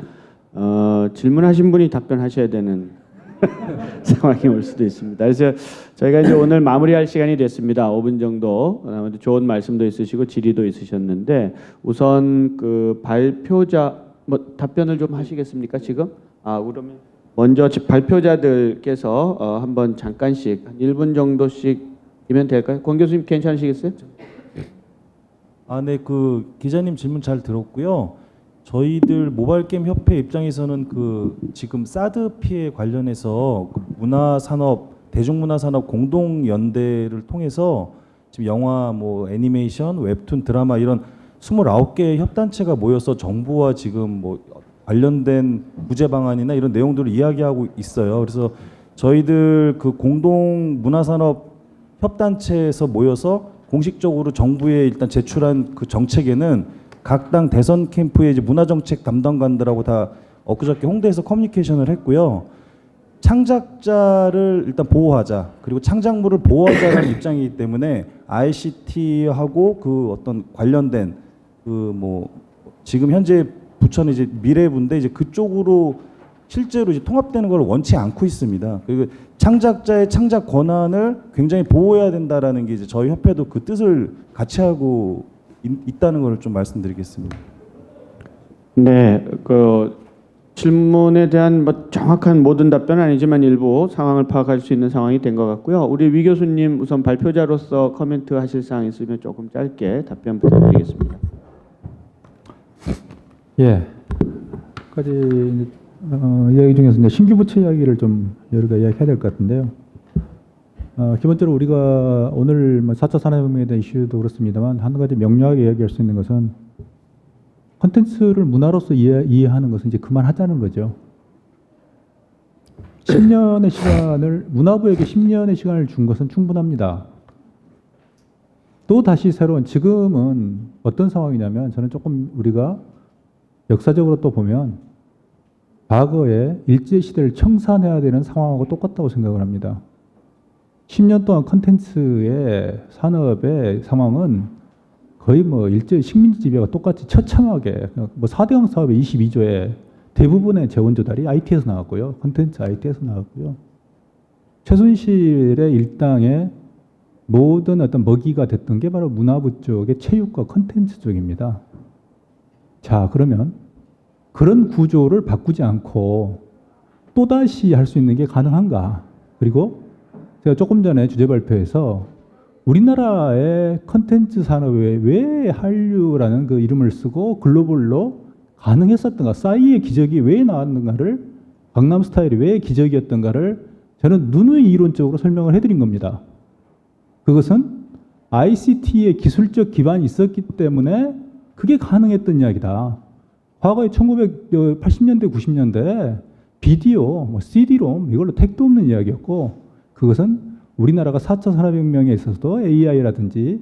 Speaker 6: 질문하신 분이 답변하셔야 되는 상황이 올 수도 있습니다. 그래서 저희가 이제 오늘 마무리할 시간이 됐습니다. 5분 정도. 아무래도 좋은 말씀도 있으시고 질의도 있으셨는데 우선 그 발표자 뭐 답변을 좀 하시겠습니까 지금? 그러면 먼저 발표자들께서 한번 잠깐씩 한 1분 정도씩이면 될까요? 권 교수님 괜찮으시겠어요?
Speaker 7: 네, 그 기자님 질문 잘 들었고요. 저희들 모바일 게임 협회 입장에서는 그 지금 사드 피해 관련해서 그 문화산업 대중문화산업 공동 연대를 통해서 지금 영화 뭐 애니메이션, 웹툰, 드라마 이런 29개 협단체가 모여서 정부와 지금 뭐 관련된 구제 방안이나 이런 내용들을 이야기하고 있어요. 그래서 저희들 그 공동 문화산업 협단체에서 모여서 공식적으로 정부에 일단 제출한 그 정책에는 각 당 대선 캠프의 이제 문화정책 담당관들하고 다 엊그저께 홍대에서 커뮤니케이션을 했고요. 창작자를 일단 보호하자, 그리고 창작물을 보호하자는 입장이기 때문에 ICT하고 그 어떤 관련된 그 뭐 지금 현재 부처는 이제 미래부인데 이제 그쪽으로 실제로 이제 통합되는 걸 원치 않고 있습니다. 그리고 창작자의 창작 권한을 굉장히 보호해야 된다라는 게 이제 저희 협회도 그 뜻을 같이 하고 있다는 걸 좀 말씀드리겠습니다.
Speaker 6: 네, 그 질문에 대한 뭐 정확한 모든 답변은 아니지만 일부 상황을 파악할 수 있는 상황이 된 것 같고요. 우리 위 교수님 우선 발표자로서 코멘트 하실 사항 있으면 조금 짧게 답변 부탁드리겠습니다.
Speaker 5: 예. 까지 이야기 중에서 이제 신규 부처 이야기를 좀 여러 가지 이야기해야 될 것 같은데요. 기본적으로 우리가 오늘 뭐 4차 산업혁명에 대한 이슈도 그렇습니다만 한 가지 명료하게 이야기할 수 있는 것은 콘텐츠를 문화로서 이해하는 것은 이제 그만하자는 거죠. 10년의 시간을 문화부에게 10년의 시간을 준 것은 충분합니다. 또 다시 새로운 지금은 어떤 상황이냐면 저는 조금 우리가 역사적으로 또 보면 과거에 일제시대를 청산해야 되는 상황하고 똑같다고 생각을 합니다. 10년 동안 콘텐츠의 산업의 상황은 거의 뭐 일제 식민지 지배가 똑같이 처참하게 뭐 4대강 사업의 22조에 대부분의 재원 조달이 IT에서 나왔고요. 콘텐츠 IT에서 나왔고요. 최순실의 일당의 모든 어떤 먹이가 됐던 게 바로 문화부 쪽의 체육과 콘텐츠 쪽입니다. 자, 그러면 그런 구조를 바꾸지 않고 또다시 할 수 있는 게 가능한가? 그리고 제가 조금 전에 주제 발표에서 우리나라의 컨텐츠 산업에 왜 한류라는 그 이름을 쓰고 글로벌로 가능했었던가, 싸이의 기적이 왜 나왔는가를, 강남 스타일이 왜 기적이었던가를 저는 누누이 이론적으로 설명을 해드린 겁니다. 그것은 ICT의 기술적 기반이 있었기 때문에 그게 가능했던 이야기다. 과거에 1980년대, 90년대 비디오, 뭐 CD롬 이걸로 택도 없는 이야기였고, 그것은 우리나라가 4차 산업혁명에 있어서도 AI라든지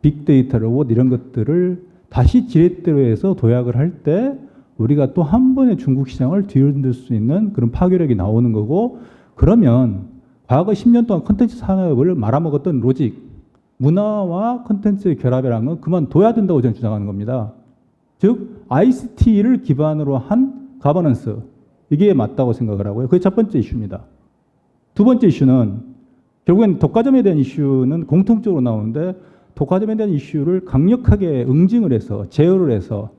Speaker 5: 빅데이터, 로봇 이런 것들을 다시 지렛대로 해서 도약을 할 때 우리가 또 한 번의 중국 시장을 뒤흔들 수 있는 그런 파괴력이 나오는 거고, 그러면 과거 10년 동안 콘텐츠 산업을 말아먹었던 로직, 문화와 콘텐츠의 결합이라는 건 그만둬야 된다고 저는 주장하는 겁니다. 즉 ICT를 기반으로 한 가버넌스, 이게 맞다고 생각을 하고요. 그게 첫 번째 이슈입니다. 두 번째 이슈는 결국엔 독과점에 대한 이슈는 공통적으로 나오는데, 독과점에 대한 이슈를 강력하게 응징을 해서 제어를 해서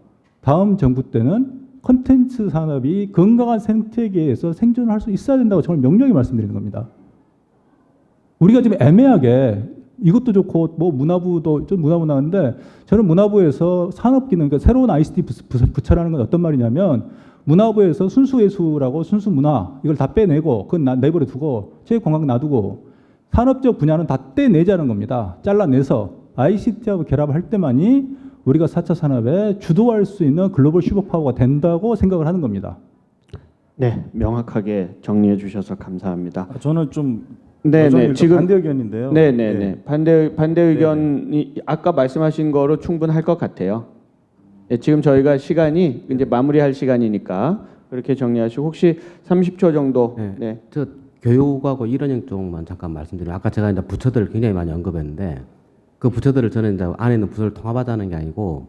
Speaker 5: 다음 정부 때는 콘텐츠 산업이 건강한 생태계에서 생존을 할 수 있어야 된다고 정말 명료하게 말씀드리는 겁니다. 우리가 지금 애매하게 이것도 좋고 뭐 문화부도 좀 문화부 나왔는데, 저는 문화부에서 산업기능, 그러니까 새로운 ICT 부처라는 건 어떤 말이냐면, 문화부에서 순수예술하고 순수문화 이걸 다 빼내고 그건 내버려 두고 체육관광 놔두고 산업적 분야는 다 떼내자는 겁니다. 잘라내서 ICT하고 결합할 때만이 우리가 4차 산업에 주도할 수 있는 글로벌 슈퍼파워가 된다고 생각을 하는 겁니다.
Speaker 6: 네, 명확하게 정리해 주셔서 감사합니다.
Speaker 7: 저는 좀
Speaker 6: 네,
Speaker 7: 여전히
Speaker 6: 네, 지금
Speaker 7: 반대 의견인데요.
Speaker 6: 네, 네, 네. 반대 의견이 아까 말씀하신 거로 충분할 것 같아요. 네, 지금 저희가 시간이 이제 마무리할 시간이니까 그렇게 정리하시고 혹시 30초 정도.
Speaker 8: 네.
Speaker 6: 네.
Speaker 8: 저 교육하고 일원형 쪽만 잠깐 말씀드리면 아까 제가 이제 부처들을 굉장히 많이 언급했는데 그 부처들을 저는 이제 안에 있는 부서를 통합하자는 게 아니고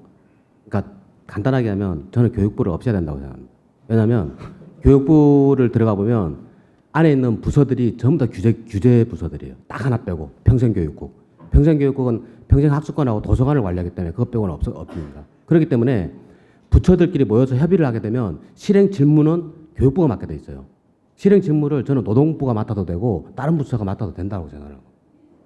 Speaker 8: 그러니까 간단하게 하면 저는 교육부를 없애야 된다고 생각합니다. 왜냐하면 교육부를 들어가 보면 안에 있는 부서들이 전부 다 규제 부서들이에요. 딱 하나 빼고 평생교육국. 평생교육국은 평생학습관하고 도서관을 관리하기 때문에 그것 빼고는 없습니다. 그렇기 때문에 부처들끼리 모여서 협의를 하게 되면 실행 직무는 교육부가 맡게 돼 있어요. 실행 직무를 저는 노동부가 맡아도 되고 다른 부처가 맡아도 된다고 생각합니다.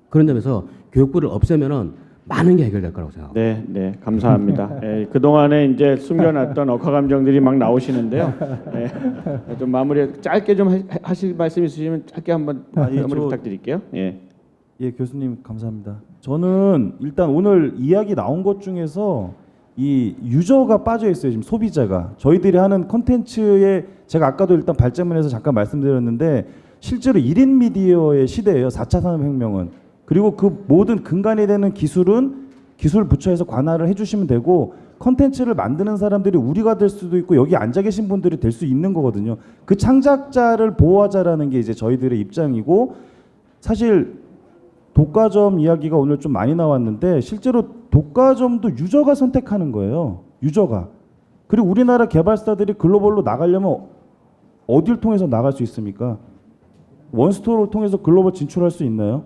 Speaker 8: 그런 점에서 교육부를 없애면은 많은 게 해결될 거라고 생각합니다.
Speaker 6: 네, 네, 감사합니다. 네, 그 동안에 이제 숨겨놨던 억하 감정들이 막 나오시는데요. 네, 좀 마무리 짧게 좀 하실 말씀 있으시면 짧게 한번 마무리 부탁드릴게요. 예.
Speaker 7: 예, 교수님 감사합니다. 저는 일단 오늘 이야기 나온 것 중에서 이 유저가 빠져 있어요. 지금 소비자가 저희들이 하는 콘텐츠에 제가 아까도 일단 발제문에서 잠깐 말씀드렸는데 실제로 1인 미디어의 시대예요. 4차 산업혁명은. 그리고 그 모든 근간이 되는 기술은 기술 부처에서 관할을 해주시면 되고 컨텐츠를 만드는 사람들이 우리가 될 수도 있고 여기 앉아 계신 분들이 될 수 있는 거거든요. 그 창작자를 보호하자라는 게 이제 저희들의 입장이고 사실 독과점 이야기가 오늘 좀 많이 나왔는데 실제로 독과점도 유저가 선택하는 거예요. 유저가. 그리고 우리나라 개발사들이 글로벌로 나가려면 어딜 통해서 나갈 수 있습니까? 원스토어를 통해서 글로벌 진출할 수 있나요?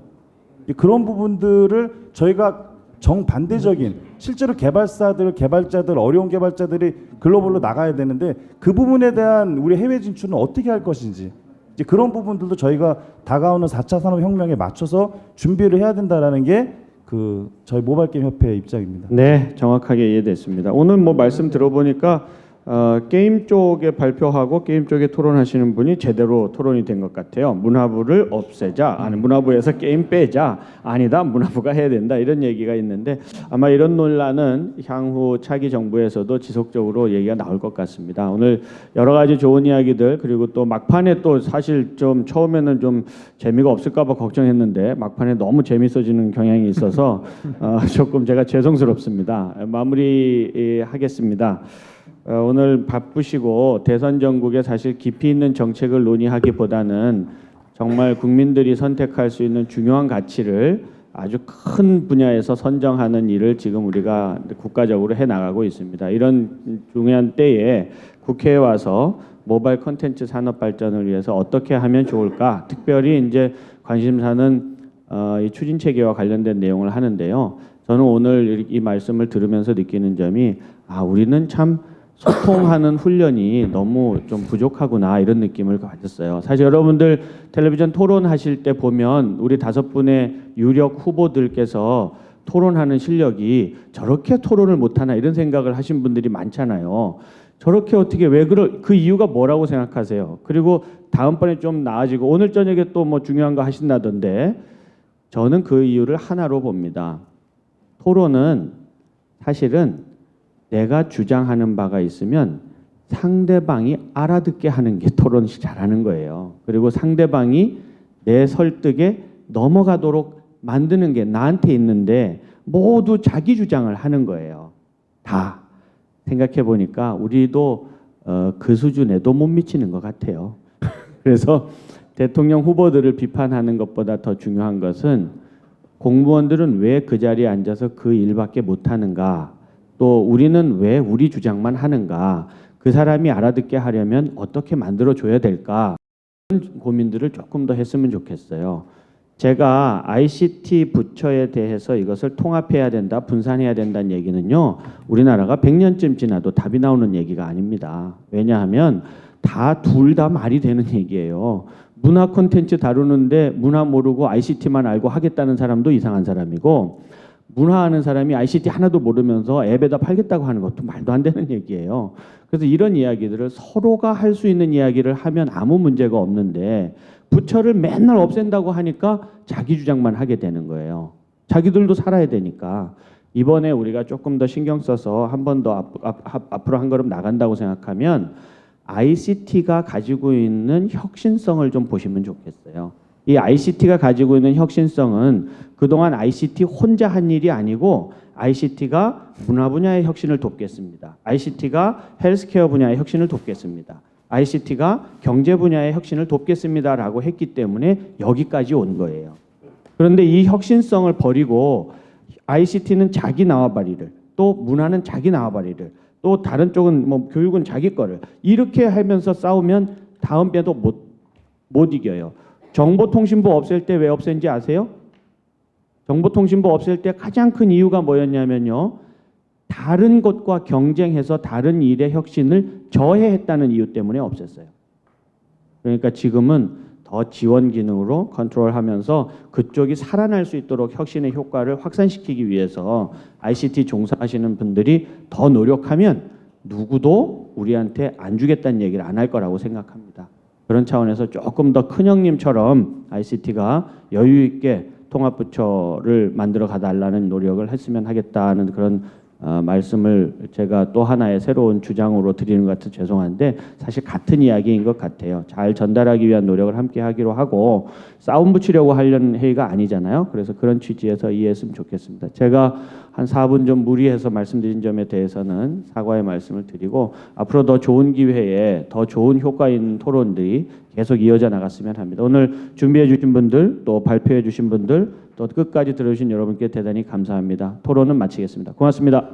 Speaker 7: 그런 부분들을 저희가 정반대적인 실제로 개발자들 어려운 개발자들이 글로벌로 나가야 되는데 그 부분에 대한 우리 해외 진출은 어떻게 할 것인지 이제 그런 부분들도 저희가 다가오는 4차 산업혁명에 맞춰서 준비를 해야 된다라는 게 그 저희 모바일 게임 협회의 입장입니다.
Speaker 6: 네, 정확하게 이해됐습니다. 오늘 뭐 말씀 들어보니까 게임 쪽에 발표하고 게임 쪽에 토론하시는 분이 제대로 토론이 된 것 같아요. 문화부를 없애자, 아니 문화부에서 게임 빼자, 아니다 문화부가 해야 된다 이런 얘기가 있는데 아마 이런 논란은 향후 차기 정부에서도 지속적으로 얘기가 나올 것 같습니다. 오늘 여러 가지 좋은 이야기들 그리고 또 막판에 또 사실 좀 처음에는 좀 재미가 없을까봐 걱정했는데 막판에 너무 재밌어지는 경향이 있어서 조금 제가 죄송스럽습니다. 마무리하겠습니다. 오늘 바쁘시고 대선 전국에 사실 깊이 있는 정책을 논의하기보다는 정말 국민들이 선택할 수 있는 중요한 가치를 아주 큰 분야에서 선정하는 일을 지금 우리가 국가적으로 해나가고 있습니다. 이런 중요한 때에 국회에 와서 모바일 콘텐츠 산업 발전을 위해서 어떻게 하면 좋을까? 특별히 이제 관심사는 이 추진 체계와 관련된 내용을 하는데요. 저는 오늘 이 말씀을 들으면서 느끼는 점이 우리는 참 소통하는 훈련이 너무 좀 부족하구나 이런 느낌을 가졌어요. 사실 여러분들 텔레비전 토론하실 때 보면 우리 5분의 유력 후보들께서 토론하는 실력이 저렇게 토론을 못하나 이런 생각을 하신 분들이 많잖아요. 저렇게 어떻게 그 이유가 뭐라고 생각하세요? 그리고 다음번에 좀 나아지고 오늘 저녁에 또 뭐 중요한 거 하신다던데 저는 그 이유를 하나로 봅니다. 토론은 사실은 내가 주장하는 바가 있으면 상대방이 알아듣게 하는 게 토론이 잘하는 거예요. 그리고 상대방이 내 설득에 넘어가도록 만드는 게 나한테 있는데 모두 자기 주장을 하는 거예요. 다 생각해 보니까 우리도 그 수준에도 못 미치는 것 같아요. 그래서 대통령 후보들을 비판하는 것보다 더 중요한 것은 공무원들은 왜 그 자리에 앉아서 그 일밖에 못하는가, 또 우리는 왜 우리 주장만 하는가, 그 사람이 알아듣게 하려면 어떻게 만들어줘야 될까, 이런 고민들을 조금 더 했으면 좋겠어요. 제가 ICT 부처에 대해서 이것을 통합해야 된다, 분산해야 된다는 얘기는요, 우리나라가 100년쯤 지나도 답이 나오는 얘기가 아닙니다. 왜냐하면 둘 다 말이 되는 얘기예요. 문화 콘텐츠 다루는데 문화 모르고 ICT만 알고 하겠다는 사람도 이상한 사람이고, 문화하는 사람이 ICT 하나도 모르면서 앱에다 팔겠다고 하는 것도 말도 안 되는 얘기예요. 그래서 이런 이야기들을 서로가 할 수 있는 이야기를 하면 아무 문제가 없는데 부처를 맨날 없앤다고 하니까 자기 주장만 하게 되는 거예요. 자기들도 살아야 되니까. 이번에 우리가 조금 더 신경 써서 한 번 더 앞으로 한 걸음 나간다고 생각하면 ICT가 가지고 있는 혁신성을 좀 보시면 좋겠어요. 이 ICT가 가지고 있는 혁신성은 그동안 ICT 혼자 한 일이 아니고 ICT가 문화 분야의 혁신을 돕겠습니다. ICT가 헬스케어 분야의 혁신을 돕겠습니다. ICT가 경제 분야의 혁신을 돕겠습니다라고 했기 때문에 여기까지 온 거예요. 그런데 이 혁신성을 버리고 ICT는 자기縄張리를, 또 문화는 자기縄張리를, 또 다른 쪽은 뭐 교육은 자기 거를 이렇게 하면서 싸우면 다음 배도 못 이겨요. 정보통신부 없앨 때 왜 없앤지 아세요? 정보통신부 없앨 때 가장 큰 이유가 뭐였냐면요. 다른 것과 경쟁해서 다른 일의 혁신을 저해했다는 이유 때문에 없앴어요. 그러니까 지금은 더 지원 기능으로 컨트롤하면서 그쪽이 살아날 수 있도록 혁신의 효과를 확산시키기 위해서 ICT 종사하시는 분들이 더 노력하면 누구도 우리한테 안 주겠다는 얘기를 안 할 거라고 생각합니다. 그런 차원에서 조금 더 큰형님처럼 ICT가 여유 있게 통합부처를 만들어 가달라는 노력을 했으면 하겠다는 그런 말씀을 제가 또 하나의 새로운 주장으로 드리는 것 같아서 죄송한데 사실 같은 이야기인 것 같아요. 잘 전달하기 위한 노력을 함께 하기로 하고 싸움 붙이려고 하려는 회의가 아니잖아요. 그래서 그런 취지에서 이해했으면 좋겠습니다. 제가 한 4분 좀 무리해서 말씀드린 점에 대해서는 사과의 말씀을 드리고 앞으로 더 좋은 기회에 더 좋은 효과 있는 토론들이 계속 이어져 나갔으면 합니다. 오늘 준비해 주신 분들 또 발표해 주신 분들 또 끝까지 들어주신 여러분께 대단히 감사합니다. 토론은 마치겠습니다. 고맙습니다.